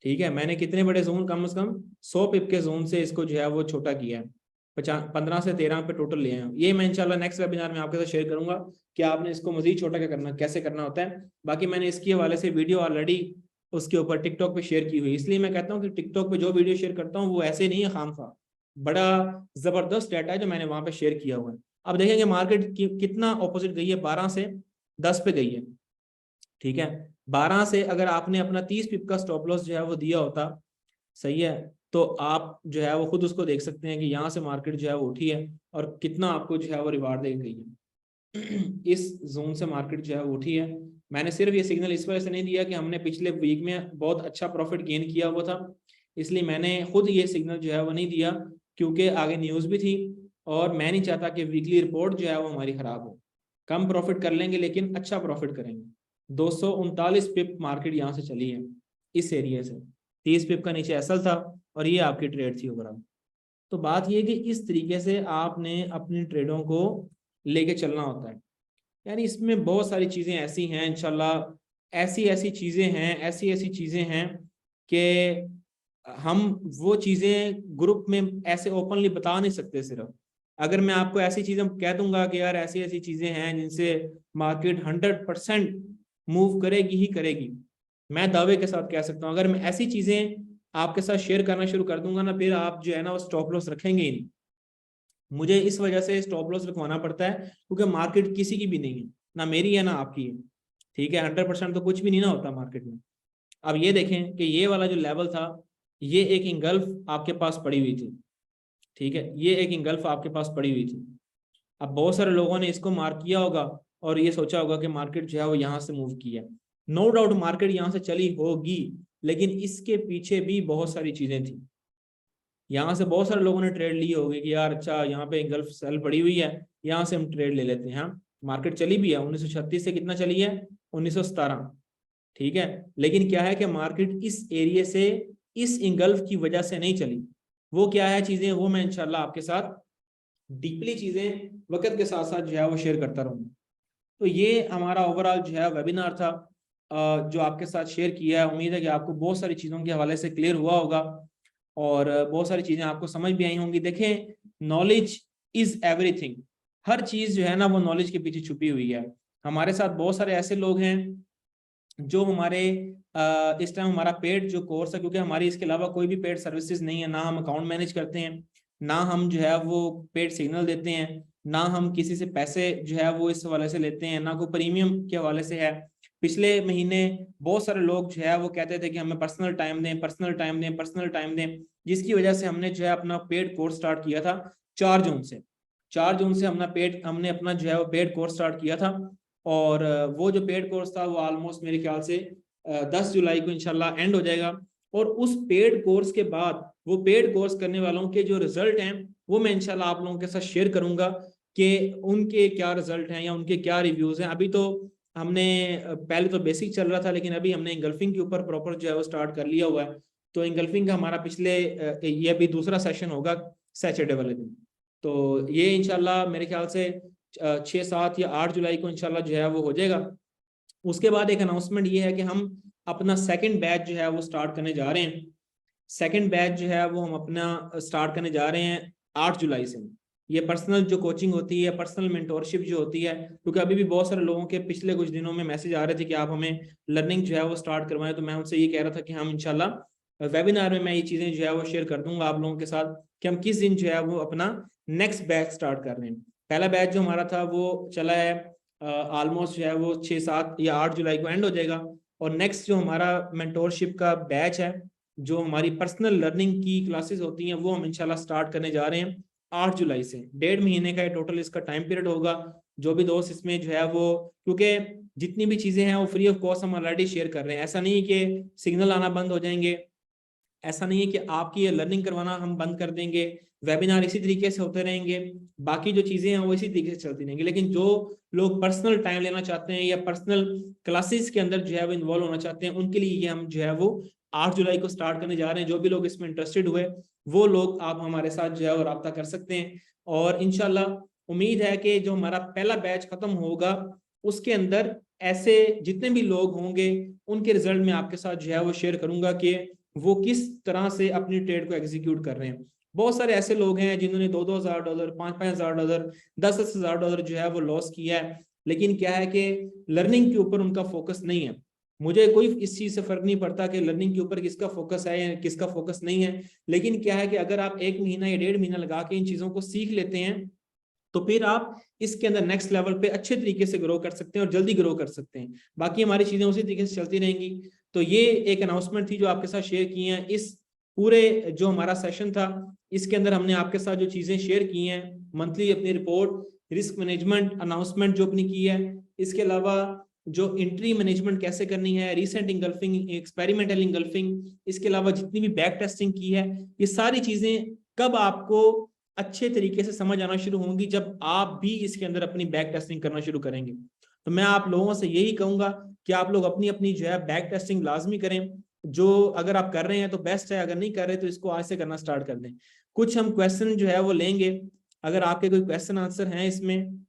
ठीक है। मैंने कितने बड़े जोन, कम से कम 100 पिप के जोन से इसको जो है वो छोटा किया है, 15 से 13 पे टोटल लिए हैं। ये मैं इंशाल्लाह नेक्स्ट वेबिनार में आपके साथ शेयर करूंगा कि आपने इसको मजीद छोटा क्या करना, कैसे करना होता है। बाकी मैंने इसके हवाले से वीडियो ऑलरेडी उसके ऊपर टिकटॉक पे शेयर की हुई, इसलिए मैं कहता हूँ कि टिकटॉक पे जो वीडियो शेयर करता हूँ वो ऐसे नहीं है खामखा, बड़ा जबरदस्त डाटा है जो मैंने वहां पे शेयर किया हुआ है। अब देखेंगे मार्केट कितना ऑपोजिट गई है, 12 से 10 पे गई है, ठीक है। 12 से अगर आपने अपना 30 पिप का स्टॉप लॉस जो है वो दिया होता, सही है, तो आप जो है वो खुद उसको देख सकते हैं कि यहाँ से मार्केट जो है वो उठी है और कितना आपको जो है वो रिवार्ड दे गई है। इस जोन से मार्केट जो है वो उठी है। मैंने सिर्फ ये सिग्नल इस वजह से नहीं दिया कि हमने पिछले वीक में बहुत अच्छा प्रॉफिट गेन किया हुआ था, इसलिए मैंने खुद ये सिग्नल जो है वो नहीं दिया, क्योंकि आगे न्यूज़ भी थी और मैं नहीं चाहता कि वीकली रिपोर्ट जो है वो हमारी खराब हो। कम प्रॉफिट कर लेंगे लेकिन अच्छा प्रॉफिट करेंगे। 239 पिप मार्केट यहाँ से चली है इस एरिया से, 30 पिप का नीचे एसएल था और ये आपकी ट्रेड थी ओवरऑल। तो बात ये कि इस तरीके से आपने अपनी ट्रेडों को लेके चलना होता है। यानी इसमें बहुत सारी चीज़ें ऐसी हैं इंशाल्लाह, ऐसी ऐसी चीज़ें हैं, ऐसी ऐसी चीज़ें हैं कि हम वो चीज़ें ग्रुप में ऐसे ओपनली बता नहीं सकते। सिर्फ अगर मैं आपको ऐसी चीज़ें कह दूंगा कि यार ऐसी ऐसी चीज़ें हैं जिनसे मार्केट 100% मूव करेगी ही करेगी, मैं दावे के साथ कह सकता हूँ। अगर मैं ऐसी चीज़ें आपके साथ शेयर करना शुरू कर दूंगा ना, फिर आप जो है ना वो स्टॉप लॉस रखेंगे ही नहीं। मुझे इस वजह से स्टॉप लॉस रखवाना पड़ता है क्योंकि मार्केट किसी की भी नहीं है, ना मेरी है ना आपकी है, ठीक है। 100% तो कुछ भी नहीं ना होता मार्केट में। अब ये देखें कि ये वाला जो लेवल था, ये एक इंगल्फ आपके पास पड़ी हुई थी, ठीक है। ये एक इंगल्फ आपके पास पड़ी हुई थी। अब बहुत सारे लोगों ने इसको मार्क किया होगा और ये सोचा होगा कि मार्केट जो है वो यहाँ से मूव की है। नो डाउट मार्केट यहाँ से चली होगी, लेकिन इसके पीछे भी बहुत सारी चीजें थी। यहाँ से बहुत सारे लोगों ने ट्रेड ली होगी कि यार अच्छा यहाँ पे गल्फ सेल पड़ी हुई है, यहाँ से हम ट्रेड ले लेते हैं। हाँ, मार्केट चली भी है 1936 से कितना चली है, 1917, ठीक है। लेकिन क्या है कि मार्केट इस एरिया से, इस इंगल्फ की वजह से नहीं चली। वो क्या है चीजें, वो मैं इंशाल्लाह आपके साथ डीपली चीजें वक्त के साथ साथ जो है वो शेयर करता रहूंगा। तो ये हमारा ओवरऑल जो है वेबिनार था जो आपके साथ शेयर किया है। उम्मीद है कि आपको बहुत सारी चीज़ों के हवाले से क्लियर हुआ होगा और बहुत सारी चीज़ें आपको समझ भी आई होंगी। देखें, नॉलेज इज़ एवरीथिंग, हर चीज़ जो है ना वो नॉलेज के पीछे छुपी हुई है। हमारे साथ बहुत सारे ऐसे लोग हैं जो हमारे इस टाइम हमारा पेड जो कोर्स है, क्योंकि हमारी इसके अलावा कोई भी पेड सर्विसेज नहीं है, ना हम अकाउंट मैनेज करते हैं, ना हम जो है वो पेड सिग्नल देते हैं, ना हम किसी से पैसे जो है वो इस हवाले से लेते हैं, ना कोई प्रीमियम के हवाले से है। पिछले महीने बहुत सारे लोग जो है वो कहते थे कि हमें पर्सनल टाइम दें, पर्सनल टाइम दें, पर्सनल टाइम दें, जिसकी वजह से हमने जो है अपना पेड कोर्स स्टार्ट किया था 4 जून से। 4 जून से हमने अपना जो है वो पेड कोर्स स्टार्ट किया था और वो जो पेड कोर्स था वो ऑलमोस्ट मेरे ख्याल से 10 जुलाई को इंशाल्लाह एंड हो जाएगा। और उस पेड कोर्स के बाद वो पेड कोर्स करने वालों के जो रिजल्ट हैं वो मैं इंशाल्लाह आप लोगों के साथ शेयर करूंगा कि उनके क्या रिजल्ट हैं या उनके क्या रिव्यूज हैं। अभी तो हमने पहले तो बेसिक चल रहा था, लेकिन अभी हमने इंगल्फिंग के ऊपर प्रॉपर जो है वो स्टार्ट कर लिया हुआ है। तो इंगल्फिंग का हमारा पिछले ये अभी दूसरा सेशन होगा सैटरडे वाले दिन। तो ये इंशाल्लाह मेरे ख्याल से 6, 7 या 8 जुलाई को इंशाल्लाह जो है वो हो जाएगा। उसके बाद एक अनाउंसमेंट ये है कि हम अपना सेकंड बैच जो है वो स्टार्ट करने जा रहे हैं। सेकंड बैच जो है वो हम अपना स्टार्ट करने जा रहे हैं 8 जुलाई से। ये पर्सनल जो कोचिंग होती है, पर्सनल मेंटोरशिप जो होती है, क्योंकि अभी भी बहुत सारे लोगों के पिछले कुछ दिनों में मैसेज आ रहे थे कि आप हमें लर्निंग जो है वो स्टार्ट करवाएं। तो मैं उनसे ये कह रहा था कि हम इंशाल्लाह वेबिनार में मैं ये चीज़ें जो है वो शेयर कर दूंगा आप लोगों के साथ कि हम किस दिन जो है वो अपना नेक्स्ट बैच स्टार्ट कर रहे हैं। पहला बैच जो हमारा था वो चला है ऑलमोस्ट जो है वो 6, 7 या 8 जुलाई को एंड हो जाएगा। और नेक्स्ट जो हमारा मेंटोरशिप का बैच है, जो हमारी पर्सनल लर्निंग की क्लासेस होती हैं, वो हम इंशाल्लाह स्टार्ट करने जा रहे हैं 8 जुलाई से। 1.5 महीने का टोटल इसका टाइम पीरियड होगा। जो भी दोस्त इसमें जो है वो, क्योंकि जितनी भी चीजें हैं वो फ्री ऑफ कॉस्ट हम ऑलरेडी शेयर कर रहे हैं। ऐसा नहीं है कि सिग्नल आना बंद हो जाएंगे, ऐसा नहीं है कि आपकी ये लर्निंग करवाना हम बंद कर देंगे। वेबिनार इसी तरीके से होते रहेंगे, बाकी जो चीजें हैं वो इसी तरीके से चलती रहेंगी। लेकिन जो लोग पर्सनल टाइम लेना चाहते हैं या पर्सनल क्लासेस के अंदर जो है वो इन्वॉल्व होना चाहते हैं, उनके लिए ये हम जो है वो 8 जुलाई को स्टार्ट करने जा रहे हैं। जो भी लोग इसमें इंटरेस्टेड हुए वो लोग आप हमारे साथ जो है वो रब्ता कर सकते हैं। और इंशाल्लाह उम्मीद है कि जो हमारा पहला बैच खत्म होगा उसके अंदर ऐसे जितने भी लोग होंगे उनके रिजल्ट में आपके साथ जो है वो शेयर करूंगा कि वो किस तरह से अपनी ट्रेड को एग्जीक्यूट कर रहे हैं। बहुत सारे ऐसे लोग हैं जिन्होंने $2,000, $5,000, $10,000 जो है वो लॉस किया है, लेकिन क्या है कि लर्निंग के ऊपर उनका फोकस नहीं है। मुझे कोई इस चीज से फर्क नहीं पड़ता कि लर्निंग के ऊपर किसका फोकस है या किसका फोकस नहीं है, लेकिन क्या है कि अगर आप 1 महीना या 1.5 महीना लगा के इन चीजों को सीख लेते हैं तो फिर आप इसके अंदर नेक्स्ट लेवल पे अच्छे तरीके से ग्रो कर सकते हैं और जल्दी ग्रो कर सकते हैं। बाकी हमारी चीजें उसी तरीके से चलती रहेंगी। तो ये एक अनाउंसमेंट थी जो आपके साथ शेयर की है। इस पूरे जो हमारा सेशन था इसके अंदर हमने आपके साथ जो चीजें शेयर की हैं, मंथली अपनी रिपोर्ट, रिस्क मैनेजमेंट अनाउंसमेंट जो अपनी की है, इसके अलावा जो एंट्री मैनेजमेंट कैसे करनी है, रीसेंट इंगल्फिंग, एक्सपेरिमेंटल इंगल्फिंग, इसके अलावा जितनी भी बैक टेस्टिंग की है, ये सारी चीजें कब आपको अच्छे तरीके से समझ आना शुरू होंगी जब आप भी इसके अंदर अपनी बैक टेस्टिंग करना शुरू करेंगे। तो मैं आप लोगों से यही कहूंगा कि आप लोग अपनी अपनी जो है बैक टेस्टिंग लाजमी करें। जो अगर आप कर रहे हैं तो बेस्ट है, अगर नहीं कर रहे तो इसको आज से करना स्टार्ट कर दें। कुछ हम क्वेश्चन जो है वो लेंगे, अगर आपके कोई क्वेश्चन आंसर हैं इसमें,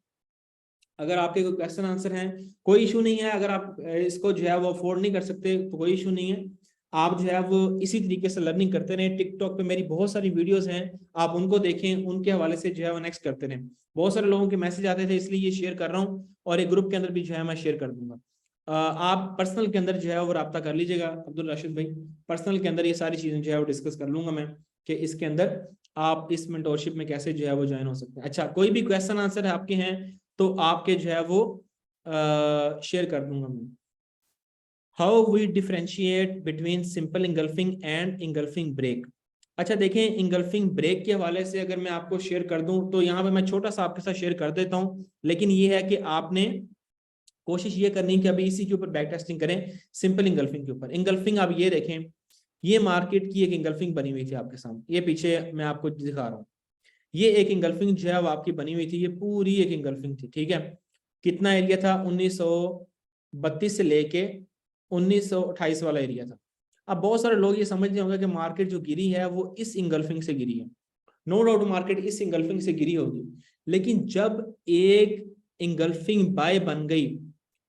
अगर आपके कोई क्वेश्चन आंसर हैं, कोई इशू नहीं है। अगर आप इसको जो है वो अफोर्ड नहीं कर सकते तो कोई इशू नहीं है, आप जो है वो इसी तरीके से लर्निंग करते रहें। टिकटॉक पे मेरी बहुत सारी वीडियोस हैं, आप उनको देखें, उनके हवाले से जो है वो नेक्स्ट करते रहें। बहुत सारे लोगों के मैसेज आते थे इसलिए ये शेयर कर रहा हूँ, और एक ग्रुप के अंदर भी जो है मैं शेयर कर दूंगा। आप पर्सनल के अंदर जो है वो रब्ता कर लीजिएगा अब्दुल राशिद भाई, पर्सनल के अंदर ये सारी चीजें जो है वो डिस्कस कर लूंगा मैं कि इसके अंदर आप इस मेंटोरशिप में कैसे जो है वो ज्वाइन हो सकते हैं। अच्छा, कोई भी क्वेश्चन आंसर है आपके हैं तो आपके जो है वो शेयर कर दूंगा मैं। How we differentiate between simple engulfing and engulfing break. अच्छा देखें, इंगल्फिंग ब्रेक के हवाले से अगर मैं आपको शेयर कर दूं तो यहाँ पे मैं छोटा सा आपके साथ शेयर कर देता हूँ, लेकिन ये है कि आपने कोशिश ये करनी है कि अभी इसी के ऊपर बैक टेस्टिंग करें, सिंपल इंगल्फिंग के ऊपर। इंगल्फिंग आप ये देखें, ये मार्केट की एक इंगल्फिंग बनी हुई थी आपके सामने, ये पीछे मैं आपको दिखा रहा हूँ। ये एक इंगल्फिंग जो है वो आपकी बनी हुई थी, ये पूरी एक इंगल्फिंग थी, ठीक है। कितना एरिया था, 1932 से लेके 1928 वाला एरिया था। अब बहुत सारे लोग ये समझते होंगे कि मार्केट जो गिरी है वो इस इंगल्फिंग से गिरी है। नो डाउट मार्केट इस इंगल्फिंग से गिरी होगी, लेकिन जब एक इंगल्फिंग बाय बन गई,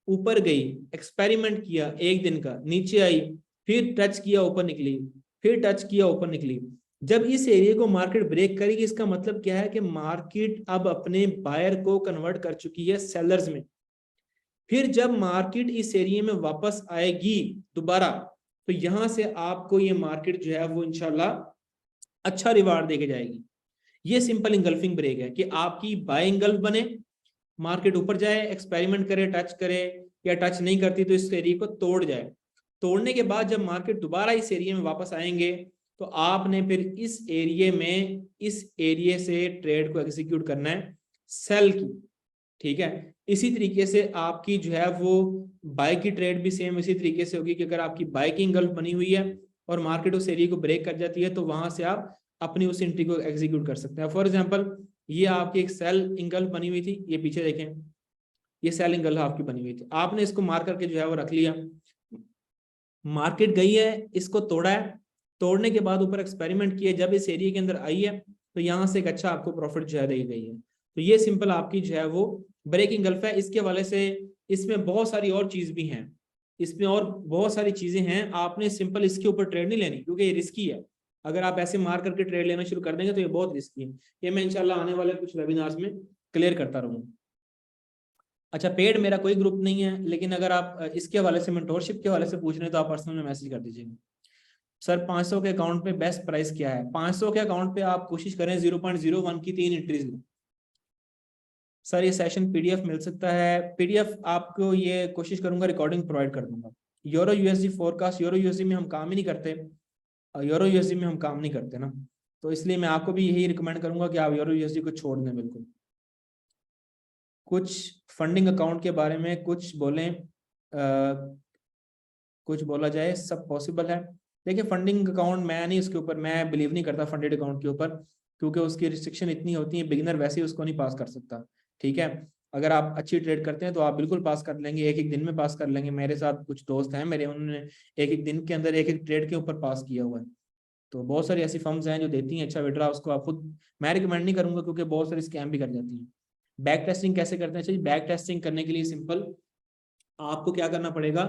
ऊपर गई, एक्सपेरिमेंट किया एक दिन का, नीचे आई, फिर टच किया ऊपर निकली, फिर टच किया ऊपर निकली, जब इस एरिया को मार्केट ब्रेक करेगी इसका मतलब क्या है कि मार्केट अब अपने बायर को कन्वर्ट कर चुकी है सेलर्स में। फिर जब मार्केट इस एरिया में वापस आएगी दोबारा, तो यहां से आपको ये मार्केट जो है वो इंशाल्लाह अच्छा रिवार्ड देके जाएगी। ये सिंपल इंगल्फिंग ब्रेक है कि आपकी बाय इंगल्फ बने, मार्केट ऊपर जाए, एक्सपेरिमेंट करे, टच करे, या टच नहीं करती तो इस एरिया को तोड़ जाए। तोड़ने के बाद जब मार्केट दोबारा इस एरिया में वापस आएंगे तो आपने फिर इस एरिया में, इस एरिया से ट्रेड को एग्जीक्यूट करना है सेल की, ठीक है। इसी तरीके से आपकी जो है वो बाय की ट्रेड भी सेम इसी तरीके से होगी कि अगर आपकी बाय की इंगल्फ बनी हुई है और मार्केट उस एरिया को ब्रेक कर जाती है तो वहां से आप अपनी उस एंट्री को एग्जीक्यूट कर सकते हैं। फॉर एग्जांपल ये आपकी एक सेल इंगल्फ बनी हुई थी, ये पीछे देखें, ये सेल इंगल्फ आपकी बनी हुई थी, आपने इसको मार करके जो है वो रख लिया, मार्केट गई है, इसको तोड़ा है, तोड़ने के बाद ऊपर एक्सपेरिमेंट किया, जब इस एरिया के अंदर आई है तो यहाँ से एक अच्छा आपको प्रॉफिट जो है दी गई है। तो ये सिंपल आपकी जो है वो ब्रेकिंग गल्फ है। इसके हवाले से इसमें बहुत सारी और चीज भी हैं, इसमें और बहुत सारी चीजें हैं, आपने सिंपल इसके ऊपर ट्रेड नहीं लेनी क्योंकि ये रिस्की है। अगर आप ऐसे मार करके ट्रेड लेना शुरू कर देंगे तो ये बहुत रिस्की है। ये मैं इंशाल्लाह आने वाले कुछ वेबिनार्स में क्लियर करता रहूंगा। अच्छा, पेड मेरा कोई ग्रुप नहीं है, लेकिन अगर आप इसके हवाले से, मेंटोरशिप के हवाले से पूछ रहे हैं तो आप पर्सनल में मैसेज कर दीजिएगा। सर 500 के अकाउंट पे बेस्ट प्राइस क्या है? 500 के अकाउंट पे आप कोशिश करें 0.01 की 3 एंट्रीज लो। सर ये सेशन पीडीएफ मिल सकता है? पीडीएफ आपको ये कोशिश करूंगा रिकॉर्डिंग प्रोवाइड कर दूंगा। Euro USD forecast, euro USD में हम काम ही नहीं करते, यूरो यूएसडी में हम काम नहीं करते ना, तो इसलिए मैं आपको भी यही रिकमेंड करूंगा कि आप यूरो यूएसडी को छोड़ दें बिल्कुल। कुछ फंडिंग अकाउंट के बारे में कुछ बोलें, कुछ बोला जाए, सब पॉसिबल है। देखिए फंडिंग अकाउंट मैं नहीं, उसके ऊपर मैं बिलीव नहीं करता फंडेड अकाउंट के ऊपर, क्योंकि उसकी रिस्ट्रिक्शन इतनी होती है, बिगिनर वैसे ही उसको नहीं पास कर सकता। ठीक है, अगर आप अच्छी ट्रेड करते हैं तो आप बिल्कुल पास कर लेंगे, एक एक दिन में पास कर लेंगे। मेरे साथ कुछ दोस्त हैं मेरे, उन्होंने एक एक दिन के अंदर एक एक ट्रेड के ऊपर पास किया हुआ है। तो बहुत सारी ऐसी फर्म्स हैं जो देती हैं अच्छा विड्रा, उसको आप खुद, मैं रिकमेंड नहीं करूंगा क्योंकि बहुत सारी स्कैम भी कर जाती हैं। बैक टेस्टिंग कैसे करते हैं? चाहिए बैक टेस्टिंग करने के लिए सिंपल आपको क्या करना पड़ेगा,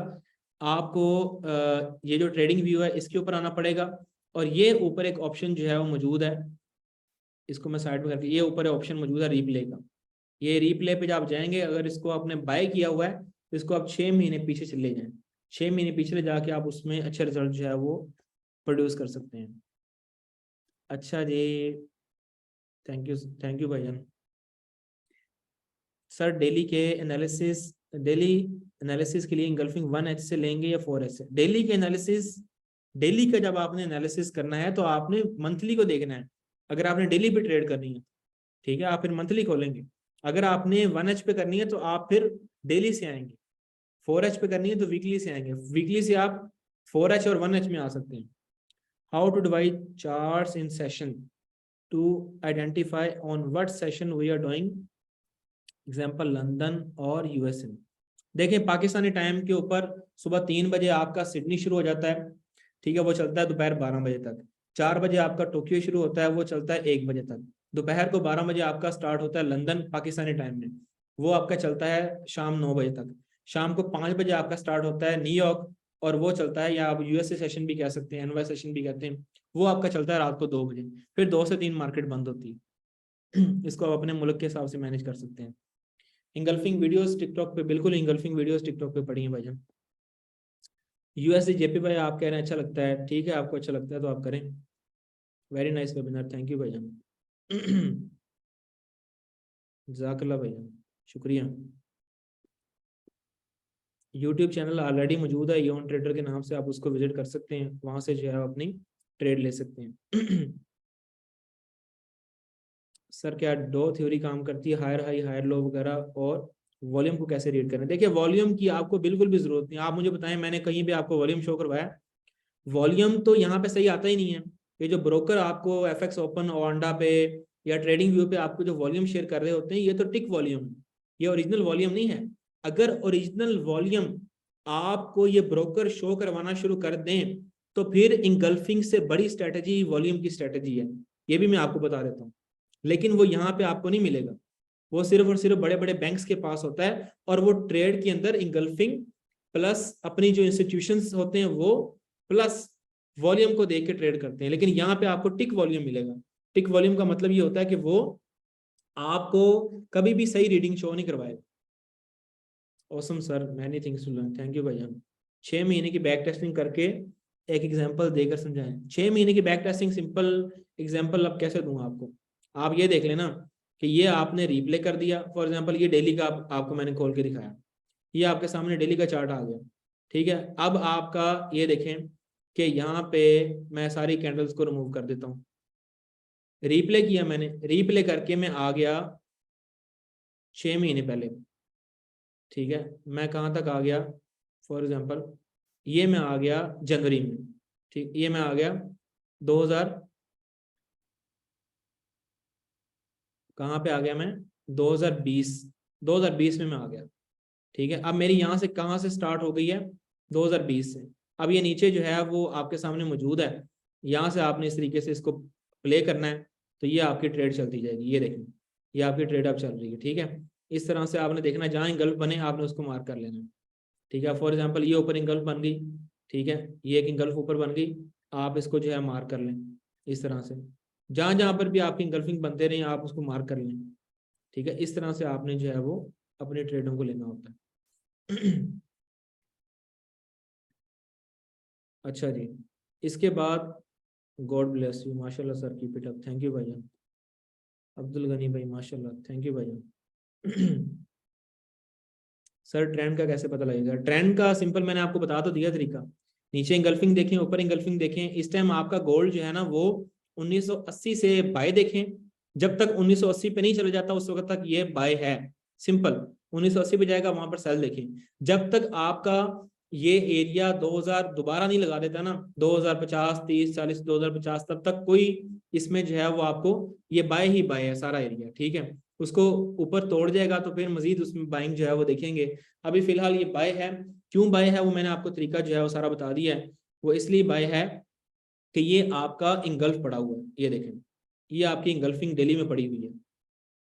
आपको ये जो ट्रेडिंग व्यू है इसके ऊपर आना पड़ेगा, और ये ऊपर एक ऑप्शन जो है वो मौजूद है, इसको मैं साइड में करके, ये ऊपर ऑप्शन मौजूद है रीप्ले का। ये रीप्ले पे जब आप जाएंगे, अगर इसको आपने बाय किया हुआ है तो इसको आप 6 महीने पीछे चले जाएं, 6 महीने पीछे जाके आप उसमें अच्छे रिजल्ट जो है वो प्रोड्यूस कर सकते हैं। अच्छा जी, थैंक यू भाईजान। सर डेली एनालिसिस के लिए इंगल्फिंग 1H से लेंगे या 4H से? डेली के एनालिसिस, डेली का जब आपने एनालिसिस करना है तो आपने मंथली को देखना है। अगर आपने डेली पे ट्रेड करनी है, ठीक है, आप फिर मंथली खोलेंगे। अगर आपने 1H पे करनी है तो आप फिर डेली से आएंगे। 4H पे करनी है तो वीकली से आएंगे, वीकली से आप 4H और 1H में आ सकते हैं। How to divide charts in session to identify on what session we are doing, example London और यूएसए। देखिए पाकिस्तानी टाइम के ऊपर सुबह 3 बजे आपका सिडनी शुरू हो जाता है, ठीक है, वो चलता है दोपहर 12 बजे तक। 4 बजे आपका टोक्यो शुरू होता है, वो चलता है 1 बजे तक। दोपहर को 12 बजे आपका स्टार्ट होता है लंदन पाकिस्तानी टाइम में, वो आपका चलता है शाम 9 बजे तक। शाम को 5 बजे आपका स्टार्ट होता है न्यूयॉर्क, और वो चलता है, या आप यूएसए सेशन भी कह सकते हैं, एनवाई सेशन भी कहते हैं, वो आपका चलता है रात को 2 बजे। फिर 2 से 3 मार्केट बंद होती है। इसको आप अपने मुल्क के हिसाब से मैनेज कर सकते हैं। इंगल्फिंग वीडियोस टिकटॉक पे, बिल्कुल इंगल्फिंग वीडियोस टिकटॉक पे पड़ी हैं भाईजान। यूएसडी जेपी भाई आप कह रहे हैं अच्छा लगता है, ठीक है, आपको अच्छा लगता है तो आप करें। Very nice webinar, thank you भाईजान। जज़ाकल्लाह भाईजान, शुक्रिया। यूट्यूब चैनल ऑलरेडी मौजूद है योन ट्रेडर के नाम से, आप उसको विजिट कर सकते हैं, वहां से जो है अपनी ट्रेड ले सकते हैं। सर क्या डो थ्योरी काम करती है, हायर हाई हायर लो वगैरह, और वॉल्यूम को कैसे रीड करें? देखिए वॉल्यूम की आपको बिल्कुल भी जरूरत नहीं, आप मुझे बताएं मैंने कहीं भी आपको वॉल्यूम शो करवाया? वॉल्यूम तो यहाँ पे सही आता ही नहीं है। ये जो ब्रोकर आपको एफएक्स ओपन ओंडा पे या ट्रेडिंग व्यू पे आपको जो वॉल्यूम शेयर कर रहे होते हैं, ये तो टिक वॉल्यूम है, ये ओरिजिनल वॉल्यूम नहीं है। अगर ओरिजिनल वॉल्यूम आपको ये ब्रोकर शो करवाना शुरू कर दें तो फिर इंगल्फिंग से बड़ी स्ट्रेटजी वॉल्यूम की स्ट्रेटजी है, ये भी मैं आपको बता देता हूँ। लेकिन वो यहाँ पे आपको नहीं मिलेगा, वो सिर्फ और सिर्फ बड़े बड़े बैंक्स के पास होता है, और वो ट्रेड के अंदर इंगल्फिंग प्लस अपनी जो इंस्टीट्यूशंस होते हैं वो प्लस वॉल्यूम को देख के ट्रेड करते हैं। लेकिन यहाँ पे आपको टिक वॉल्यूम मिलेगा। टिक वॉल्यूम का मतलब ये होता है कि वो आपको कभी भी सही रीडिंग शो नहीं करवाएगा। Awesome sir, many things to learn, thank you भाईजान। 6 महीने की बैक टेस्टिंग करके एक एग्जांपल देकर समझाएं। 6 महीने की बैक टेस्टिंग सिंपल एग्जांपल अब कैसे दूं आपको? आप ये देख लेना कि ये आपने रिप्ले कर दिया, फॉर एग्जांपल ये डेली का आपको मैंने खोल के दिखाया, ये आपके सामने डेली का चार्ट आ गया, ठीक है। अब आपका ये देखें कि यहाँ पे मैं सारी कैंडल्स को रिमूव कर देता हूँ, रिप्ले किया मैंने, रिप्ले करके मैं आ गया 6 महीने पहले, ठीक है। मैं कहाँ तक आ गया? फॉर एग्जांपल ये मैं आ गया जनवरी में, ठीक, ये मैं आ गया 2000, कहाँ पे आ गया मैं? 2020, 2020 में मैं आ गया, ठीक है। अब मेरी यहाँ से कहाँ से स्टार्ट हो गई है? 2020 से। अब ये नीचे जो है वो आपके सामने मौजूद है, यहाँ से आपने इस तरीके से इसको प्ले करना है, तो ये आपकी ट्रेड चलती जाएगी। ये देखें, ये आपकी ट्रेड अब चल रही है, ठीक है। इस तरह से आपने देखना, जहाँ इंगल्फ बने आपने उसको मार्क कर लेना है, ठीक है। फॉर एग्जाम्पल ये ऊपर इंगल्फ बन गई, ठीक है, ये एक इंगल्फ ऊपर बन गई, आप इसको जो है मार्क कर लें इस तरह से। जहाँ जहाँ पर भी आपकी इंगल्फिंग बनते रहे आप उसको मार्क कर लें, ठीक है। इस तरह से आपने जो है वो अपने ट्रेडों को लेना होता है। अच्छा जी, इसके बाद गॉड ब्लेस यू, माशाल्लाह sir, keep it up, thank you भाईजान। अब्दुल गनी भाई माशाल्लाह, थैंक यू भाईजान। सर ट्रेंड का कैसे पता लगेगा? ट्रेंड का सिंपल मैंने आपको बता तो दिया तरीका। नीचे इंगल्फिंग देखें, ऊपर इंगल्फिंग देखें। इस टाइम आपका गोल्ड जो है ना वो 1980 से बाय देखें। जब तक 1980 पे नहीं चले जाता उस वक्त तक ये बाय है। सिंपल 1980 पे जाएगा वहां पर सेल देखें। जब तक आपका ये एरिया 2000 दोबारा नहीं लगा देता ना, 2050 30 40 2050, तब तक कोई इसमें जो है वो आपको ये बाय ही बाय है सारा एरिया, ठीक है। उसको ऊपर तोड़ जाएगा तो फिर मजीद उसमें बाइंग जो है वो देखेंगे। अभी फिलहाल ये बाय है। क्यों बाय है वो मैंने आपको तरीका जो है वो सारा बता दिया है। वो इसलिए बाय है कि ये आपका इंगल्फ पड़ा हुआ है। ये देखें, ये आपकी इंगल्फिंग दिल्ली में पड़ी हुई है।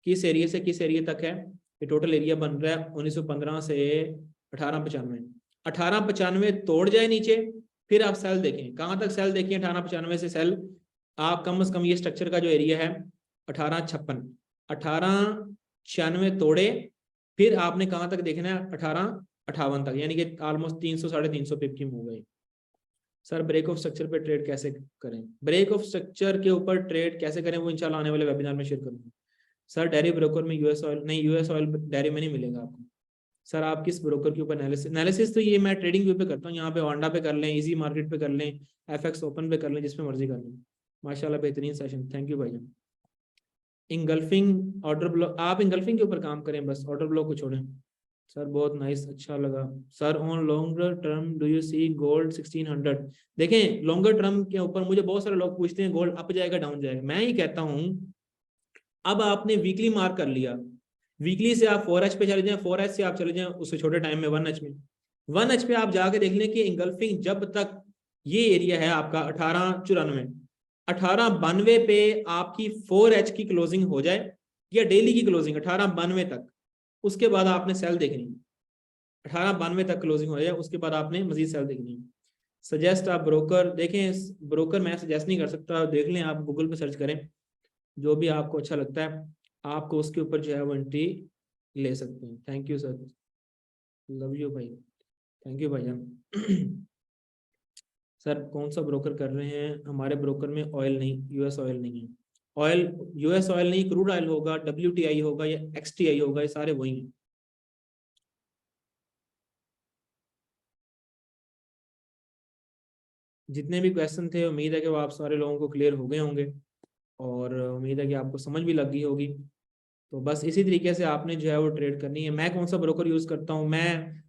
किस एरिया से किस एरिया तक है? ये टोटल एरिया बन रहा है 1915 से 1895। 1895 तोड़ जाए नीचे, फिर आप सेल देखें। कहां तक सेल देखें? 1895 से सेल आप कम से कम ये स्ट्रक्चर का जो एरिया है 1856। 1896 तोड़े, फिर आपने कहां तक देखना है? 1858 तक, यानी कि ऑलमोस्ट 300 350 पिप की मूव है। सर ब्रेक ऑफ स्ट्रक्चर पे ट्रेड कैसे करें? ब्रेक ऑफ स्ट्रक्चर के ऊपर ट्रेड कैसे करें वो इंशाल्लाह आने वाले वेबिनार में शेयर करूंगा। सर डेयरी ब्रोकर में यूएस ऑयल नहीं, यूएस ऑयल डेयरी में नहीं मिलेगा आपको। सर आप किस ब्रोकर के ऊपर एनालिसिस तो ये मैं ट्रेडिंग व्यू पे करता हूँ। यहाँ पे होंडा पे कर लें, इजी मार्केट पे कर लें, एफएक्स ओपन पे कर लें, जिसमें मर्जी कर लें। माशाल्लाह बेहतरीन सेशन, थैंक यू भाईजान। इंगल्फिंग ऑर्डर ब्लॉक, आप इंगल्फिंग के ऊपर काम करें बस, ऑर्डर ब्लॉक को छोड़ें। सर बहुत नाइस, अच्छा लगा। Sir on longer term do you see gold 1600? देखें लॉन्गर टर्म के ऊपर मुझे बहुत सारे लोग पूछते हैं गोल्ड अप जाएगा डाउन जाएगा। मैं ही कहता हूँ अब आपने वीकली मार्क कर लिया, वीकली से आप 4H पे चले जाएं, 4H से आप चले जाएं उससे छोटे टाइम में 1H में। 1H पे आप जाके देख लें कि इंगल्फिंग जब तक ये एरिया है आपका 1894, 1892 पे आपकी 4H की क्लोजिंग हो जाए या डेली की क्लोजिंग 1892 तक, उसके बाद आपने सेल देखनी है। 1892 तक क्लोजिंग हो जाए उसके बाद आपने मजीद सेल देखनी है। सजेस्ट आप ब्रोकर देखें, ब्रोकर मैं सजेस्ट नहीं कर सकता, देख लें आप गूगल पे सर्च करें, जो भी आपको अच्छा लगता है आपको उसके ऊपर जो है वो एंट्री ले सकते हैं। Thank you sir, love you भाई, थैंक यू भाईजान। सर कौन सा ब्रोकर कर रहे हैं? हमारे ब्रोकर में ऑयल नहीं, यूएस ऑयल नहीं है। ऑयल यूएस ऑयल नहीं, क्रूड ऑयल होगा, WTI होगा या XTI होगा, ये सारे वही हैं। जितने भी क्वेश्चन थे उम्मीद है कि वो आप सारे लोगों को क्लियर हो गए होंगे, और उम्मीद है कि आपको समझ भी लग गई होगी। तो बस इसी तरीके से आपने जो है वो ट्रेड करनी है। मैं कौन सा ब्रोकर यूज़ करता हूँ? मैं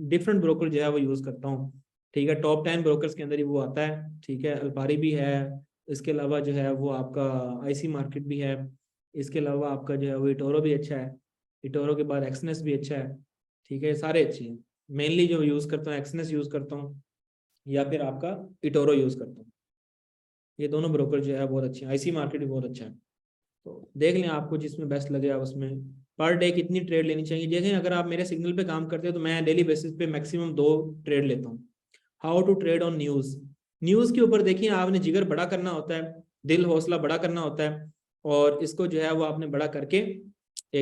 डिफरेंट ब्रोकर जो है वो यूज़ करता हूँ, ठीक है। टॉप 10 ब्रोकर्स के अंदर ही वो आता है, ठीक है। अल्पारी भी है, इसके अलावा जो है वो आपका IC मार्केट भी है, इसके अलावा आपका जो है वो इटोरो भी अच्छा है, इटोरो के बाद एक्सनेस भी अच्छा है, ठीक है। सारे अच्छे हैं। मेनली जो यूज़ करता हूँ एक्सनेस यूज़ करता हूँ या फिर आपका इटोरो यूज़ करता हूँ। ये दोनों ब्रोकर जो है बहुत अच्छे हैं। IC मार्केट भी बहुत अच्छा है। तो देख लें आपको जिसमें बेस्ट लगे आप उसमें। पर डे कितनी ट्रेड लेनी चाहिए? देखें अगर आप मेरे सिग्नल पे काम करते हो तो मैं डेली बेसिस पे मैक्सिमम 2 ट्रेड लेता हूँ। How to trade on news? News के ऊपर देखिए आपने जिगर बड़ा करना होता है, दिल हौसला बड़ा करना होता है, और इसको जो है वो आपने बड़ा करके